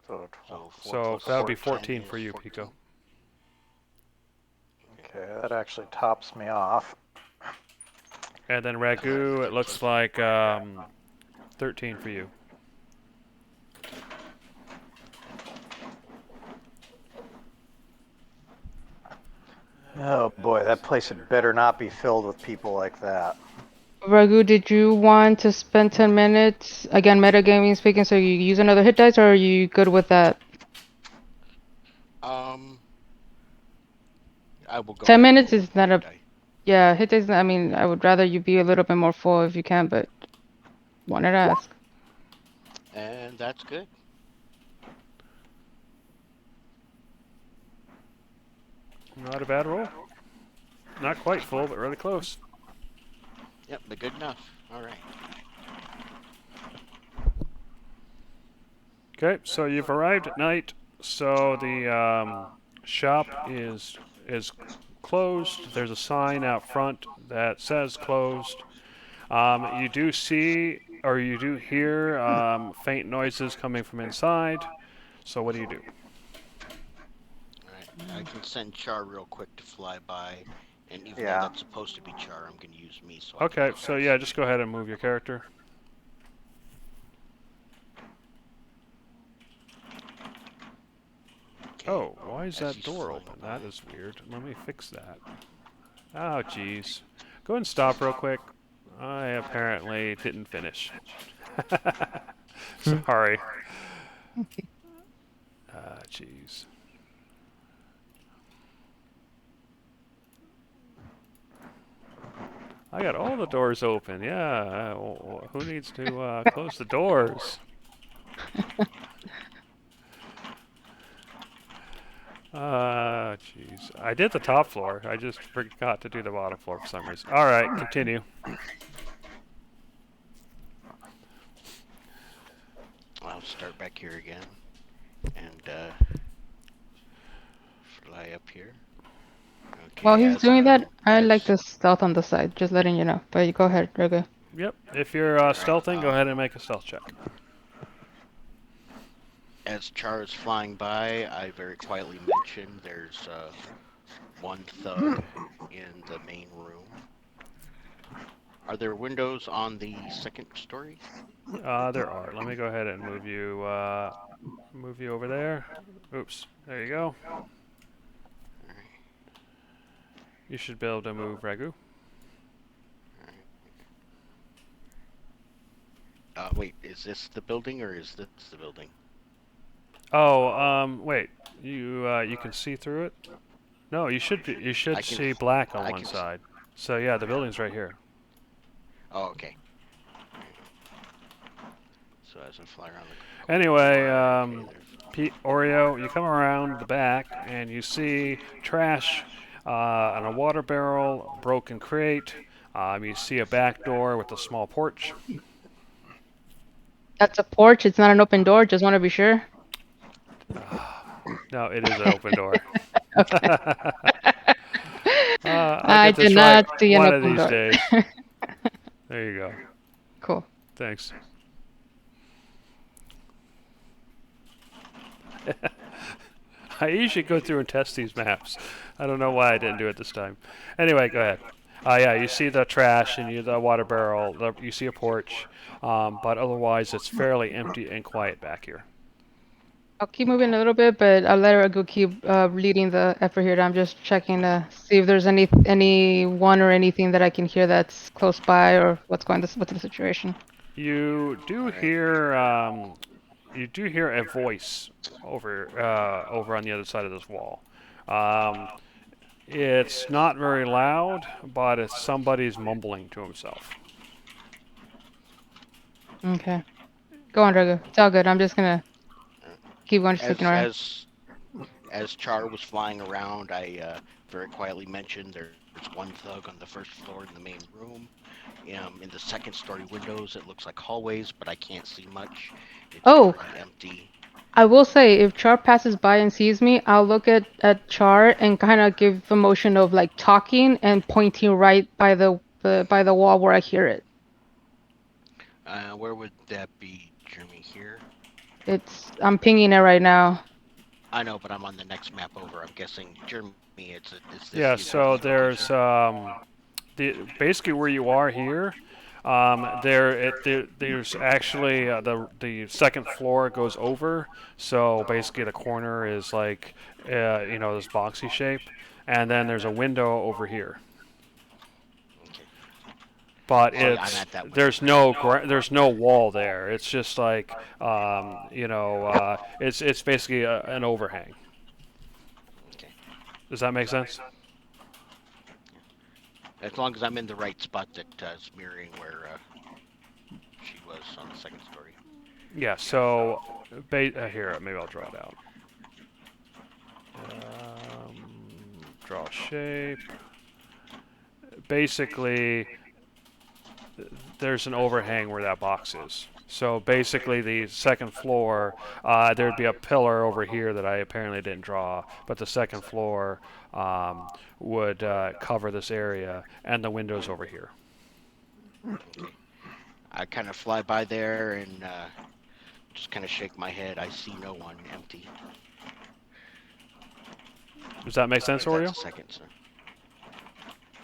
so, So 4 so plus that would be 10 14 is for you, 14. Pico. okay, that actually tops me off. And then Ragu, it looks like 13 for you. Oh boy, that place had better not be filled with people like that. Ragu, did you want to spend 10 minutes, again, metagaming speaking, so you use another hit dice, or are you good with that? I will go 10 ahead and minutes roll is not a, die. yeah, hit dice, I mean, I would rather you be a little bit more full if you can, but wanted to ask. And that's good. Not a bad roll. Not quite full, but really close. Yep, but good enough. All right. Okay, so you've arrived at night. So the shop is closed. There's a sign out front that says closed. You do see or you do hear faint noises coming from inside. So what do you do? All right. I can send Char real quick to fly by, and even though Yeah. that's supposed to be Char, I'm going to use me so I Okay, can so yeah, just go ahead and move your character. Oh, why is as that he's door flying open? by. That is weird. Let me fix that. Oh, jeez. Go ahead and stop real quick. I apparently didn't finish. Sorry. Okay. Ah, jeez. I got all the doors open. Yeah. Who needs to close the doors? Jeez. I did the top floor. I just forgot to do the bottom floor for some reason. All right, continue. I'll start back here again and fly up here. While Okay, he's doing that, I like as the stealth on the side. Just letting you know. But you go ahead, Regu. Yep. If you're all right. stealthing, go ahead and make a stealth check. As Char is flying by, I very quietly mention there's one thug in the main room. Are there windows on the second story? There are. Let me go ahead and move you over there. Oops. There you go. All right, You should be able to move Regu. all right. Wait, is this the building or is this the building? Oh, wait. You can see through it? No, you should I can, see black on I one can. side. So yeah, the building's right here. Oh, okay. So as I fly around the Anyway, corner, okay, there's. Pete Oreo, you come around the back and you see trash on a water barrel, broken crate. You see a back door with a small porch. That's a porch. It's not an open door. Just want to be sure. No, it is an open door. Okay. I'll I get did this right not see an one of open these door. days. There you go. Cool. Thanks. I usually go through and test these maps. I don't know why I didn't do it this time. Anyway, go ahead. Yeah, you see the trash and the water barrel. You see a porch, but otherwise it's fairly empty and quiet back here. I'll keep moving a little bit, but I'll let her go keep leading the effort here. I'm just checking to see if there's anyone or anything that I can hear that's close by or what's the situation. You do All right. hear a voice over on the other side of this wall. Um, it's not very loud, but it's somebody's mumbling to himself. Okay. Go on, Drago. It's all good. I'm just gonna keep going, just looking As around. as as Char was flying around, I very quietly mentioned there's one thug on the first floor in the main room. In the second story windows, it looks like hallways, but I can't see much. It's Oh, pretty empty. I will say, if Char passes by and sees me, I'll look at Char and kind of give a motion of like talking and pointing right by the wall where I hear it. Where would that be, Jeremy? Here? I'm pinging it right now. I know, but I'm on the next map over. I'm guessing Jeremy. It's this Yeah, the so this there's location? basically where you are here. There's actually the second floor goes over. So basically the corner is like this boxy shape, and then there's a window over here. Okay. But So yeah, I'm at that window there's now. there's no wall there. It's just like it's basically an overhang. Okay. Does that make sense? As long as I'm in the right spot that is mirroring where she was on the second story. Yeah. So here, maybe I'll draw it out. Draw shape. Basically, there's an overhang where that box is. So basically, the second floor, there'd be a pillar over here that I apparently didn't draw, but the second floor would cover this area, and the windows over here. Okay. I kind of fly by there and just kind of shake my head. I see no one. Empty. Does that make sense, If that's Oreo? a second, sir.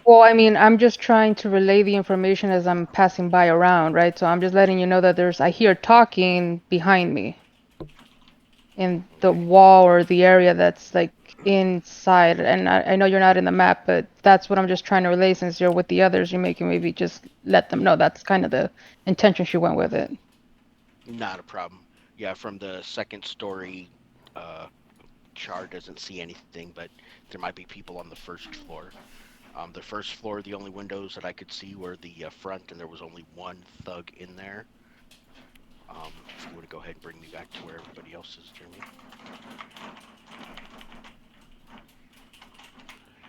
Well, I mean, I'm just trying to relay the information as I'm passing by around, right? So I'm just letting you know that I hear talking behind me. in the wall or the area that's like inside. And I know you're not in the map, but that's what I'm just trying to relay. Since you're with the others, you can maybe just let them know that's kind of the intention she went with it. Not a problem. Yeah, from the second story, uh, Char doesn't see anything, but there might be people on the first floor. The first floor, the only windows that I could see were the front, and there was only one thug in there. If you want to go ahead and bring me back to where everybody else is, Jeremy.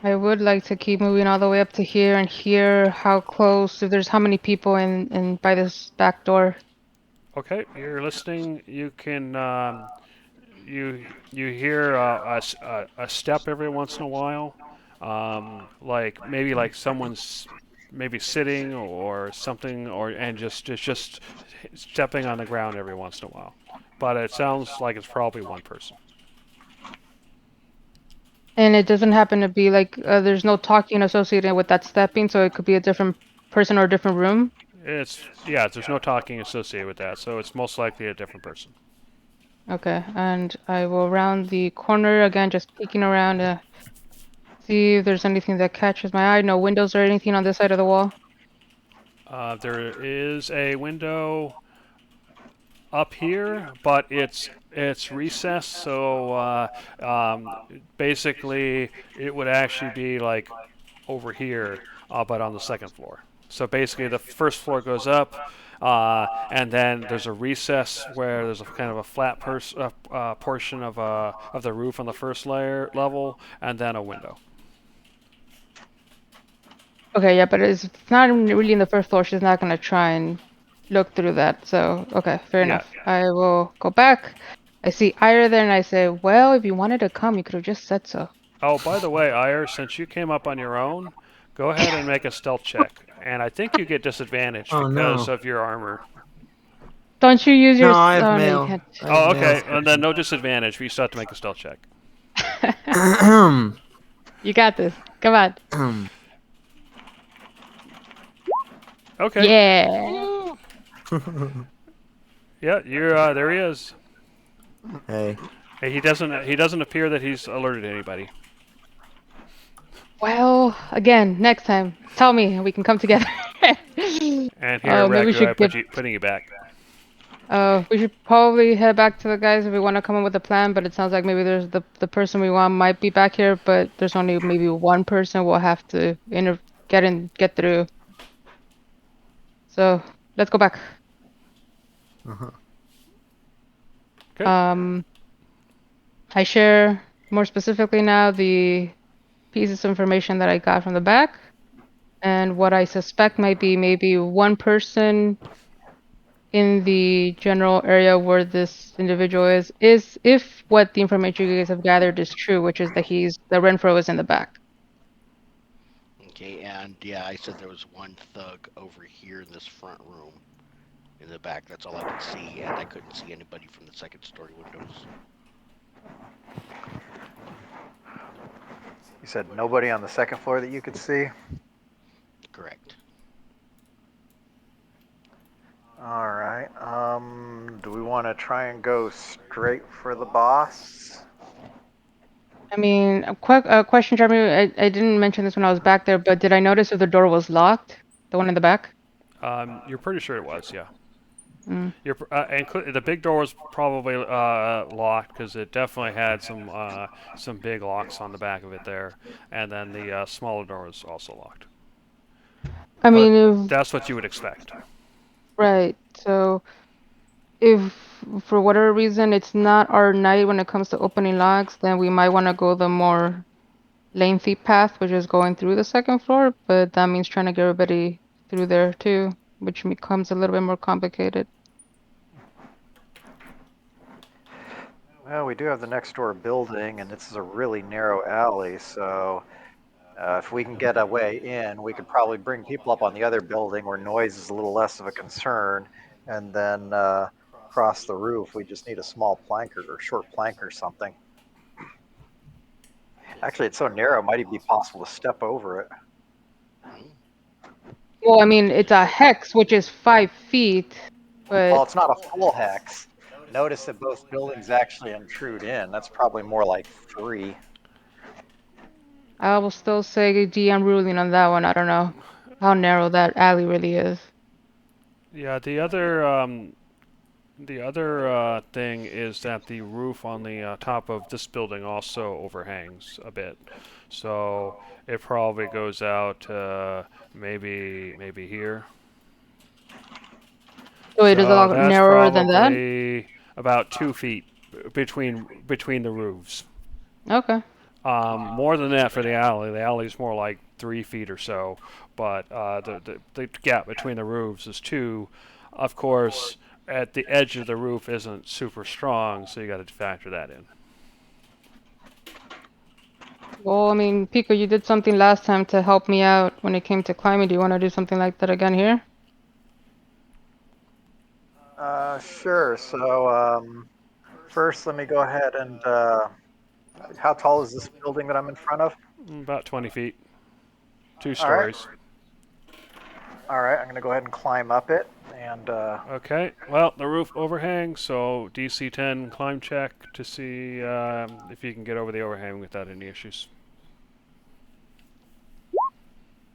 I would like to keep moving all the way up to here and hear how close, if there's how many people in by this back door. Okay, you're listening. You can you hear a step every once in a while, like maybe like someone's maybe sitting or something, or and just stepping on the ground every once in a while. But it sounds like it's probably one person. And it doesn't happen to be like there's no talking associated with that stepping, so it could be a different person or a different room. It's yeah. There's no talking associated with that, so it's most likely a different person. Okay, and I will round the corner again, just peeking around to see if there's anything that catches my eye. No windows or anything on this side of the wall. There is a window up here, but it's recessed. So basically, it would actually be like over here, but on the second floor. So basically, the first floor goes up, and then there's a recess where there's a kind of a flat portion of the roof on the first level, and then a window. Okay, yeah, but it's not really in the first floor. She's not gonna try and look through that. So, okay, fair Yeah. enough. I will go back. I see Ira there, and I say, well, if you wanted to come, you could have just said so. Oh, by the way, Ire, since you came up on your own, go ahead and make a stealth check. And I think you get disadvantage Oh, because no. of your armor. Don't you use your? No, I have Oh, no, you mail. can't. I Oh, have okay. mail. And then no disadvantage, but you still have to make a stealth check. You got this. Come on. Okay. Yeah. Yeah, you're there he is. Hey. Hey, he doesn't appear that he's alerted anybody. Well, again, next time, tell me and we can come together. And here, Maybe we Raku, should get. putting you back. We should probably head back to the guys if we want to come up with a plan. But it sounds like maybe there's the person we want might be back here, but there's only maybe one person we'll have to get through. So let's go back. Uh-huh. Okay. I share more specifically now the pieces of information that I got from the back and what I suspect might be maybe one person in the general area where this individual is if what the information you guys have gathered is true, which is that the Renfro is in the back. Okay, and yeah, I said there was one thug over here in this front room. In the back, that's all I could see, and I couldn't see anybody from the second story windows. You said nobody on the second floor that you could see? Correct. All right. Do we want to try and go straight for the boss? I mean, a question, Jeremy. I didn't mention this when I was back there, but did I notice if the door was locked? The one in the back? You're pretty sure it was, yeah. Mm. The big door was probably locked because it definitely had some big locks on the back of it there, and then the smaller door was also locked. I But mean, that's what you would expect. right. So if for whatever reason it's not our night when it comes to opening locks, then we might want to go the more lengthy path, which is going through the second floor, but that means trying to get everybody through there too, which becomes a little bit more complicated. Well, we do have the next door building, and this is a really narrow alley, so if we can get a way in, we could probably bring people up on the other building where noise is a little less of a concern, and then across the roof, we just need a small plank or short plank or something. Actually, it's so narrow, it might even be possible to step over it. Well, I mean, it's a hex, which is 5 feet, Well, but it's not a full hex. notice that both buildings actually intrude in. That's probably more like 3. I will still say DM ruling on that one. I don't know how narrow that alley really is. Yeah, the other thing is that the roof on the top of this building also overhangs a bit, so it probably goes out maybe here. So it is a So lot that's narrower than that? probably about 2 feet between the roofs. Okay. More than that for the alley. The alley's more like 3 feet or so, but the gap between the roofs is 2. Of course, at the edge of the roof isn't super strong, so you got to factor that in. Well, I mean, Pico, you did something last time to help me out when it came to climbing. Do you want to do something like that again here? Sure. So first, let me go ahead and how tall is this building that I'm in front of? About 20 feet, two All right. stories. All right. I'm going to go ahead and climb up it. And Okay, well, the roof overhangs, so DC 10 climb check to see if you can get over the overhang without any issues.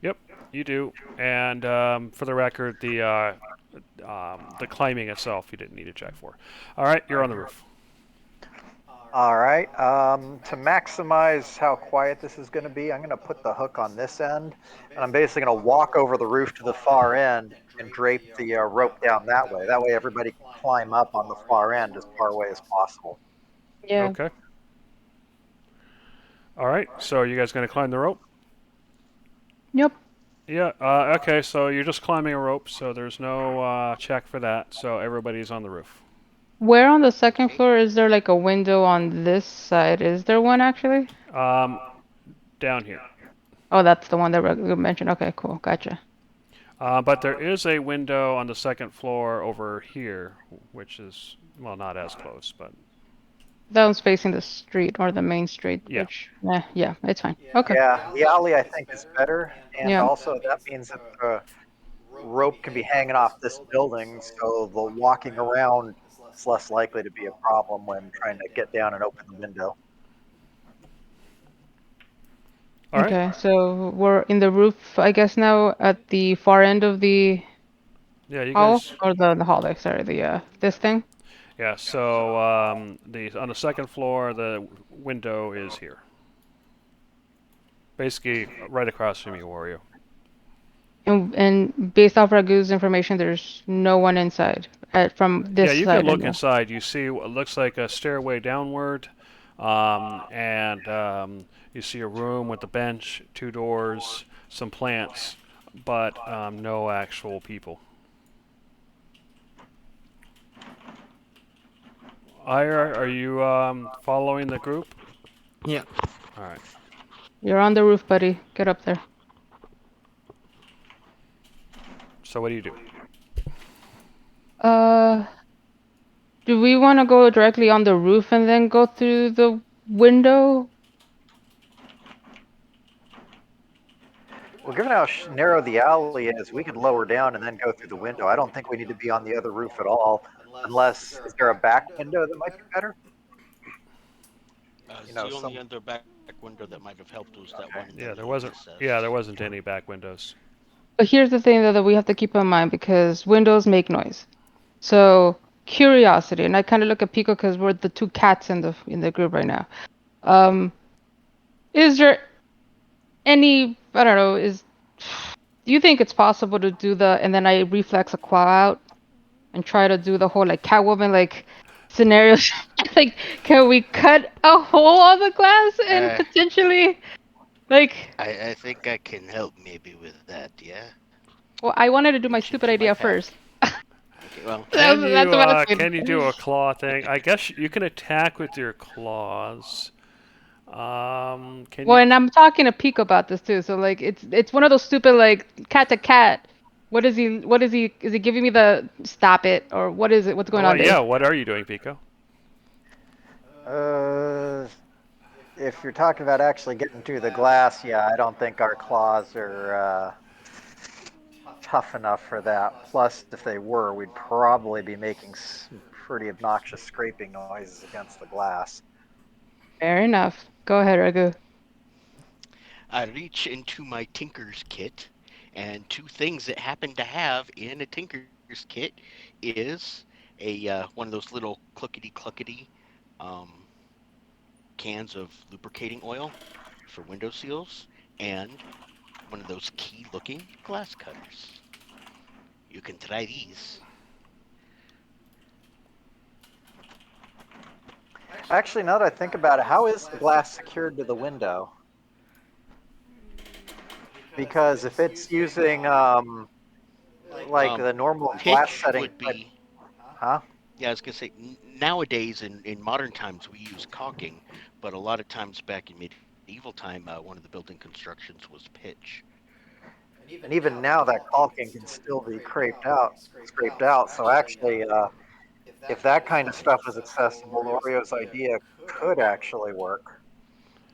Yep, you do. And for the record, the climbing itself you didn't need to check for. All right, you're on the roof. all right. To maximize how quiet this is going to be, I'm going to put the hook on this end, and I'm basically going to walk over the roof to the far end and drape the rope down that way. That way, everybody can climb up on the far end as far away as possible. Yeah. Okay. All right, so you guys going to climb the rope? Yep. Yeah, okay, so you're just climbing a rope, so there's no check for that, so everybody's on the roof. Where on the second floor is there like a window on this side? Is there one actually? Down here. Oh, that's the one that you mentioned. Okay, cool. Gotcha. But there is a window on the second floor over here, which is, well, not as close, but That one's facing the street or the main street, yeah. which, yeah, it's fine. Okay. Yeah, the alley I think is better, and Yeah. also that means that the rope can be hanging off this building, so the walking around is less likely to be a problem when trying to get down and open the window. All right. Okay, so we're in the roof, I guess now at the far end of the Yeah, you hall guys. or the hallway. Sorry, the this thing. Yeah. So the on the second floor, the window is here. Basically, right across from you, Wario. And based off Ragu's information, there's no one inside from Yeah, this you can side look anyway. inside. You see what looks like a stairway downward, and you see a room with a bench, 2 doors, some plants, but no actual people. Ira, are you following the group? Yeah. All right. You're on the roof, buddy. Get up there. So what do you do? Uh, do we want to go directly on the roof and then go through the window? Well, given how narrow the alley is, we could lower down and then go through the window. I don't think we need to be on the other roof at all, unless is there a back window that might be better? You know, The only some other back window that might have helped was that okay. one Yeah, that there wasn't. Lucas Yeah, there wasn't any back windows. But here's the thing though, that we have to keep in mind because windows make noise. So curiosity, and I kind of look at Pico because we're the two cats in the group right now. Um, is there any, I don't know, do you think it's possible to do and then I reflex a claw out and try to do the whole like Catwoman like scenarios? Like, can we cut a hole on the glass and Uh, potentially like, I think I can help maybe with that. Yeah. well, I wanted to do my Since stupid you might idea have. first. Okay. Well. That's what I was saying. Can you do a claw thing? I guess you can attack with your claws. Can Well, you? and I'm talking to Pico about this too. So like, it's one of those stupid like cat to cat. What is he? What is he? Is he giving me the stop it or what is it? What's going Well, on there? yeah. What are you doing, Pico? Uh, if you're talking about actually getting through the glass, yeah, I don't think our claws are tough enough for that. Plus, if they were, we'd probably be making some pretty obnoxious scraping noises against the glass. Fair enough. Go ahead, Ragu. I reach into my Tinker's kit, and two things that happen to have in a Tinker's kit is a one of those little cluckety cans of lubricating oil for window seals, and one of those key-looking glass cutters. You can try these. Actually, now that I think about it, how is the glass secured to the window? Because if it's using like the normal glass Pitch setting would type, be. huh? Yeah, I was gonna say nowadays in modern times we use caulking, but a lot of times back in medieval time, one of the building constructions was pitch. And even now, that caulking can still be scraped out. So actually, if that kind of stuff is accessible, Oreo's idea could actually work.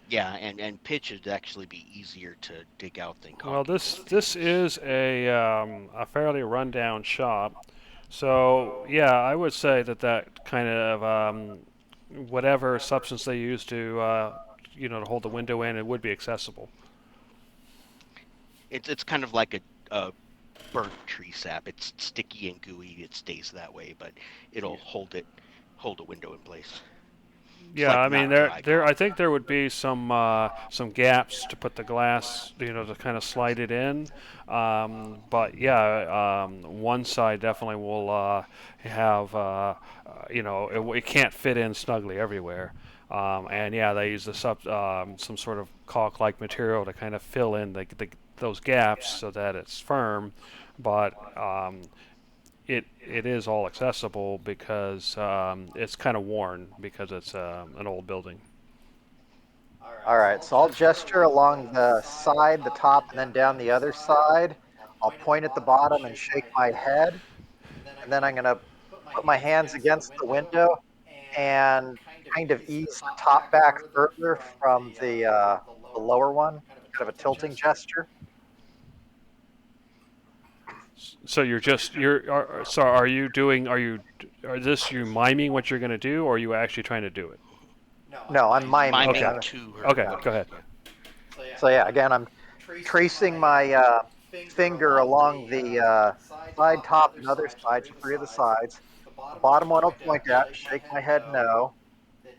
Yeah, and pitch would actually be easier to dig out than Well, caulking. this is a fairly rundown shop, so yeah, I would say that kind of whatever substance they use to to hold the window in, it would be accessible. It's kind of like a burnt tree sap. It's sticky and gooey. It stays that way, but it'll hold a window in place. It's Yeah, like I mean not dry there I caulk. think there would be some gaps to put the glass, to kind of slide it in. But yeah, one side definitely will have it can't fit in snugly everywhere. And yeah, they use some sort of caulk-like material to kind of fill in those gaps so that it's firm. But it is all accessible because it's kind of worn because it's an old building. All right, so I'll gesture along the side, the top, and then down the other side. I'll point at the bottom and shake my head, and then I'm going to put my hands against the window and kind of ease the top back further from the lower one, kind of a tilting gesture. So are this you miming what you're going to do, or are you actually trying to do it? No, I'm He's miming it. Okay. miming to her. Okay, Yeah. go ahead. Yeah. So yeah, again, I'm tracing my finger along the side, top, and other sides, three of the sides. The bottom one I'll point at, shake my head no,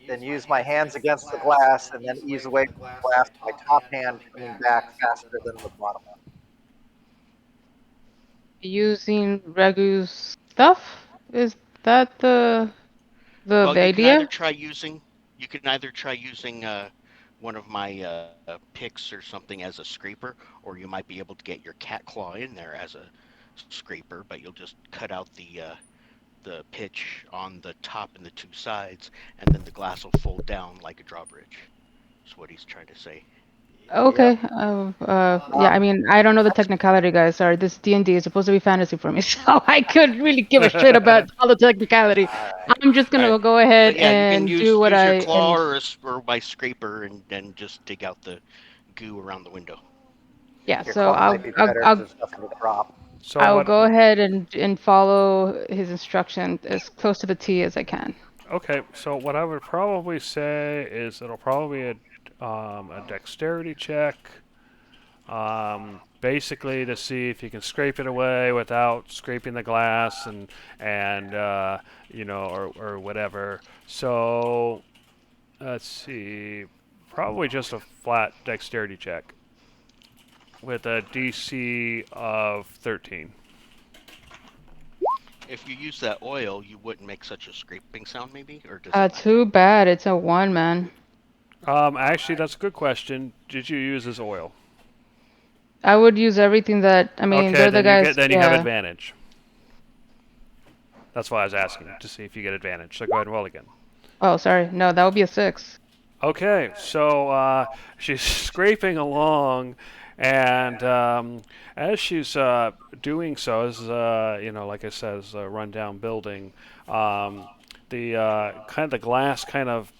then use my hands against the glass, and then ease away from the glass, my top hand coming back faster than the bottom one. Using Ragu's stuff? Is that the Well, the idea? you can either try using one of my picks or something as a scraper, or you might be able to get your cat claw in there as a scraper, but you'll just cut out the pitch on the top and the two sides, and then the glass will fold down like a drawbridge. Is what he's trying to say. Yep. Okay. Yeah. I Um, mean, I don't know the that's technicality, guys. Sorry, this D&D is supposed to be fantasy for me, so I couldn't really give a shit about all the technicality. all right. I'm just All right, gonna go but ahead yeah, you can and do what use your I claw and or my scraper and then just dig out the goo around the window. yeah. Your So claw I'll might be I'll better because I'll, there's nothing to drop. So I'll what? go ahead and follow his instruction as close to the T as I can. Okay, so what I would probably say is it'll probably be a dexterity check, basically to see if you can scrape it away without scraping the glass and or whatever. So let's see, probably just a flat dexterity check with a DC of 13. If you use that oil, you wouldn't make such a scraping sound, maybe, or does it matter? Too bad. It's a one, man. Actually, that's a good question. Did you use this oil? I would use everything that. I mean, Okay, they're the guys. then you have Yeah. advantage. That's why I was asking to see if you get advantage. So go ahead and roll again. Oh, sorry. No, that would be a 6. Okay, so she's scraping along, and as she's doing so, this is like I said, it's a rundown building. The kind of the glass kind of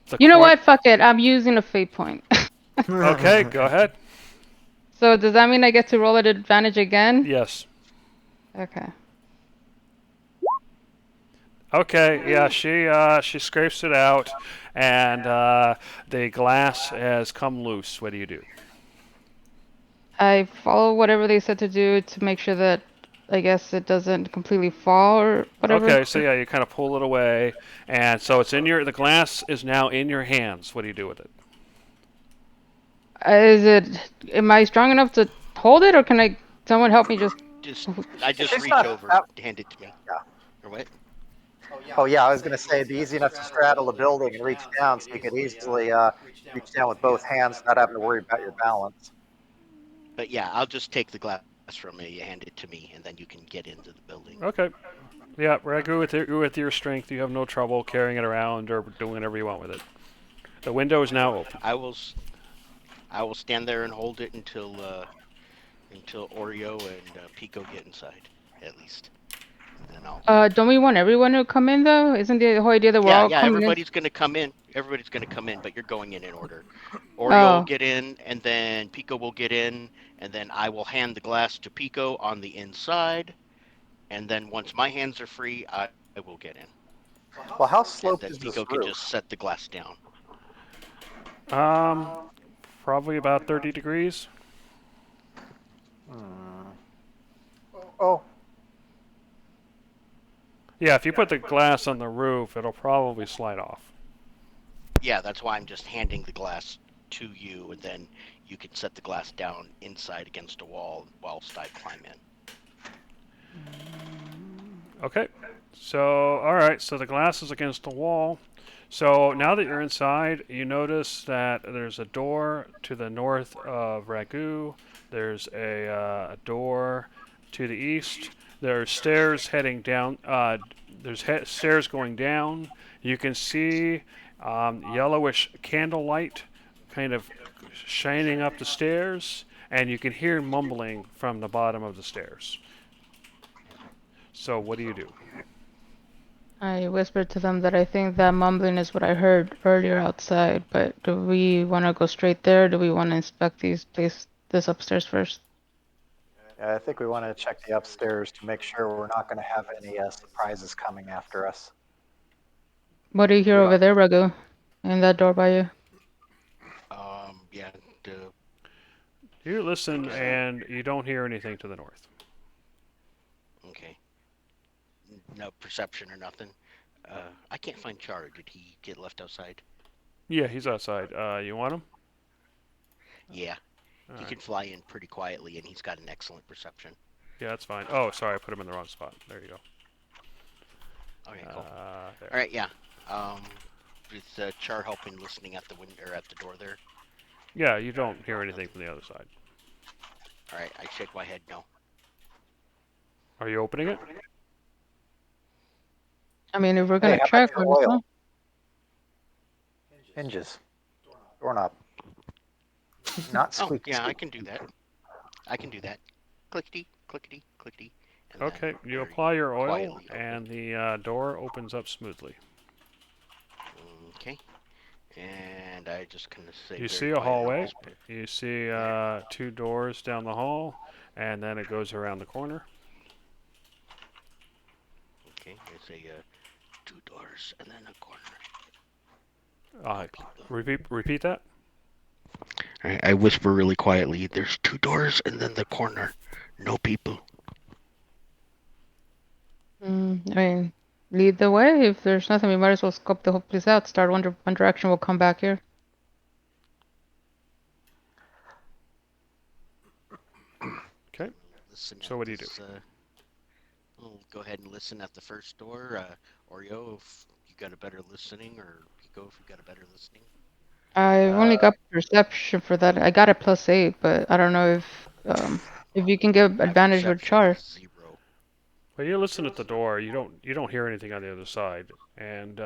the You know corner. what? Fuck it. I'm using a fate point. Okay, go ahead. So does that mean I get to roll at advantage again? Yes. Okay. Okay, yeah, she scrapes it out, and the glass has come loose. What do you do? I follow whatever they said to do to make sure that I guess it doesn't completely fall or whatever. Okay, so yeah, you kind of pull it away, and so it's in your. The glass is now in your hands. What do you do with it? Is it? Am I strong enough to hold it, or can I? Someone help me just. Just I just She's reach not over, that. hand it to me, Yeah. or what? Oh yeah, I was going to say it'd be easy enough to straddle a building and reach down, so you could easily reach down with both hands, not having to worry about your balance. But yeah, I'll just take the glass from you, hand it to me, and then you can get into the building. Okay, yeah, I agree with your strength. You have no trouble carrying it around or doing whatever you want with it. The window is now open. I will stand there and hold it until Oreo and Pico get inside, at least, and then I'll. Don't we want everyone to come in though? Isn't the whole idea that we're Yeah, all yeah. coming in? Everybody's gonna come in. Everybody's gonna come in, but you're going in order. Oreo will Oh, get in, and then Pico will get in, and then I will hand the glass to Pico on the inside, and then once my hands are free, I will get in, Well, how and sloped then is this Pico can roof? just set the glass down. Um, Probably about 30 degrees. Hmm. Oh, Yeah, if you put the glass on the roof, it'll probably slide off. Yeah, that's why I'm just handing the glass to you, and then you can set the glass down inside against a wall whilst I climb in. Okay. So, all right. So the glass is against the wall. So now that you're inside, you notice that there's a door to the north of Ragu. There's a door to the east. There are stairs heading down. Stairs going down. You can see yellowish candlelight kind of shining up the stairs, and you can hear mumbling from the bottom of the stairs. So what do you do? I whispered to them that I think that mumbling is what I heard earlier outside. But do we want to go straight there? Do we want to inspect this upstairs first? yeah, I think we want to check the upstairs to make sure we're not going to have any surprises coming after us. What do you hear We over don't. there, Ragu? In that door by you? Yeah, the You listen just and you don't hear anything to the north. okay. No perception or nothing. I can't find Char. Did he get left outside? Yeah, he's outside. You want him? Yeah, All he right. can fly in pretty quietly, and he's got an excellent perception. Yeah, that's fine. Oh, sorry, I put him in the wrong spot. There you go. Okay, cool. There. All right, yeah. Um, with Char helping, listening at the window or at the door there. Yeah, you don't hear anything Nothing. from the other side. All right, I shake my head no. Are you opening it? I mean, if we're Hey, gonna how about check, your might as oil well. hinges? Doorknob, not Oh, squeaky yeah, I squeak. can do that. I can do that. Clickety, clickety, clickety, and then Okay, you very apply your oil, quietly open. and the door opens up smoothly. Okay, and I just kind of say You very see a quiet and hallway. whisper. You see two doors down the hall, and then it goes around the corner. Okay, I say two doors and then a corner. Uh, People. repeat that. I whisper really quietly. There's two doors and then the corner. No people. I mean, lead the way. If there's nothing, we might as well scope the whole place out. Start one direction. We'll come back here. Okay. Listen So at what do you do? this. We'll go ahead and listen at the first door. Oreo, if you got a better listening, or Pico, if you got a better listening. I've Uh, only got perception for that. I got a +8, but I don't know if you can give My advantage with perception Char. is 0. Well, you listen at the door. You don't hear anything on the other side, and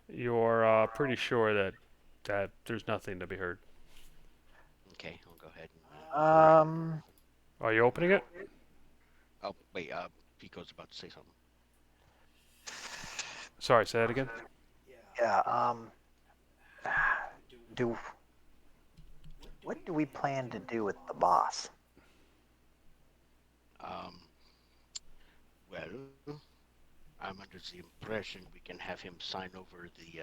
you're pretty sure that there's nothing to be heard. Okay, I'll go ahead and um, Are you opening it? oh wait, Pico's about to say something. Sorry, say that again. yeah. Do what do we plan to do with the boss? Um, well, I'm under the impression we can have him sign over the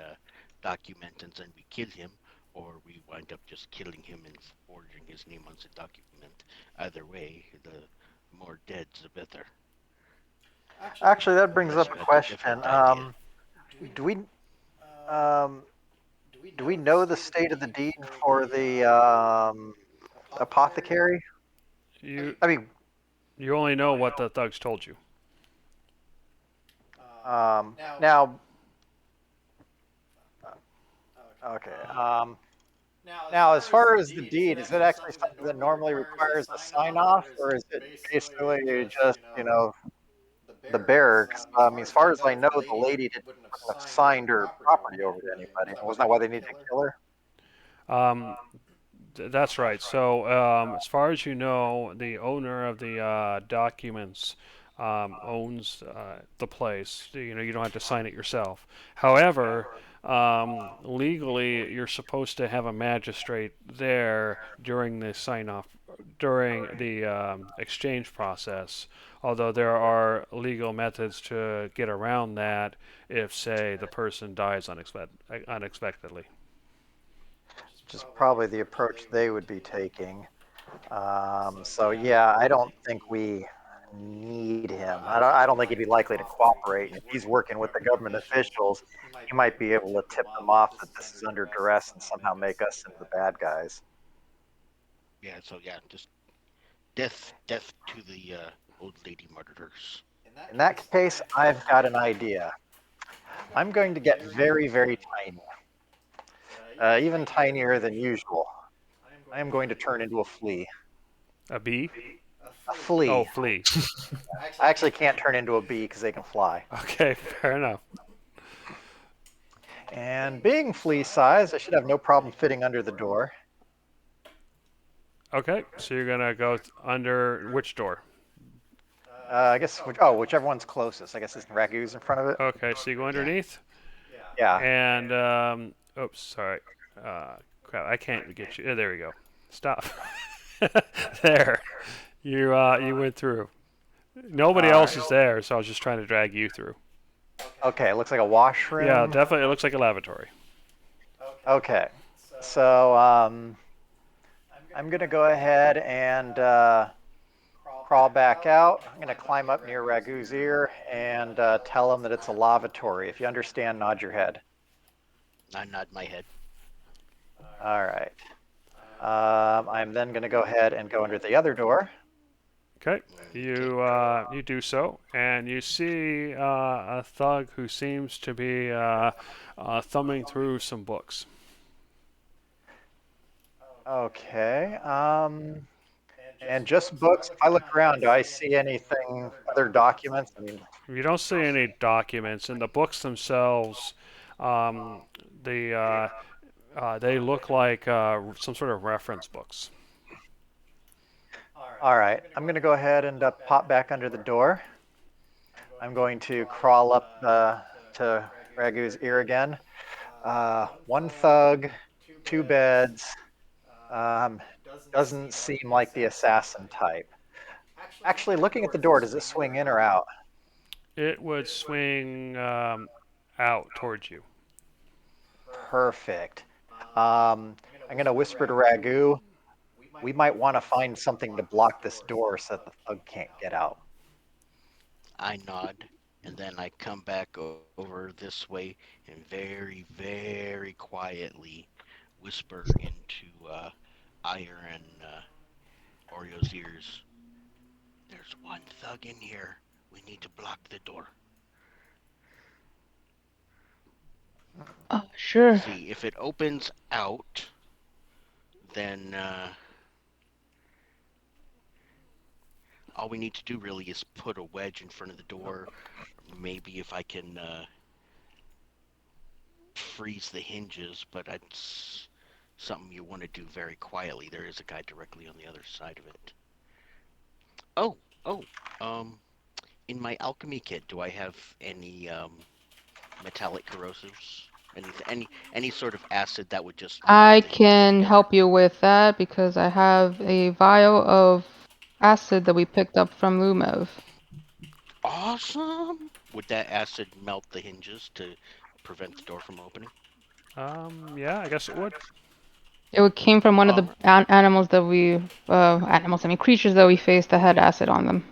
document and then we kill him, or we wind up just killing him and forging his name on the document. Either way, the more dead, the better. Actually, that brings Unless up you a had a different question. idea. Do we um, do we know the state of the deed for the apothecary? You I mean, you only know what the thugs told you. now, okay. Now, as far as the deed, is it actually something that normally requires a sign off, or is it basically just, the bearer? 'Cause, I mean, as far as I know, the lady wouldn't have signed her property over to anybody. Wasn't that why they needed to kill her? Um, that's right. So, as far as you know, the owner of the documents owns the place. You don't have to sign it yourself. However, legally, you're supposed to have a magistrate there during the sign off, during the exchange process. Although there are legal methods to get around that if, say, the person dies unexpectedly. Which is probably the approach they would be taking. So yeah, I don't think we need him. I don't think he'd be likely to cooperate. And if he's working with the government officials, he might be able to tip them off that this is under duress and somehow make us into the bad guys. Yeah, so yeah, just death to the old lady murderers. In that case, I've got an idea. I'm going to get very, very tiny, even tinier than usual. I am going to turn into a flea. A bee? A Oh, flea. flea. I actually can't turn into a bee because they can fly. Okay, fair enough. And being flea size, I should have no problem fitting under the door. Okay, so you're gonna go under which door? I guess, whichever one's closest. I guess this Ragu's in front of it. Okay, so you go Yeah. underneath, Yeah. and oops, sorry. Crap, I can't get you. There we go. Stop. There, you went through. Nobody All else right. is there, so I was just trying to drag you through. Okay, it looks like a washroom. Yeah, definitely. It looks like a lavatory. Okay. So I'm gonna go ahead and crawl back out. I'm gonna climb up near Ragu's ear and tell him that it's a lavatory. If you understand, nod your head. I nod my head. All right. I'm then gonna go ahead and go under the other door. Okay, you do so, and you see a thug who seems to be thumbing through some books. Okay. And just books. If I look around, do I see anything, other documents? I mean, You don't see any documents, and the books themselves, um, they look like some sort of reference books. all right. I'm going to go ahead and pop back under the door. I'm going to crawl up to Ragu's ear again. One thug, two beds. Um, doesn't seem like the assassin type. Actually, looking at the door, does it swing in or out? It would swing out towards you. Perfect. I'm going to whisper to Ragu. We might want to find something to block this door so that the thug can't get out. I nod, and then I come back over this way and very, very quietly whisper into Ire and Oreo's ears. There's one thug in here. We need to block the door. Sure. See, if it opens out, then all we need to do really is put a wedge in front of the door. Maybe if I can freeze the hinges, but that's something you want to do very quietly. There is a guy directly on the other side of it. Oh, oh, um, in my alchemy kit, do I have any metallic corrosives? Any sort of acid that would just I weld the hinges can together? help you with that because I have a vial of acid that we picked up from Lumev. Awesome. Would that acid melt the hinges to prevent the door from opening? Yeah, I guess it would. It came from one of All the right. animals that I mean creatures that we faced that had acid on them.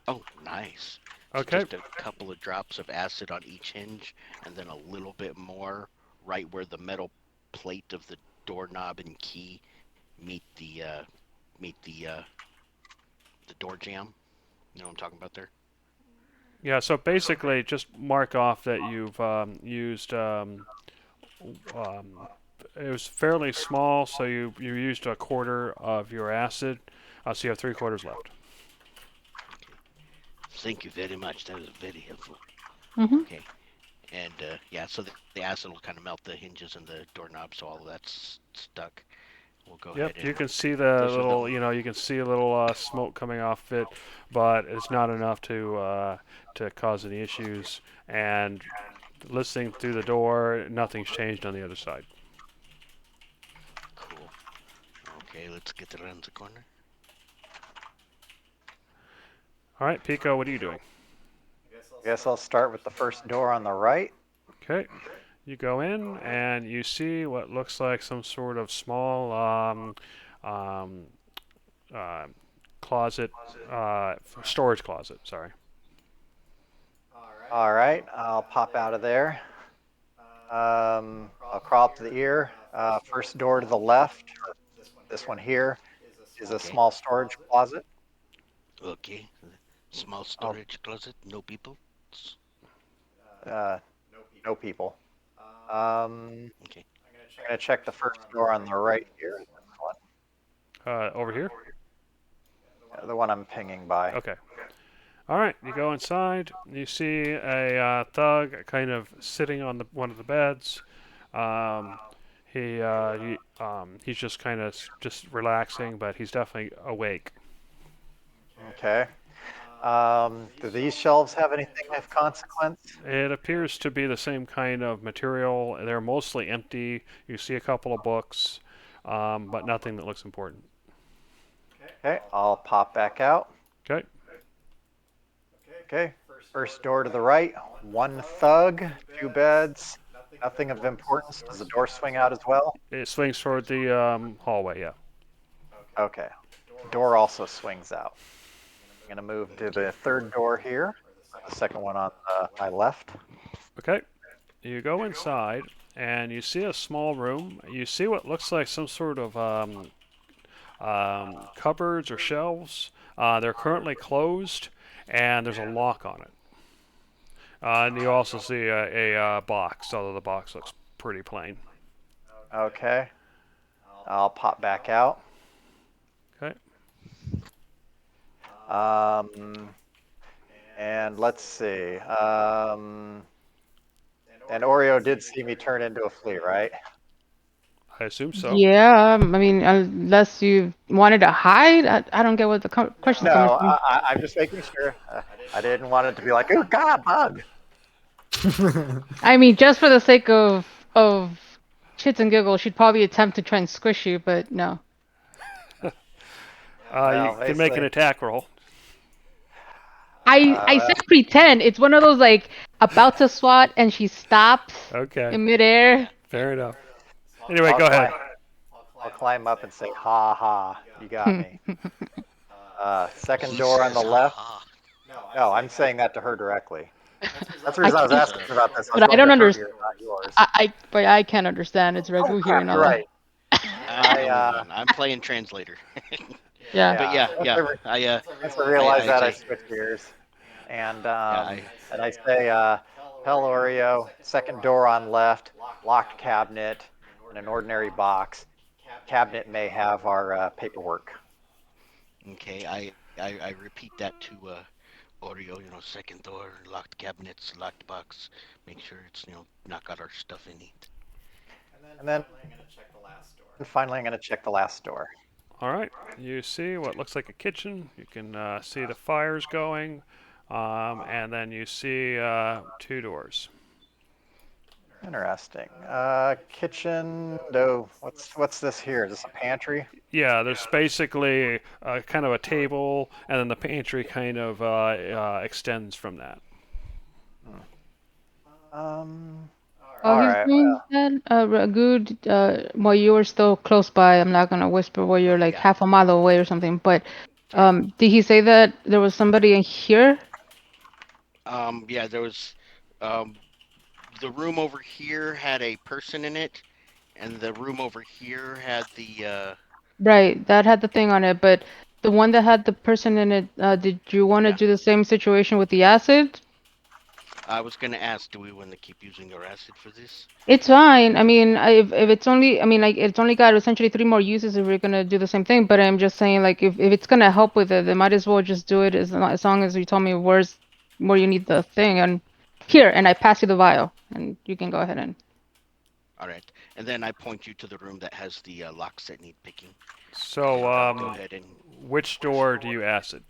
Oh, nice. So Okay. just a couple of drops of acid on each hinge, and then a little bit more right where the metal plate of the doorknob and key meet the door jamb. You know what I'm talking about there? Yeah, so basically just mark off that you've used um, it was fairly small, so you used a quarter of your acid, so you have 3/4 left. Okay. Thank you very much. That was very helpful. Hmm. Okay. And yeah, so the acid will kind of melt the hinges and the doorknob, so all of that's stuck. We'll go ahead Yep, and you can see the those are the little, you can see a little smoke coming off it, but it's not enough to cause any issues. And listening through the door, nothing's changed on the other side. cool. Okay, let's get around the corner. All right, Pico, what are you doing? I guess I'll start with the first door on the right. Okay, you go in and you see what looks like some sort of small um, uh, closet, storage closet. Sorry. All right, I'll pop out of there. I'll crawl up to the ear. First door to the left, this one here, is a Okay. small storage closet. Okay. Small I'll, storage closet, no people. uh, no people. I'm Okay. gonna check the first door on the right here. This one, Over here. the one I'm pinging by. Okay. All right, you go inside. You see a thug kind of sitting on one of the beds. Um, he's just kind of just relaxing, but he's definitely awake. Okay. Do these shelves have anything of consequence? It appears to be the same kind of material. They're mostly empty. You see a couple of books, but nothing that looks important. Okay, I'll pop back out. Okay. Okay, first door to the right, one thug, two beds, nothing of importance. Does the door swing out as well? It swings toward the hallway. Yeah. Okay, door also swings out. I'm gonna move to the third door here, or the second one on my left. Okay. You go inside and you see a small room. You see what looks like some sort of cupboards or shelves. They're currently closed, and there's a lock on it. And you also see a box, although the box looks pretty plain. Okay, I'll pop back out. Okay. Um, and let's see. And Oreo did see me turn into a flea, right? I assume so. Yeah, I mean, unless you wanted to hide, I don't get what the question's coming No, from. I'm just making sure. I didn't want it to be like, oh God, bug. I mean, just for the sake of shits and giggles, she'd probably attempt to try and squish you, but no. You Well, can make an basically, attack roll. I well, said pretend. It's one of those like about to swat and she stops Okay. in midair. Fair enough. Anyway, I'll go ahead. climb. I'll climb up and say, ha ha, you got me. Second He door on the says, left. "Ha No, I'm saying that to her directly. That's the I reason I was can't, That's asking about this. I was but I going don't to her understand. ear, not yours. But I can't understand. It's Oh Regu here crap, in you're LA. right. I'm I moving on. I'm playing translator. Yeah. But yeah. yeah, yeah. Once I realized I that, I say, switched gears, and yeah, and I say, tell Oreo, second door on left, locked cabinet, in an ordinary box. Cabinet may have our paperwork. okay. I repeat that to Oreo. You know, second door, locked cabinets, locked box. Make sure it's not got our stuff in it. And then finally, I'm going to check the last door. All right. You see what looks like a kitchen. You can see the fires going, and then you see two doors. Interesting. Kitchen. No, what's this here? Is this a pantry? Yeah, there's basically kind of a table, and then the pantry kind of extends from that. While All he's right. doing that, Ragu, while you were still close by, I'm not gonna whisper where you're like Yeah. half a mile away or something, but Sorry. did he say that there was somebody in here? Yeah, there was um, the room over here had a person in it, and the room over here had the. Right, that had the thing on it, but the one that had the person in it, did you want to Yeah, do the same situation with the acid? I was gonna ask, do we want to keep using your acid for this? It's fine. I mean, if it's only, I mean, like it's only got essentially three more uses if we're gonna do the same thing. But I'm just saying, like, if it's gonna help with it, then might as well just do it as long as you tell me where you need the thing and here, and I pass you the vial, and you can go ahead and All right, and then I point you to the room that has the locks that need picking, So, and go ahead and. which door do you acid?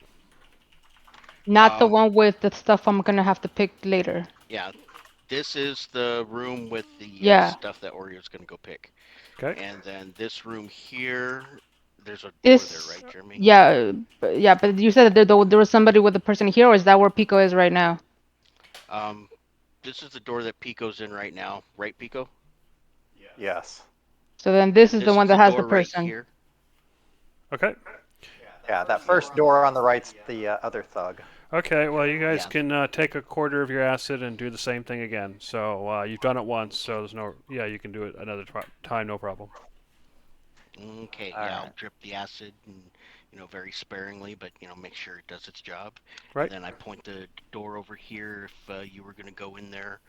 not the Um, one with the stuff I'm gonna have to pick later. yeah, this is the room with the Yeah, stuff that Oreo's gonna go pick, Okay. and then this room here, there's a door there, this, right, Jeremy? but you said that there was somebody with a person here, or is that where Pico is right now? Um, this is the door that Pico's in right now, right, Pico? Yes. So then this And is the this one is that the has the door right person. here. Okay. Yeah, that first door on the right's the other thug. Okay. Well, you guys Yeah. can take a quarter of your acid and do the same thing again. So you've done it once, so there's no. Yeah, you can do it another time, no problem. Okay, All yeah, I'll right. drip the acid and very sparingly, but make sure it does its job. And Right. then I point the door over here if you were gonna go in there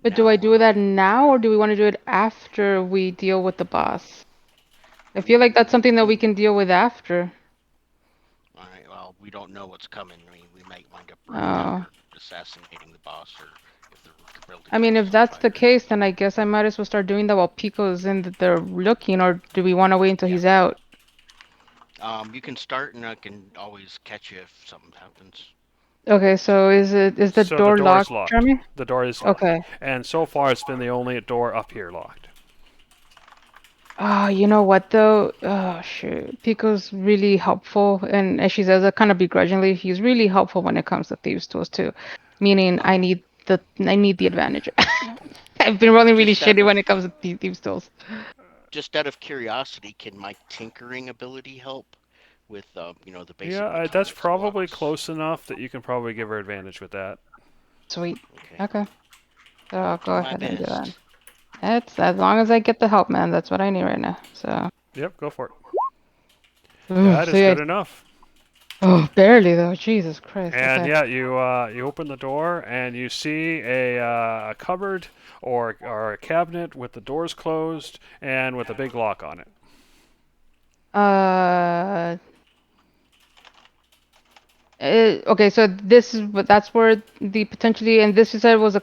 But do I now. do that now or do we want to do it after we deal with the boss? I feel like that's something that we can deal with after. All right. Well, we don't know what's coming. I mean, we might wind up running out Oh. or assassinating the boss, or if the building I mean, if catches on that's the fire. case, then I guess I might as well start doing that while Pico's in that they're looking, or do we want to wait until Yeah. he's out? You can start, and I can always catch you if something happens. Okay, so is the So the door door is locked, locked. Jeremy? The door is locked, Okay. and so far it's been the only door up here locked. Oh, you know what though? Oh shoot. Pico's really helpful, and as she says that kind of begrudgingly, he's really helpful when it comes to thieves tools too. Meaning Um, I need the advantage. I've been rolling really just out shitty of when it comes to thieves tools. just out of curiosity, can my tinkering ability help with the basic Yeah, that's mechanics of probably locks? close enough that you can probably give her advantage with that. Sweet. Okay, Okay. So I'll I'll do go my ahead and do that. best. It's as long as I get the help, man. That's what I need right now. So, Yep, go for it. ooh, That is see, good enough. barely though. Jesus Christ. And Okay. yeah, you open the door and you see a cupboard or a cabinet with the doors closed and with a big lock on it. Uh, okay. So this is what that's where the potentially, and this you said was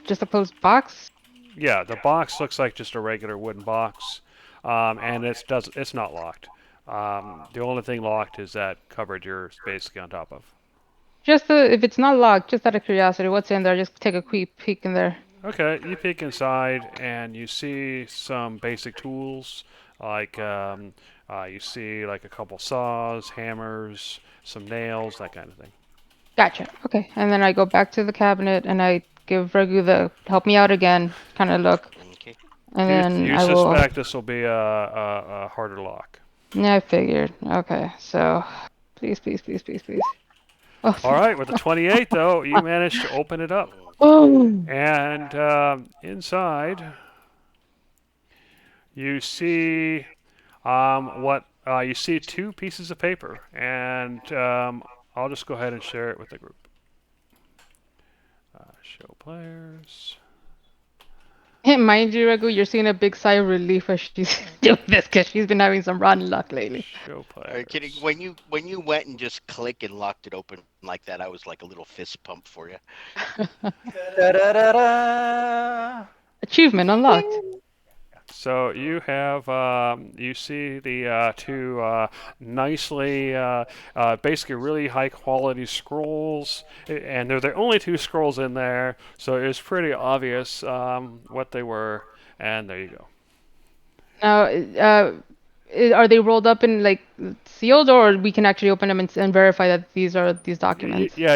just a closed box. Yeah, the box looks like just a regular wooden box, and it's not locked. The only thing locked is that cupboard you're basically on top of. If it's not locked, just out of curiosity, what's in there? Just take a quick peek in there. Okay, you peek inside and you see some basic tools like you see like a couple saws, hammers, some nails, that kind of thing. Gotcha. Okay. And then I go back to the cabinet and I give Regu the help me out again kind of look. Okay. And You then you I will. suspect this will be a harder lock. Yeah, I figured. Okay. So, please, please, please, please, please. Oh, All thank right, with the 28 though, you managed to open it up, Oh. and inside you see what you see two pieces of paper, and I'll just go ahead and share it with the group. Show players. Mind you, Regu, you're seeing a big sigh of relief as she's doing this because she's been having some rotten luck lately. Show Are you kidding? players. When you went and just click and locked it open like that, I was like a little fist pump for you. Da da da da. Achievement unlocked. So you have you see the two nicely, basically really high quality scrolls, and they're the only two scrolls in there, so it's pretty obvious what they were. And there you go. Now, Are they rolled up in like sealed, or we can actually open them and verify that these are these documents? Yeah,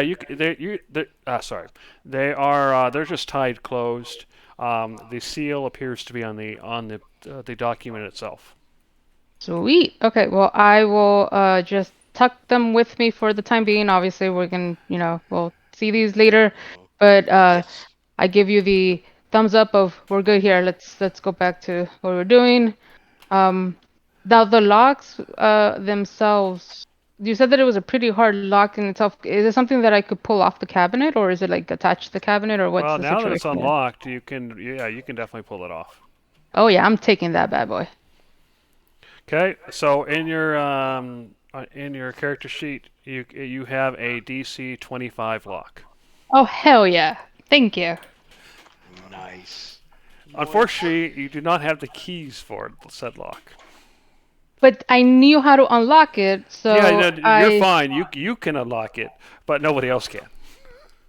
sorry, they're just tied closed. The seal appears to be on the document itself. Sweet. Okay, well, I will just tuck them with me for the time being. Obviously, we can, we'll see these later, Mhm. but Yes. I give you the thumbs up of we're good here. Let's go back to what we're doing. Um, Now the locks themselves, you said that it was a pretty hard lock in itself. Is it something that I could pull off the cabinet, or is it like attached to the cabinet, or what's Well, the now that it's situation there? unlocked, you can definitely pull it off. Oh yeah, I'm taking that bad boy. Okay, so in your character sheet, you have a DC 25 lock. Oh hell yeah. Thank you. Nice. Unfortunately, you do not have the keys for said lock. But I knew how to unlock it, Yeah, so you're I fine. You can unlock it, but nobody else can.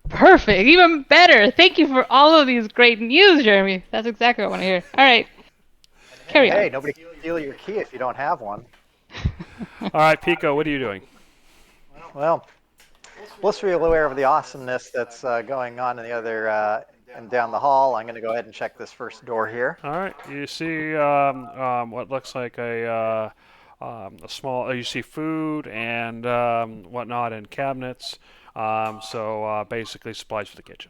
perfect, even better. Thank you for all of these great news, Jeremy. That's exactly what I want to hear. All right, And carry on. hey, nobody can steal your key if you don't have one. All right, Pico, what are you doing? Well, blissfully aware of the awesomeness that's going on in the other and down the hall, I'm going to go ahead and check this first door here. All right, you see what looks like a small. You see food and whatnot in cabinets. So basically supplies for the kitchen.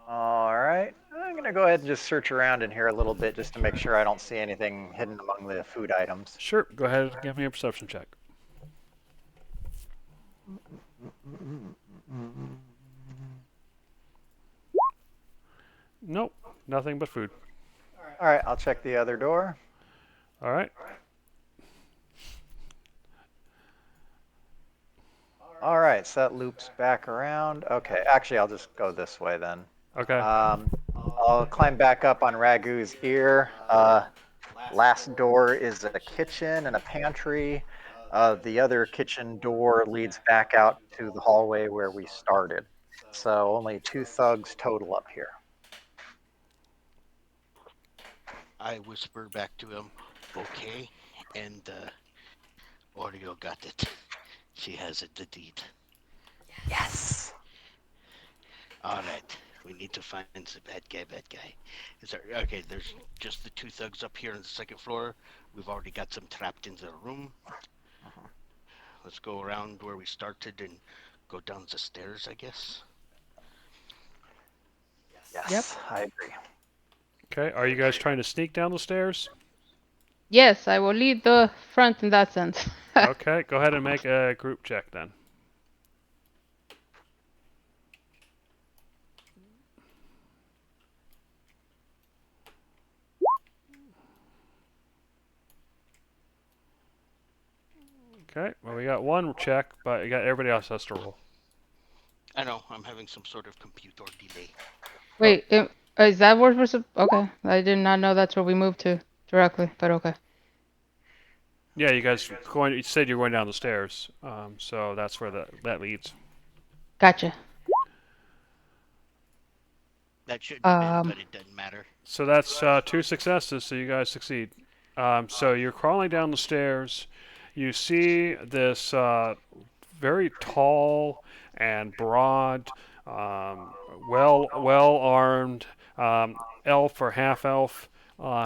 All right, I'm going to go ahead and just search around in here a little bit just to make sure I don't see anything hidden among the food items. Sure, go ahead and give me a perception check. Nope, nothing but food. All right, I'll check the other door. All right. All right, so that loops back around. Okay, actually, I'll just go this way then. Okay. I'll climb back up on Ragu's ear. Last door is a kitchen and a pantry. The other kitchen door leads back out to the hallway where we started. So only 2 thugs total up here. I whisper back to him, okay, and Oreo got it. She has it, the deed. Yes. All right, we need to find the bad guy. Is there, okay, there's just the 2 thugs up here on the second floor. We've already got some trapped into the room. Let's go around where we started and go down the stairs, I guess. Yes, Yep. I agree. Okay. Are you guys trying to sneak down the stairs? Yes, I will lead the front in that sense. Okay. Go ahead and make a group check then. Okay. Well, we got one check, but everybody else has to roll. I know, I'm having some sort of computer delay. Wait, is that where we're okay? I did not know that's where we moved to directly, but okay. Yeah, you guys you said you're going down the stairs, so that's where that leads. Gotcha. That should have been, Um, but it doesn't matter. So that's 2 successes, so you guys succeed. So you're crawling down the stairs. You see this very tall and broad, well armed elf or half elf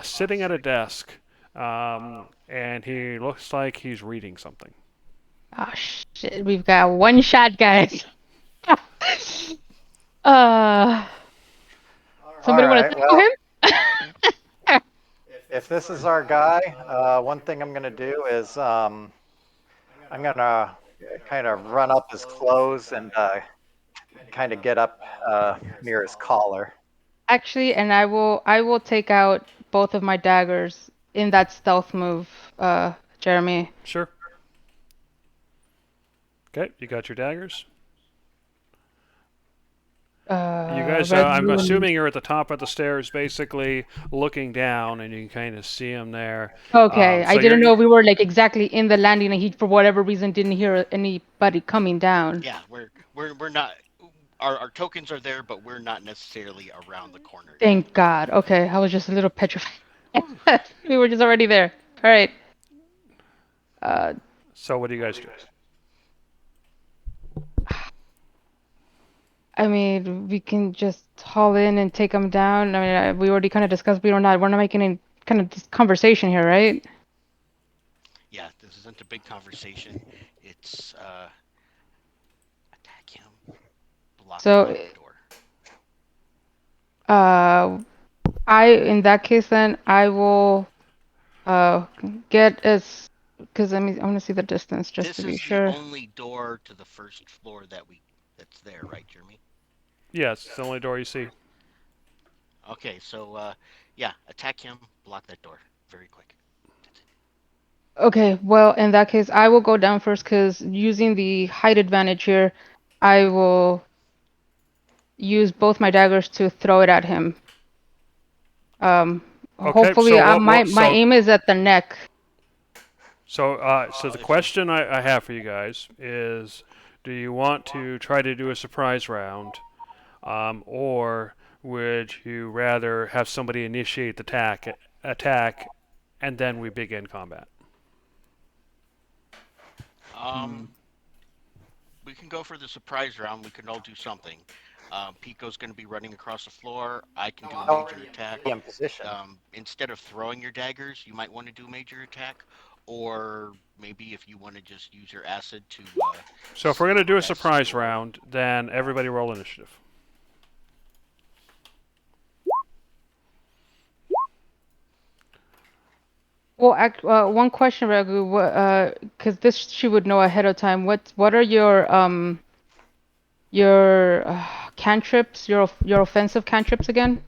sitting at a desk, and he looks like he's reading something. Oh shit, we've got one shot, guys. uh, Somebody All want right, to tackle well, him? if this is our guy, one thing I'm going to do is I'm going to kind of run up his clothes and kind of get up near his collar. Actually, and I will take out both of my daggers in that stealth move, Jeremy. Sure. Okay, you got your daggers. You guys, Red, I'm blue, and assuming you're at the top of the stairs, basically looking down, and you can kind of see him there. okay. I So didn't know we were like exactly in the landing, and he, for whatever reason, didn't hear anybody coming down. Yeah, we're not. Our tokens are there, but we're not necessarily around the corner. Thank God. Okay, I was just a little petrified. We were just already there. All right. Uh, So what do you guys do? I mean, we can just haul in and take them down. I mean, we already kind of discussed we're not making any kind of this conversation here, right? Yeah, this isn't a big conversation. It's attack him, block So, the door. uh, in that case, then I will uh get as because I want to see the distance just to This be is the sure. only door to the first floor that's there, right, Jeremy? Yes, it's the only door you see. Okay, so yeah, attack him, block that door, very quick. That's it. Okay, well, in that case, I will go down first because using the height advantage here, I will use both my daggers to throw it at him. Okay, Hopefully, so what? my aim is at the neck. So the If you question I have for you guys is, do you want to try to do a surprise round, or would you rather have somebody initiate the attack, and then we begin combat? um, we can go for the surprise round. We can all do something. Pico's going to be running across the floor. I can do a major attack. In position. Instead of throwing your daggers, you might want to do a major attack, or maybe if you want to just use your acid to So if we're seal going to do a that surprise door. round, then everybody roll initiative. Well, one question, Ragu, because this she would know ahead of time. What are your cantrips, your offensive cantrips again?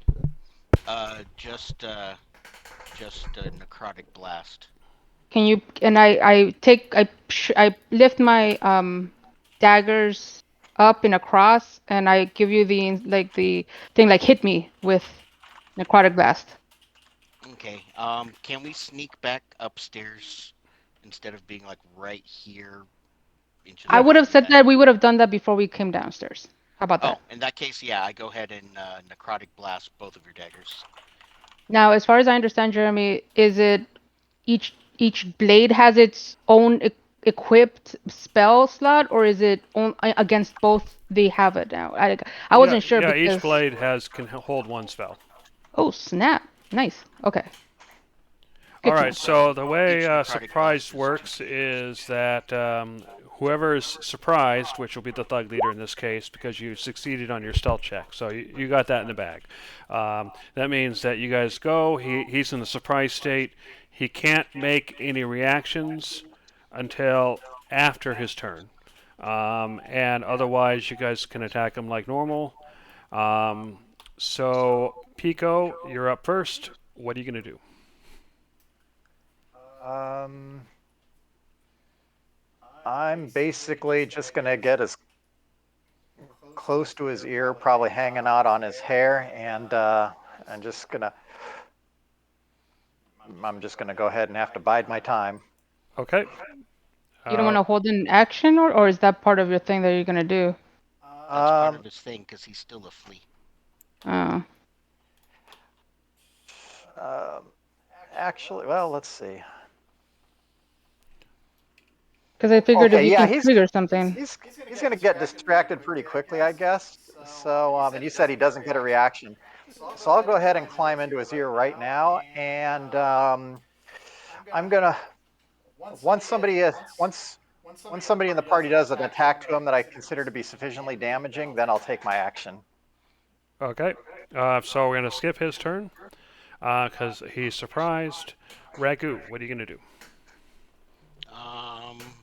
Uh, just uh, just a necrotic blast. Can you and I lift my daggers up in a cross and I give you the thing like hit me with necrotic blast. Okay. Can we sneak back upstairs instead of being like right here, inches I Yeah. would away have from said that? that we would have done that before we came downstairs. How about that? Oh, in that case, yeah, I go ahead and necrotic blast both of your daggers. Now, as far as I understand, Jeremy, is it each blade has its own equipped spell slot, or is it against both they have it now? I Yeah, wasn't sure yeah. Each because blade can hold one spell. oh snap, nice. Okay, All good to right. know. So So the way each necrotic surprise blast is works 2d8. is that whoever is surprised, which will be the thug leader in this case, because you succeeded on your stealth check, so you got that in the bag. That means that you guys go. He's in the surprise state. He can't make any reactions until after his turn, and otherwise you guys can attack him like normal. Um, so Pico, you're up first. What are you gonna do? Um, I'm basically just gonna get as close to his ear, probably hanging out on his hair, and I'm just gonna go ahead and have to bide my time. Okay. You don't want Uh, to hold an action, or is that part of your thing that you're gonna do? That's part Um, of his thing because he's still a flea. Uh, um, actually, well, let's see. because I figured if Okay, you yeah, can trigger something. he's gonna get distracted pretty quickly, I guess. So, and you said he doesn't get a reaction, so I'll go ahead and climb into his ear right now, and I'm gonna once somebody is once somebody in the party does an attack to him that I consider to be sufficiently damaging, then I'll take my action. okay. So we're gonna skip his turn because he's surprised. Ragu, what are you gonna do? Um,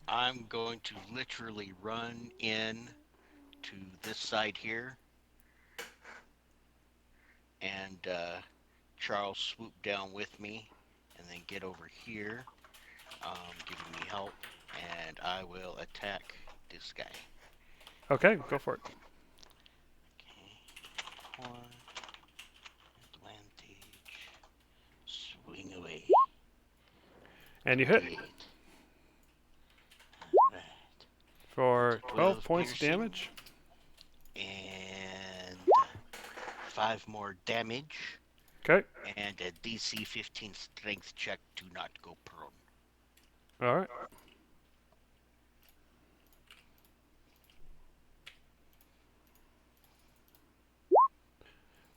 I'm going to literally run in to this side here, and Charles swoop down with me, and then get over here, giving me help, and I will attack this guy. Okay, go for it. Okay, one advantage, swing away, And you hit 28. All right, for 12 12 points of piercing damage. and 5 more damage. Okay. and a DC 15 strength check to not go prone. All right.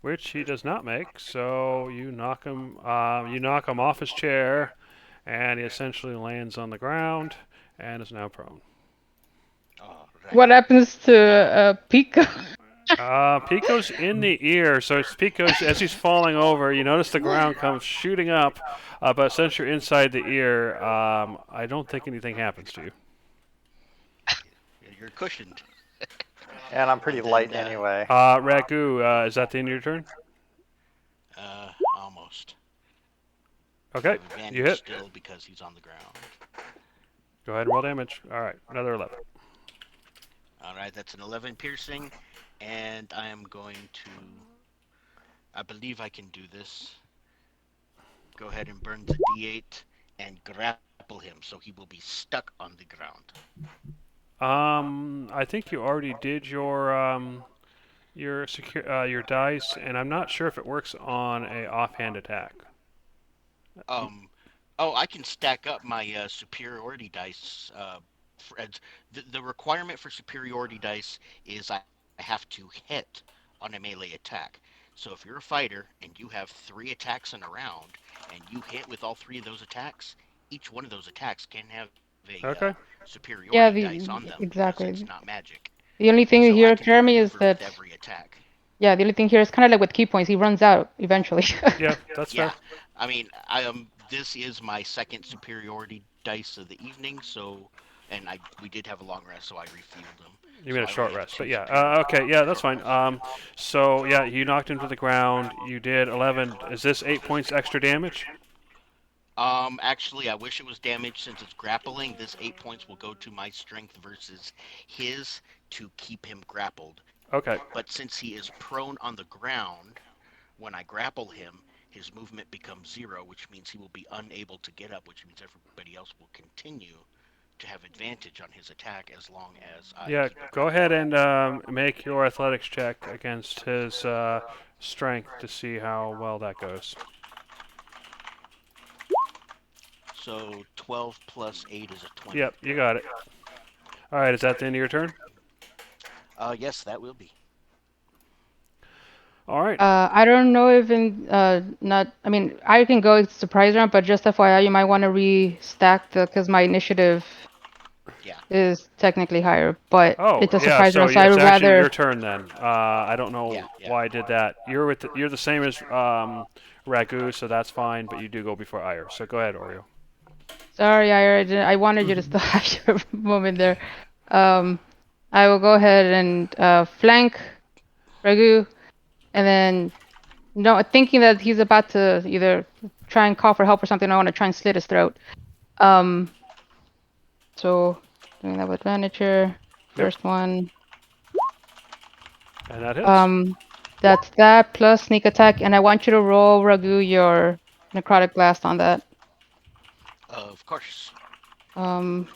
Which he does not make. So you knock him. You knock him off his chair, and he essentially lands on the ground and is now prone. All What right. happens to Pico? Pico's in the ear, so it's Pico's as he's falling over. You notice the ground comes shooting up, but since you're inside the ear, I don't think anything happens to you. You're cushioned. And I'm pretty And then, light anyway. Ragu, is that the end of your turn? Almost. Okay, Have you advantage hit. still because he's on the ground. Go ahead and roll damage. All right, another 11. All right, that's an 11 piercing, and I am going to. I believe I can do this. Go ahead and burn the D8 and grapple him, so he will be stuck on the ground. I think you already did your dice, and I'm not sure if it works on a offhand attack. I can stack up my superiority dice. The requirement for superiority dice is I have to hit on a melee attack. So if you're a fighter and you have 3 attacks in a round and you hit with all 3 of those attacks, each one of those attacks can have a Okay. superiority Yeah, dice on them because it's exactly. not magic. The only thing So I here, can do a Jeremy, is maneuver with that every attack. yeah, the only thing here is kind of like with key points. He runs out eventually. Yeah, that's Yeah, fair. I mean, I am. This is my second superiority dice of the evening, so, and we did have a long rest, so I refueled them. You So mean a I only short have rest, 2 but yeah. superiority. Okay, yeah, that's Short fine. rest, yeah. So yeah, you knocked him to the ground. You did 11. Is this 8 points extra damage? Actually, I wish it was damage since it's grappling. This 8 points will go to my strength versus his to keep him grappled. Okay. But since he is prone on the ground, when I grapple him, his movement becomes 0, which means he will be unable to get up, which means everybody else will continue to have advantage on his attack as long as I Yeah, keep him go grappled. ahead and make your athletics check against his strength to see how well that goes. So 12 plus 8 is a 20. Yep, you got it. All right, is that the end of your turn? Yes, that will be. All right. I don't know if in not. I mean, I can go surprise round, but just FYI, you might want to restack because my initiative Yeah. is technically higher, but Oh, it's a yeah. surprise So round, so I it's would actually your rather. turn then. I don't know Yeah. why I did that. You're the same as Ragu, so that's fine. But you do go before Ire. So go ahead, Oreo. Sorry, I wanted you to still have your moment there. Um, I will go ahead and flank Ragu, and then no, thinking that he's about to either try and call for help or something, I want to try and slit his throat. Um, so doing that with advantage here. Yep, First one. and that hits. Um, that's that plus sneak attack, and I want you to roll Ragu your necrotic blast on that. Of course. Um,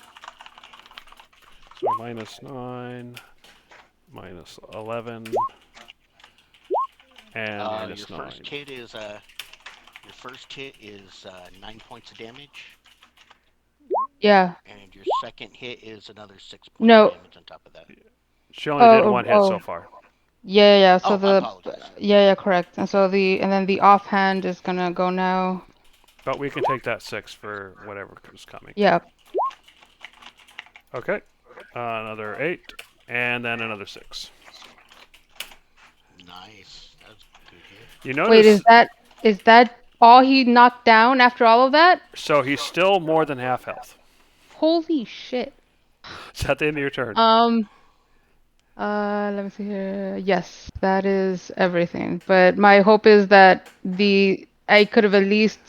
So -9, -11, and Your -9. first hit is 9 points of damage, yeah. and your second hit is another 6 points of No. damage on top of that. She only did Oh, one hit oh. so far. Yeah. So Oh, I the apologize. yeah, correct. And so and then the offhand is gonna go now. But we can take that 6 for whatever is coming. Yeah. Okay. Another 8, and then another 6. Nice. That's a good hit. You Wait, notice. is that all he knocked down after all of that? So he's still more than half health. Holy shit. Is that the end of your turn? Let me see here. Yes, that is everything. But my hope is that I could have at least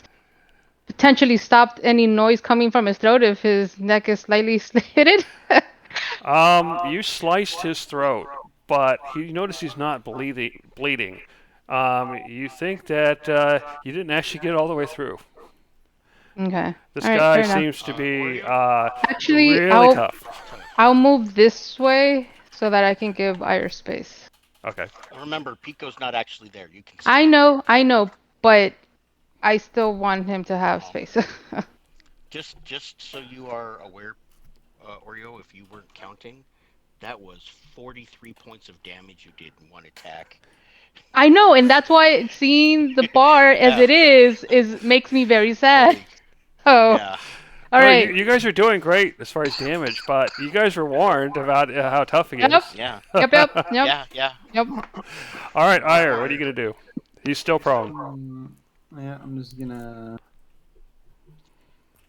potentially stopped any noise coming from his throat if his neck is slightly slitted. You sliced his throat, but you notice he's not bleeding. You think that you didn't actually get all the way through. Okay. This All right, guy fair enough. seems to be Actually, really tough. I'll move this way so that I can give Irish space. Okay. Remember, Pico's not actually there. You can. I know, but I still want him to have Um, space. just so you are aware, Oreo, if you weren't counting, that was 43 points of damage you did in one attack. I know, and that's why seeing the bar as Yeah. it is makes me very sad. Holy. Oh, Yeah. all No, right. you guys are doing great as far as damage, but you guys were warned about how tough he Yep. is. Yeah. Yep. Yep. Yep. Yeah. Yeah. Yep. All right, Ire, what are you gonna do? He's still prone. Yeah, I'm just gonna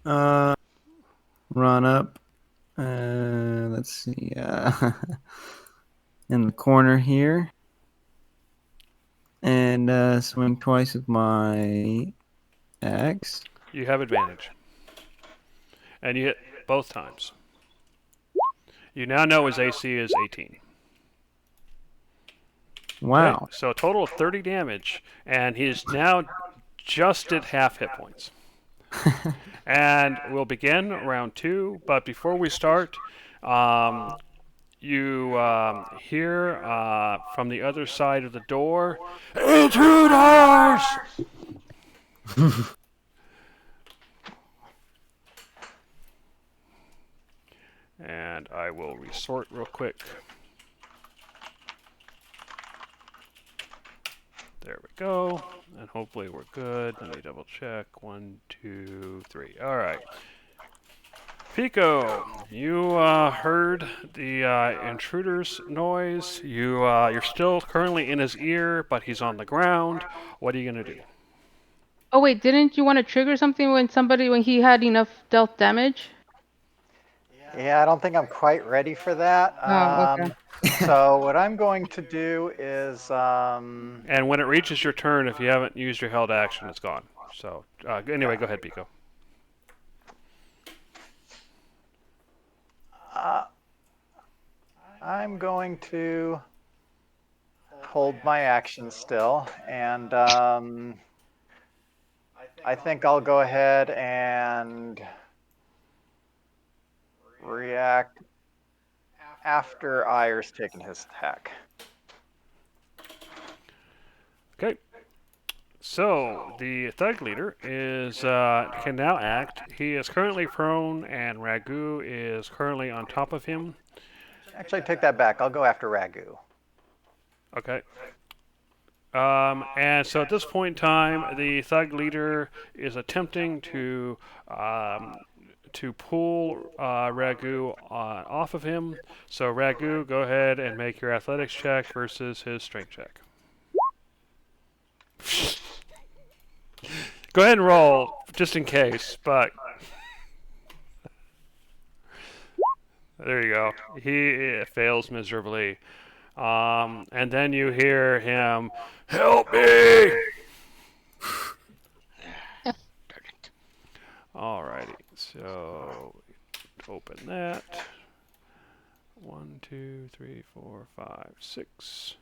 uh run up. Let's see. In the corner here, and swing twice with my axe. You have advantage, and you hit both times. You now know his AC is 18. Okay, Wow. so a total of 30 damage, and he is now just at half hit points. And we'll begin round 2, but before we start, you hear from the other side of the door, "Intruders!" And I will resort real quick. There we go. And hopefully we're good. Let me double check. 1, 2, 3. All right. Pico, you heard the intruder's noise. You're still currently in his ear, but he's on the ground. What are you gonna do? Oh wait, didn't you want to trigger something when he had enough dealt damage? Yeah, I don't think I'm quite ready for that. Oh, okay. So what I'm going to do is And when it reaches your turn, if you haven't used your held action, it's gone. So anyway, go ahead, Pico. I'm going to hold my action still, and I think I'll go ahead and react after Ire's taken his attack. Okay. So the thug leader can now act. He is currently prone, and Ragu is currently on top of him. Actually, take that back. I'll go after Ragu. Okay. And so at this point in time, the thug leader is attempting to pull Ragu off of him. So Ragu, go ahead and make your athletics check versus his strength check. Go ahead and roll, just in case, but there you go. He fails miserably. And then you hear him, "Help me!" Darn it. Alrighty, so open that. 1, 2, 3, 4, 5, 6.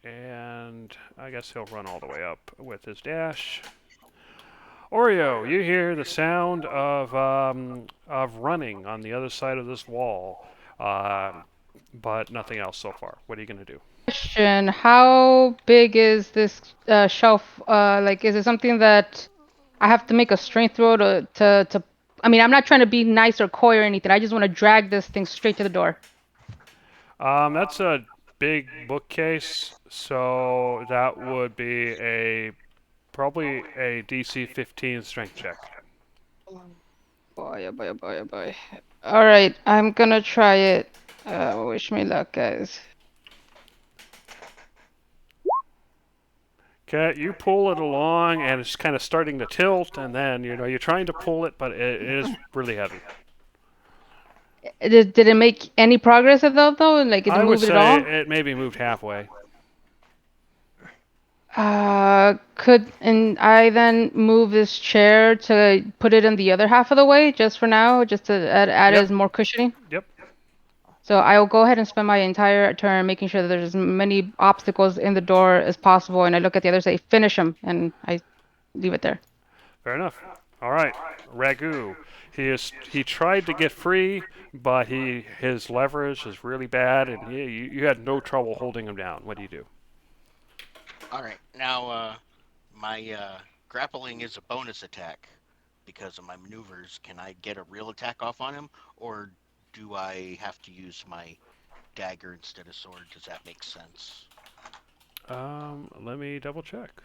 And I guess he'll run all the way up with his dash. Oreo, you hear the sound of running on the other side of this wall, but nothing else so far. What are you gonna do? Question: how big is this shelf? Like, is it something that I have to make a strength throw to? I mean, I'm not trying to be nice or coy or anything. I just want to drag this thing straight to the door. That's a big bookcase, so that would be probably a DC 15 strength check. Boy, oh boy, oh boy, oh boy. All right, I'm gonna try it. Wish me luck, guys. Okay, you pull it along, and it's kind of starting to tilt, and then you're trying to pull it, but it is really heavy. Did it make any progress at all, though? Like, did it I would move it at say all? it maybe moved halfway. And I then move this chair to put it in the other half of the way, just for now, just to add Yep. as more cushioning? Yep. So I'll go ahead and spend my entire turn making sure that there's as many obstacles in the door as possible, and I look at the other side, finish him, and I leave it there. Fair enough. All right, Ragu. He tried to get free, but his leverage is really bad, and you had no trouble holding him down. What do you do? All right. Now, my grappling is a bonus attack because of my maneuvers. Can I get a real attack off on him, or do I have to use my dagger instead of sword? Does that make sense? Let me double check.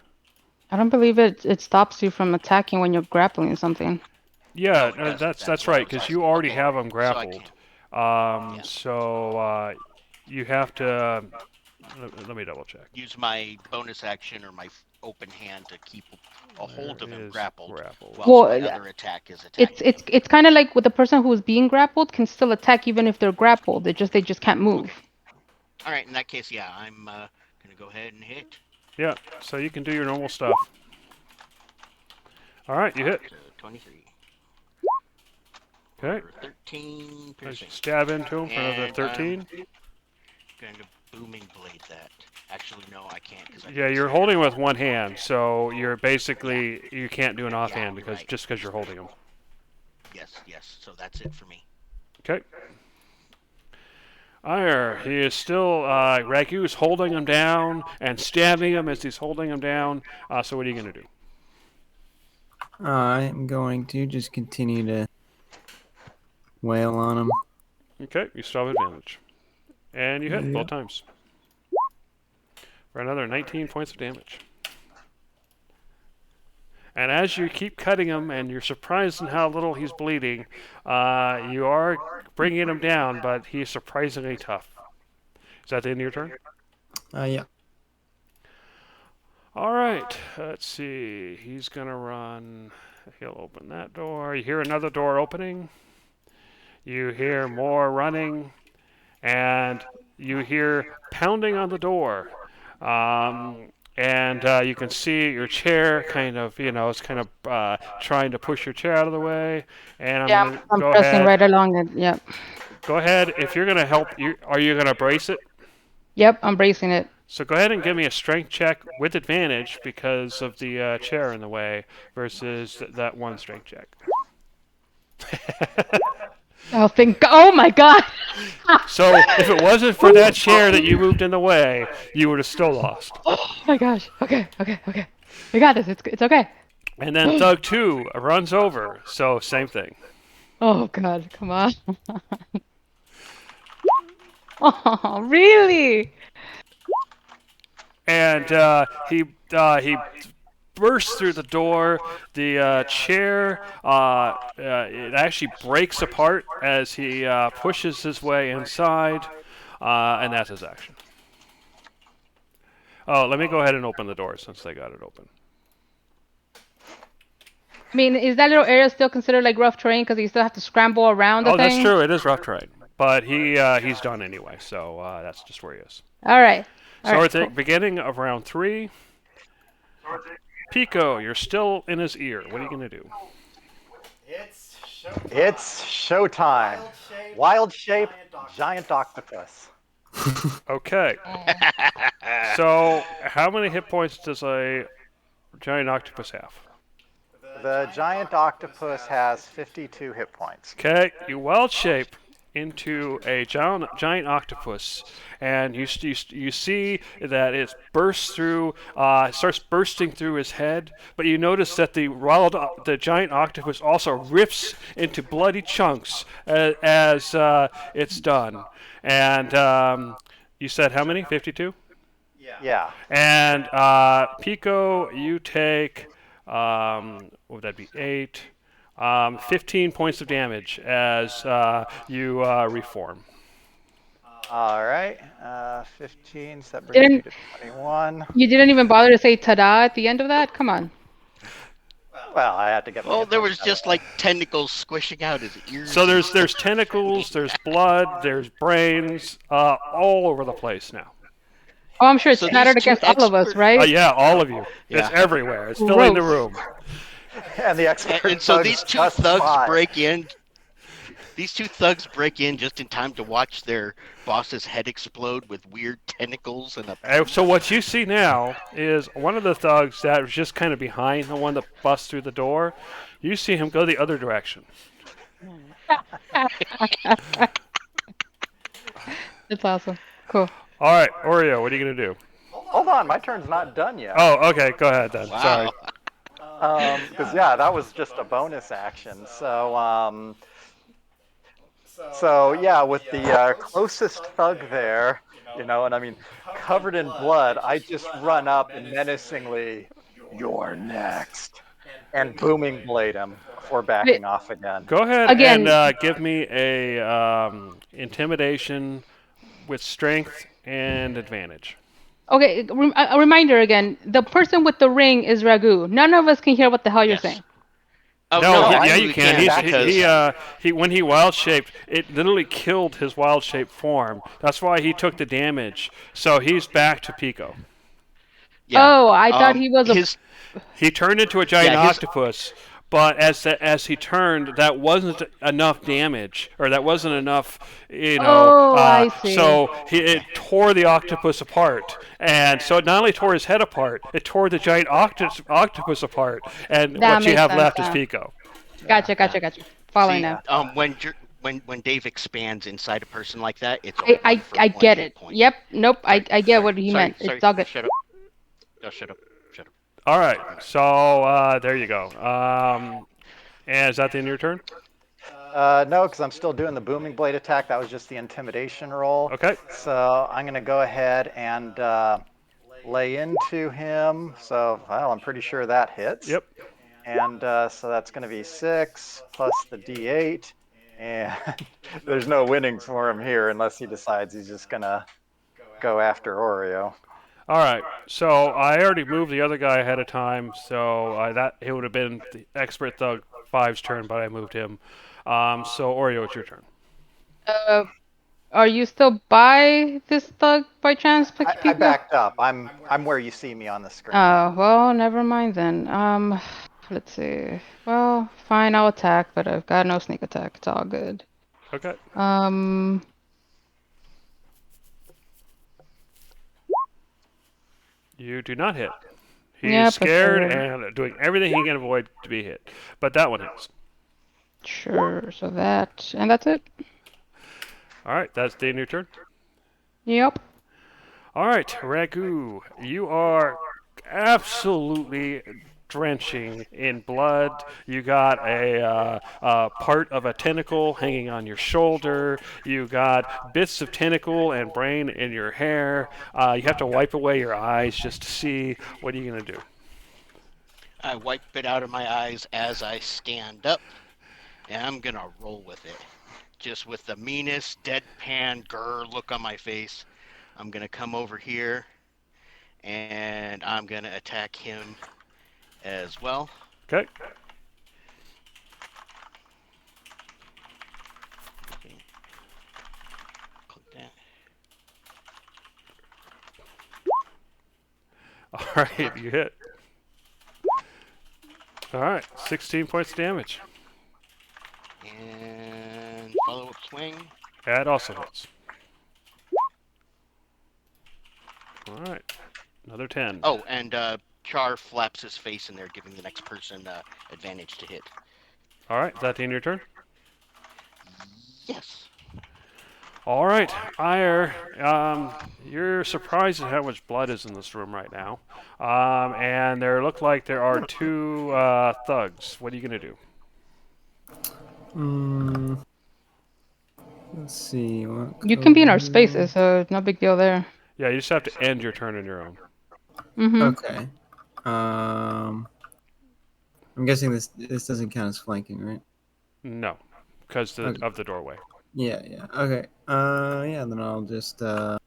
I don't believe it stops you from attacking when you're grappling something. Yeah, Oh, it no, doesn't. that's What I right, was because you asking. already Okay, have him so I grappled. can. Yeah. You have to. Let me double check. Use my bonus action or my open hand to keep a There hold of him is grappled, grappled. whilst Well, my other attack is it's attacking it's him. it's kind of like with the person who's being grappled can still attack even if they're grappled. They just can't move. Okay. All right. In that case, yeah, I'm gonna go ahead and hit. Yeah, so you can do your normal stuff. All right, you hit. So 23 Okay, for 13 piercing, stab into him for another and I'm 13. going to booming blade that. Actually, no, I can't because I Yeah, didn't you're save holding it. with one hand, so you're Yeah, basically you can't do an yeah, offhand you're because right. just because you're holding them. Yes, yes. So that's it for me. Okay. Ire, he is still Ragu's holding him down and stabbing him as he's holding him down. So what are you gonna do? I'm going to just continue to wail on him. Okay, you still have advantage, and you hit both Yep. times for another 19 points of damage. And as you keep cutting him, and you're surprised in how little he's bleeding, you are bringing him down, but he's surprisingly tough. Is that the end of your turn? Yeah. All right, let's see. He's gonna run. He'll open that door. You hear another door opening. You hear more running, and you hear pounding on the door. And you can see your chair kind of, it's kind of trying to push your chair out of the way. And I'm Yeah, gonna I'm go pressing ahead. right along it. Yep. Go ahead. If you're gonna help, are you gonna brace it? Yep, I'm bracing it. So go ahead and give me a strength check with advantage because of the chair in the way versus that one strength check. Oh, oh my God. So if it wasn't for that chair that you moved in the way, you would have still lost. Oh my gosh. Okay, okay, okay. We got this. It's okay. And then Thug 2 runs over, so same thing. Oh God, come on. Oh, really? And he bursts through the door. The chair it actually breaks apart as he pushes his way inside, and that's his action. Oh, let me go ahead and open the door since they got it open. I mean, is that little area still considered like rough terrain because you still have to scramble around the Oh, that's thing? true. It is rough terrain, but he's done anyway, so that's just where he is. All right. All So right, at the cool. beginning of round 3, Pico, you're still in his ear. What are you gonna do? It's showtime. Wild shape, giant octopus. Okay. So how many hit points does a giant octopus have? The giant octopus has 52 hit points. Okay, you wild shape into a giant octopus, and you see that it bursts through, starts bursting through his head. But you notice that the giant octopus also rips into bloody chunks as it's done. And you said how many? 52. Yeah. And Pico, you take what would that be? 8. 15 points of damage as you reform. All right. 15, so that brings me to 21. You didn't even bother to say ta-da at the end of that? Come on. Well, I had to get my Well, hit there points was out of just the like way. tentacles squishing out his ears. So there's tentacles, there's blood, there's brains, all over the place now. Oh, I'm sure it's So these scattered two against all of us, expert- right? Yeah, all of you. Yeah. It's everywhere. It's filling the Gross. room. And the expert And so thugs these two just thugs fine. break in. These two thugs break in just in time to watch their boss's head explode with weird tentacles and a. So what you see now is one of the thugs that was just kind of behind the one that busts through the door. You see him go the other direction. It's awesome. Cool. All right, Oreo, what are you gonna do? Hold on, my turn's not done yet. Oh, okay. Go ahead then. Sorry. Wow. Because yeah, that was just a bonus action. So yeah, with the closest thug there, and I mean, covered in blood, I just run up and menacingly, "You're next," and booming blade him before Wait, backing off again. Go ahead and again, give me a intimidation with strength and advantage. okay, a reminder again. The person with the ring is Ragu. None of us can hear what the hell you're Yes. saying. Oh No, no, No, yeah, I'm you actually we can. can back to because him. He when he wild shaped, it literally killed his wild shaped form. That's why he took the damage. So he's back to Pico. yeah. Oh, I thought he was a. His He turned into a giant yeah his octopus, but as he turned, that wasn't enough damage, or that wasn't enough, Oh, I see. so it tore the octopus apart, and so it not only tore his head apart, it tore the giant octopus apart, and That what you makes have sense left is now. Pico. Gotcha, yeah. gotcha, gotcha. Following See, now. Yeah. when Dave expands inside a person like that, it's a I, one I, for I one get hit it. point. Yep. Nope. Sorry, I get what he sorry, meant. It's sorry. all good. Shut up. Oh, shut up. Shut up. All right, so there you go. And is that the end of your turn? No, because I'm still doing the booming blade attack. That was just the intimidation roll. Okay. So I'm going to go ahead and lay into him. So, well, I'm pretty sure that hits. Yep. And so that's going to be 6 plus the d8. And there's no winning for him here unless he decides he's just going to go after Oreo. All right. So I already moved the other guy ahead of time, so that it would have been the expert thug 5's turn, but I moved him. So Oreo, it's your turn. Are you still by this thug by chance, I Pico? backed up. I'm where you see me on the screen. Oh, well, never mind then. Let's see. Well, fine, I'll attack, but I've got no sneak attack. It's all good. Okay. Um, You do not hit. He's yep, I scared figured. and doing everything he can avoid to be hit, but that one hits. Sure, so and that's it. All right. That's the end of your turn. Yep. All right, Ragu, you are absolutely drenching in blood. You got a part of a tentacle hanging on your shoulder. You got bits of tentacle and brain in your hair. You have to wipe away your eyes just to see. What are you gonna do? I wipe it out of my eyes as I stand up, and I'm gonna roll with it. Just with the meanest deadpan grr look on my face, I'm gonna come over here, and I'm gonna attack him as well. Okay. Okay. Click that. All right, you hit. All right, 16 points of damage. And follow-up swing. That also hits. All right, another 10. Oh, and Char flaps his face in there, giving the next person advantage to hit. All right, is that the end of your turn? Yes. All right, Ire, you're surprised at how much blood is in this room right now. And there look like there are two thugs. What are you going to do? Let's see. What You can be in our color- spaces, so no big deal there. Yeah, you just have to end your turn on your own. Mm-hmm. Okay. I'm guessing this doesn't count as flanking, right? No, because Okay. of the doorway. Yeah, yeah. Okay. Yeah, then I'll just hit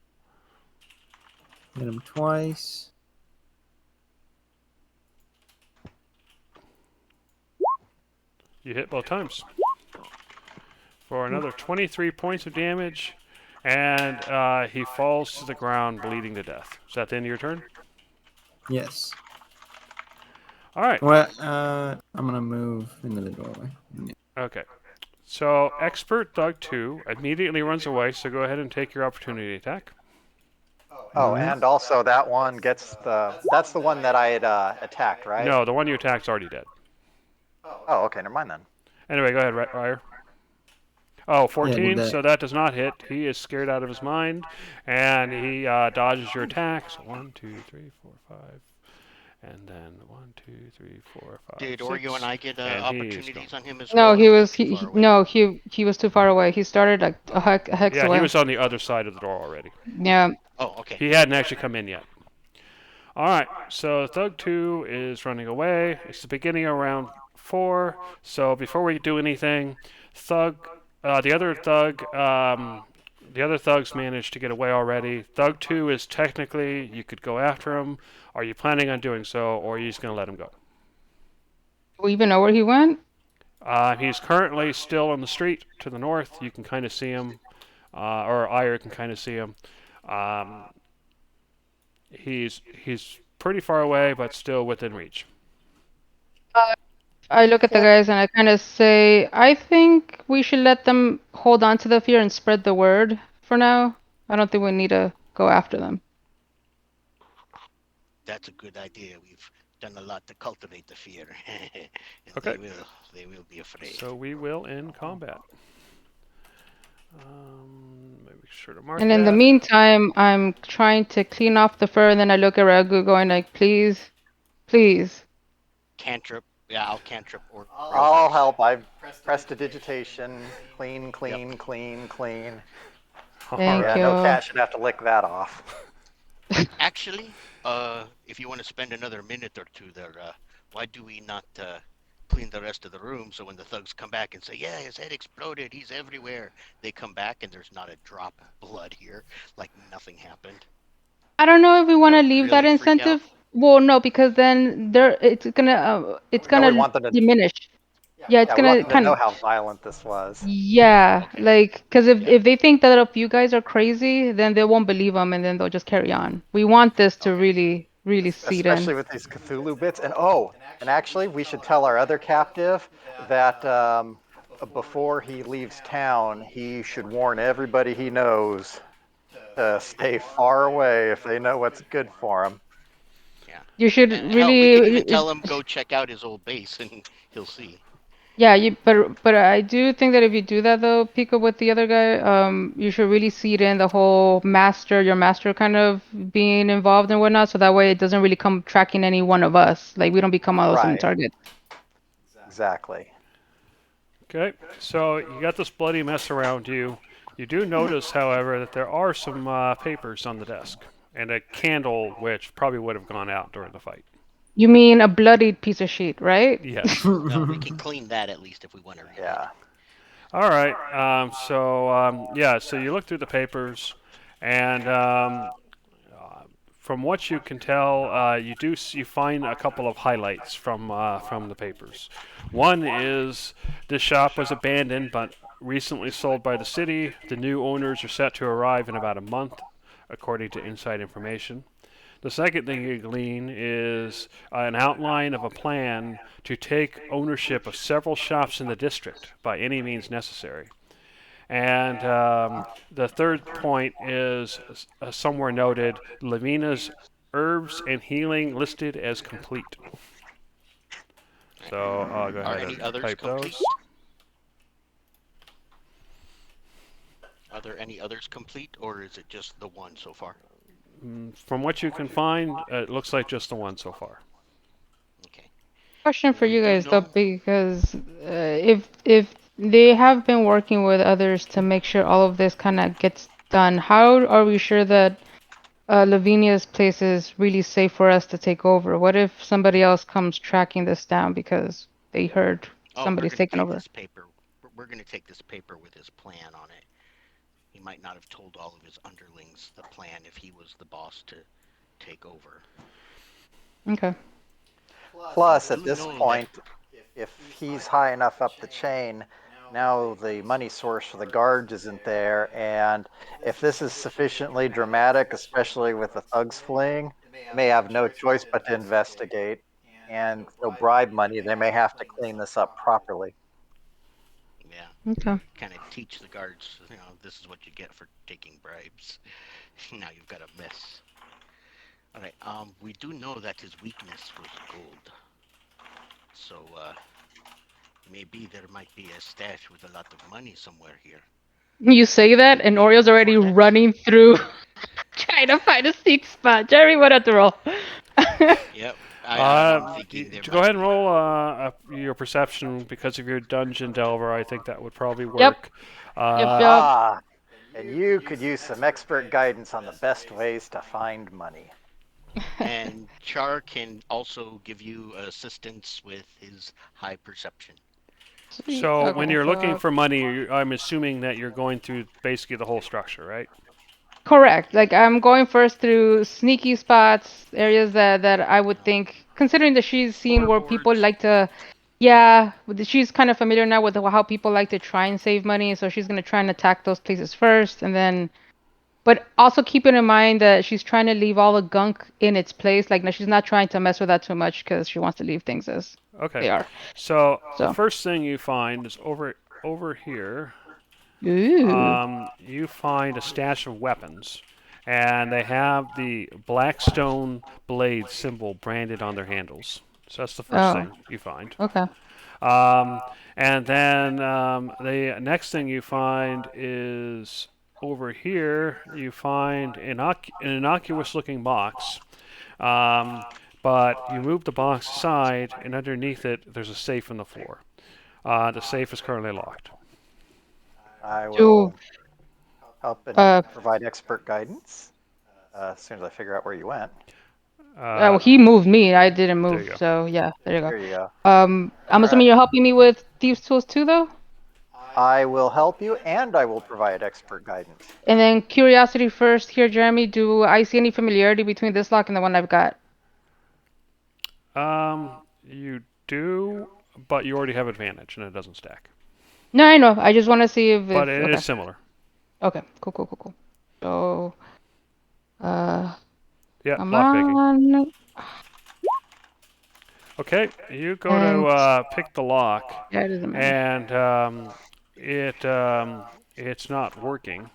him twice. You hit both times. For another 23 points of damage, and he falls to the ground bleeding to death. Is that the end of your turn? Yes. All right. Well, I'm gonna move into the doorway. Yeah. Okay. So Expert Thug 2 immediately runs away, so go ahead and take your opportunity attack. Oh, and also that one gets that's the one that I had attacked, right? No, the one you attacked's already dead. Oh, okay, never mind then. Anyway, go ahead, Ryer. Oh, Yeah, did 14. that. So that does not hit. He is scared out of his mind, and he dodges your attack. So 1, 2, 3, 4, 5, and then 1, 2, 3, 4, 5, Did Oreo and 6, I get and he's gone. opportunities on him as No, well, or he was he was too far away? no, he was too far away. He started like a hex Yeah, he away. was on the other side of the door already. Yeah. Oh, okay. He hadn't actually come in yet. All right, so Thug 2 is running away. It's the beginning of round 4. So before we do anything, Thug, the other thugs managed to get away already. Thug 2 is technically, you could go after him. Are you planning on doing so, or are you just going to let him go? Do we even know where he went? He's currently still on the street to the north. You can kind of see him, or Ire can kind of see him. Um, he's pretty far away, but still within reach. I look at the guys and I kind of say, I think we should let them hold on to the fear and spread the word for now. I don't think we need to go after them. That's a good idea. We've done a lot to cultivate the fear, and Okay. they will be afraid. So we will end combat. Make sure to mark And in the that. meantime, I'm trying to clean off the fur, and then I look at Ragu going like, please, please. Cantrip. Yeah, I'll cantrip or I'll help. I've prestidigitation, clean, clean, clean, clean. All Thank Yeah, right. no you. cat should have to lick that off. Actually, if you want to spend another minute or two there, why do we not clean the rest of the room so when the thugs come back and say, yeah, his head exploded, he's everywhere, they come back and there's not a drop of blood here, like nothing happened. I don't know if we want to They'll leave that really freak out. incentive. Well, no, because then it's No, we gonna want them to. diminish. Yeah, it's Yeah, we want gonna them to kind know of. how violent this was. Yeah, Okay. like, because Yeah. if they think that if you guys are crazy, then they won't believe them and then they'll just carry on. We want this to Okay. really seed in. Especially with these Cthulhu bits. And actually, we should tell our other captive that before he leaves town, he should warn everybody he knows to stay far away if they know what's good for him. Yeah. You should And hell, we could even really, tell him go check out his old base and he'll see. yeah, but I do think that if you do that though, Pico with the other guy, you should really seed in the whole your master kind of being involved and whatnot, so that way it doesn't really come tracking any one of us. Like we don't become all of a sudden Right, targets. exactly. Okay. So you got this bloody mess around you. You do notice, however, that there are some papers on the desk and a candle, which probably would have gone out during the fight. You mean a bloodied piece of sheet, right? Yes. Well, we can clean that at least if we want to read Yeah. it. All right. Yeah. So you look through the papers, and from what you can tell, you find a couple of highlights from the papers. One is this shop was abandoned but recently sold by the city. The new owners are set to arrive in about a month, according to inside information. The second thing you glean is an outline of a plan to take ownership of several shops in the district by any means necessary. And the third point is somewhere noted Lavina's herbs and healing listed as complete. So I'll go Are ahead any and others type complete? those. Are there any others complete, or is it just the one so far? From what you can find, it looks like just the one so far. Okay. Question for We you do guys though, know. because if they have been working with others to make sure all of this kind of gets done, how are we sure that Lavinia's place is really safe for us to take over? What if somebody else comes tracking this down because they heard Oh, we're somebody's gonna taken take over? this paper. We're gonna take this paper with his plan on it. He might not have told all of his underlings the plan if he was the boss to take over. Okay. Plus, We at do this know that. point, if he's high enough up the chain, now the money source for the guards isn't there. And if this is sufficiently dramatic, especially with the thugs fleeing, they may have no choice but to investigate. And no bribe money, they may have to clean this up properly. Yeah, Okay. kind of teach the guards. This is what you get for taking bribes. Now you've got a mess. All right. We do know that his weakness was gold. So Maybe there might be a stash with a lot of money somewhere here. You say that, and Oriole's already For that. running through, trying to find a sneak spot. Jeremy, what at the roll? Yep. I'm thinking there Go might ahead and be. roll your perception because of your dungeon delver. I think that would probably Yep. work. Yep, Uh, yep. Ah, and you could use some expert guidance on the best ways to find money. And Char can also give you assistance with his high perception. Sweet. so when Okay, you're looking so for money, I'm assuming that you're going through basically the whole structure, right? correct. Like I'm going first through sneaky spots, areas that I would think, considering that she's seen where people Floorboards. like to, yeah, she's kind of familiar now with how people like to try and save money, so she's gonna try and attack those places first, and then, but also keeping in mind that she's trying to leave all the gunk in its place. Like, no, she's not trying to mess with that too much because she wants to leave things as Okay. they are. So the So, first thing you find is over here. ooh, You find a stash of weapons, and they have the Blackstone blade symbol branded on their handles. So that's the first oh, thing you find. okay. Um, and then the next thing you find is over here. You find an innocuous-looking box, um, but you move the box aside, and underneath it, there's a safe on the floor. The safe is currently locked. I Do will help and uh, provide expert guidance as soon as I figure out where you went. Uh, he moved me. I didn't there move. you go. So yeah, there you go. Here you go. I'm All right. assuming you're helping me with thieves tools too, though. I will help you and I will provide expert guidance. And then curiosity first here, Jeremy. Do I see any familiarity between this lock and the one I've got? You do, but you already have advantage, and it doesn't stack. No, I know. I just want to see But if it is okay. similar. Okay, cool, cool, cool, cool. So, uh, Yeah, come lockpicking. on. Okay, you go And to pick the lock, yeah, it doesn't matter. and it's not working.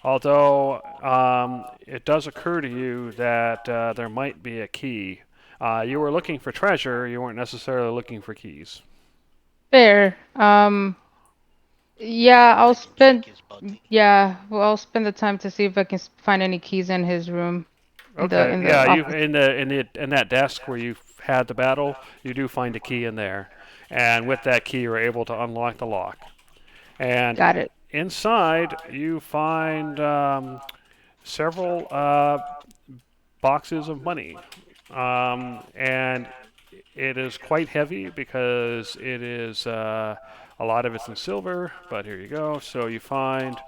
Although it does occur to you that there might be a key. You were looking for treasure. You weren't necessarily looking for keys. Fair. Yeah, I'll I can check spend. his body. Yeah, well, I'll spend the time to see if I can find any keys in his room, Okay, in the yeah, you office. in that desk where you had the battle, you do find a key in there, and with that key, you're able to unlock the lock. And Got it. inside, you find several boxes of money, and it is quite heavy because it is a lot of it's in silver. But here you go. So you find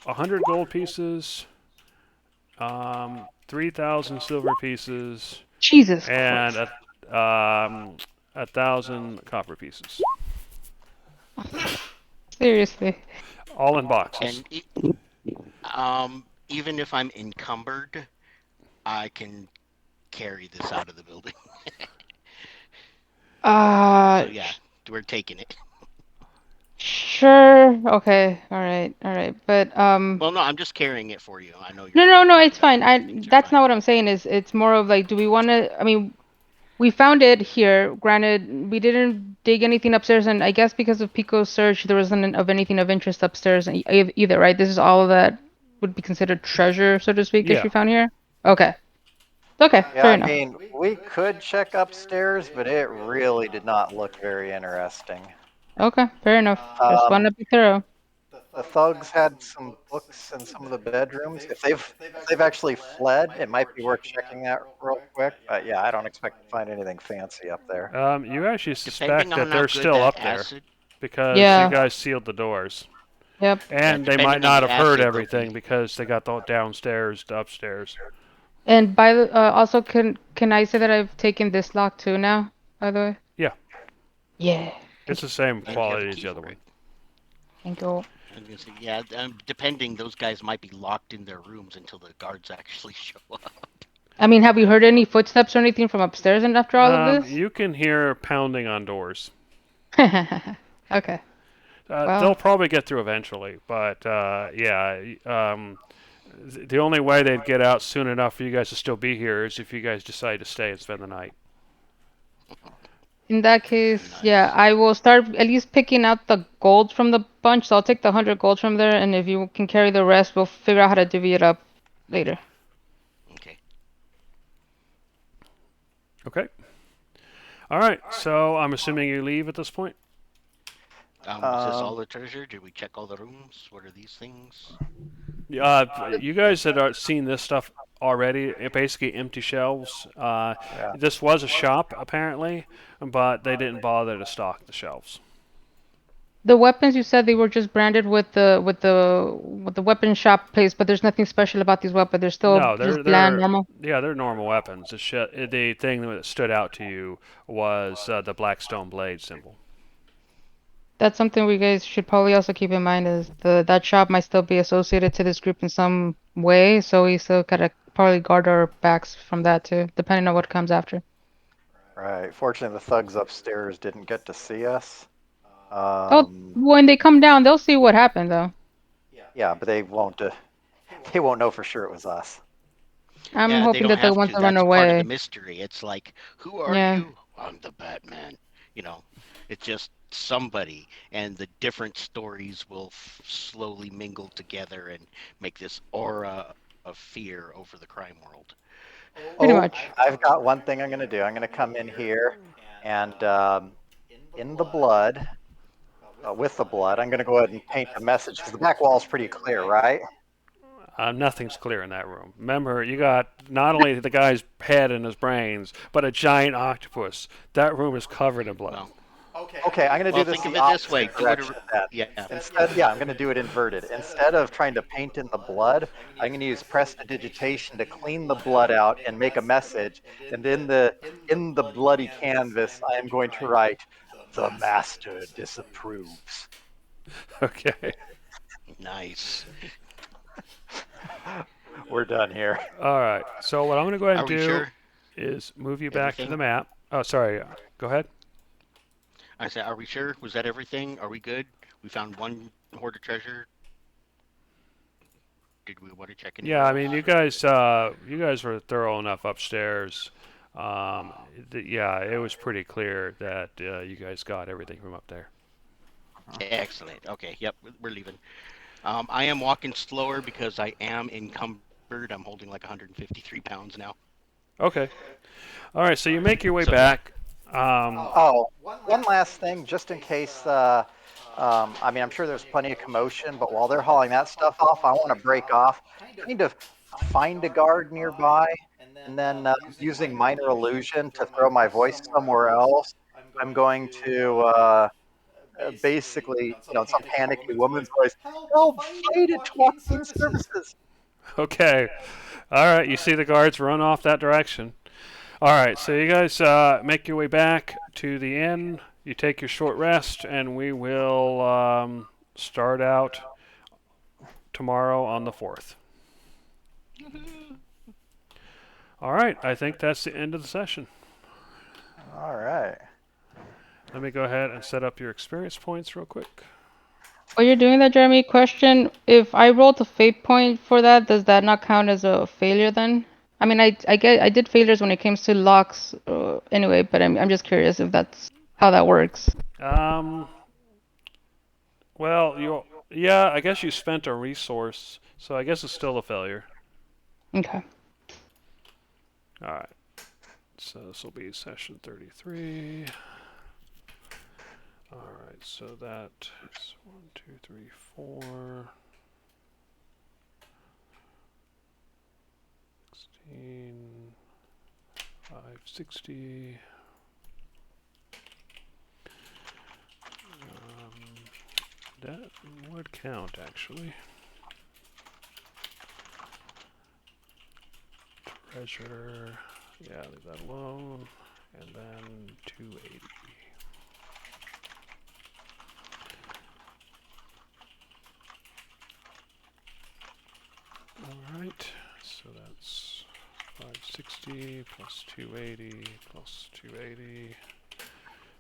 100 gold pieces, 3,000 silver pieces, Jesus and Christ. 1,000 copper pieces, Seriously. all in boxes. And even if I'm encumbered, I can carry this out of the building. So Uh, yeah, we're taking it. sure. Okay. All right. All right. But Well, no, I'm just carrying it for you. I know no, you're no, no, it's picking up fine. heavy things. You're That's fine. not what I'm saying. Is it's more of like, do we want to? I mean, we found it here. Granted, we didn't dig anything upstairs, and I guess because of Pico's search, there wasn't of anything of interest upstairs either, right? This is all that would be considered treasure, so to speak, that Yeah. she found here. Okay. Okay. Yeah, Fair I enough. mean, we could check upstairs, but it really did not look very interesting. Okay. Fair enough. Just want Um, to be thorough. the thugs had some books in some of the bedrooms. If they've actually fled, it might be worth checking that real quick. But yeah, I don't expect to find anything fancy up there. You actually Depending suspect that on how they're good still that up there acid, because you Yeah. guys sealed the doors. Yep. yeah, And they might depending on not the have heard acid, they'll be. everything because they got the downstairs to upstairs. And by the also, can I say that I've taken this lock too now, by the way? Yeah, Yeah. it's Thank the you. same And you have a quality as key the other for one. it. Thank you. I was gonna say, yeah, depending, those guys might be locked in their rooms until the guards actually show up. I mean, have you heard any footsteps or anything from upstairs and after all of this? You can hear pounding on doors. Okay. They'll Well, probably get through eventually, but yeah, the only way they'd get out soon enough for you guys to still be here is if you guys decide to stay and spend the night. In that case, yeah, Nice. I will start at least picking out the gold from the bunch. So I'll take the 100 gold from there, and if you can carry the rest, we'll figure out how to divvy it up later. Okay. Okay. All right. So I'm assuming you leave at this point. Is this Um, all the treasure? Did we check all the rooms? What are these things? You guys had seen this stuff already. Basically, empty shelves. yeah. This was a shop apparently, but they didn't bother to stock the shelves. The weapons you said they were just branded with the weapon shop place, but there's nothing special about these weapons. They're still No, just bland, normal. they're normal weapons. The thing that stood out to you was the black stone blade symbol. That's something we guys should probably also keep in mind is that shop might still be associated to this group in some way, so we still gotta probably guard our backs from that too, depending on what comes after. Right. Fortunately, the thugs upstairs didn't get to see us. Oh, when they come down, they'll see what happened though. Yeah, but they won't. They won't know for sure it was us. I'm Yeah, they hoping don't that the have ones to. that run That's part of the away, mystery. It's like, who are yeah. you? I'm the Batman. You know, it's just somebody, and the different stories will slowly mingle together and make this aura of fear over the crime world. Pretty Oh, much. I've got one thing I'm going to do. I'm going to come in here and in the blood, with the blood, I'm going to go ahead and paint a message because the back wall is pretty clear, right? Nothing's clear in that room. Remember, you got not only the guy's head and his brains, but a giant octopus. That room is covered in blood. Well, Okay, I'm going to do well, this think of the it this way. opposite Do it. direction then. Yeah. Instead, yeah, I'm going to do it inverted. Instead of trying to paint in the blood, I'm going to use prestidigitation to clean the blood out and make a message. And in the bloody canvas, I am going to write, "The master disapproves." Okay. Nice. We're done here. All right. So what I'm going to go ahead Are and we do sure? is move you back to the Everything? map. Oh, sorry. Go ahead. I said, are we sure? Was that everything? Are we good? We found one hoard of treasure. Did we want to check Yeah, anywhere I else? mean, you guys were thorough enough upstairs. Yeah, it was pretty clear that you guys got everything from up there. Excellent. Okay. Yep. We're leaving. I am walking slower because I am encumbered. I'm holding like 153 pounds now. Okay. All right. So you make your way So yeah. back. Um, Oh, one last thing, just in case. I mean, I'm sure there's plenty of commotion, but while they're hauling that stuff off, I want to break off, kind of find a guard nearby, and then using minor illusion to throw my voice somewhere else. I'm going to basically, in some panicky woman's voice, "Help! Fight it, Waukeen Services." okay. All right. You see the guards run off that direction. All right. So you guys make your way back to the inn. You take your short rest, and we will start out tomorrow on the 4th. All right. I think that's the end of the session. All right. Let me go ahead and set up your experience points real quick. While you're doing that, Jeremy, question, if I rolled a fate point for that, does that not count as a failure then? I mean, I did failures when it comes to locks anyway, but I'm just curious if that's how that works. Um, well, yeah, I guess you spent a resource, so I guess it's still a failure. Okay. All right. So this will be session 33. All right. So that is 1, 2, 3, 4, 16, 560. That would count actually. Treasure. Yeah, leave that alone. And then 280. Alright, so that's 560 plus 280 plus 280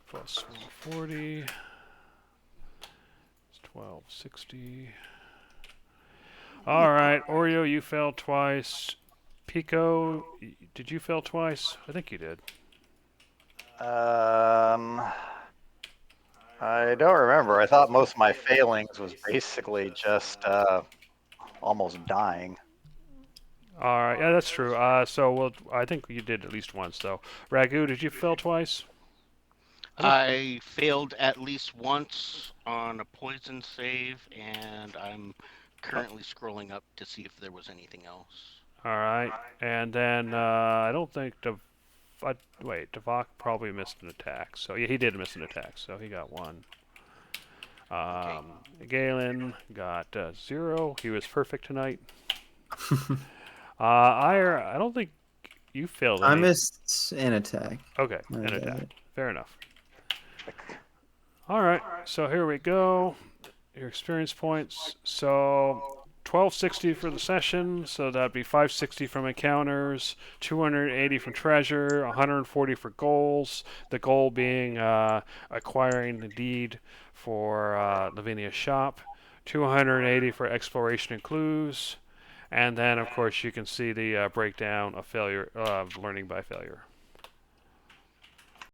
plus 140 is 1260. Alright, Oreo, you failed twice. Pico, did you fail twice? I think you did. don't remember. I thought most of my failings was basically just almost dying. All right, yeah, that's true. I think you did at least once, though. Ragu, did you fail twice? I failed at least once on a poison save, and I'm currently scrolling up to see if there was anything else. All right, and then I don't think wait, Devok probably missed an attack. So yeah, he did miss an attack. So he got one. Okay. Galen got 0. He was perfect tonight. Ire, I don't think you failed I any. missed an attack. Okay, My an bad. attack. Fair enough. All right, so here we go. Your experience points. So 1260 for the session, so that'd be 560 from encounters, 280 from treasure, 140 for goals. The goal being acquiring the deed for Lavinia's shop, 280 for exploration and clues, and then of course you can see the breakdown of failure, learning by failure.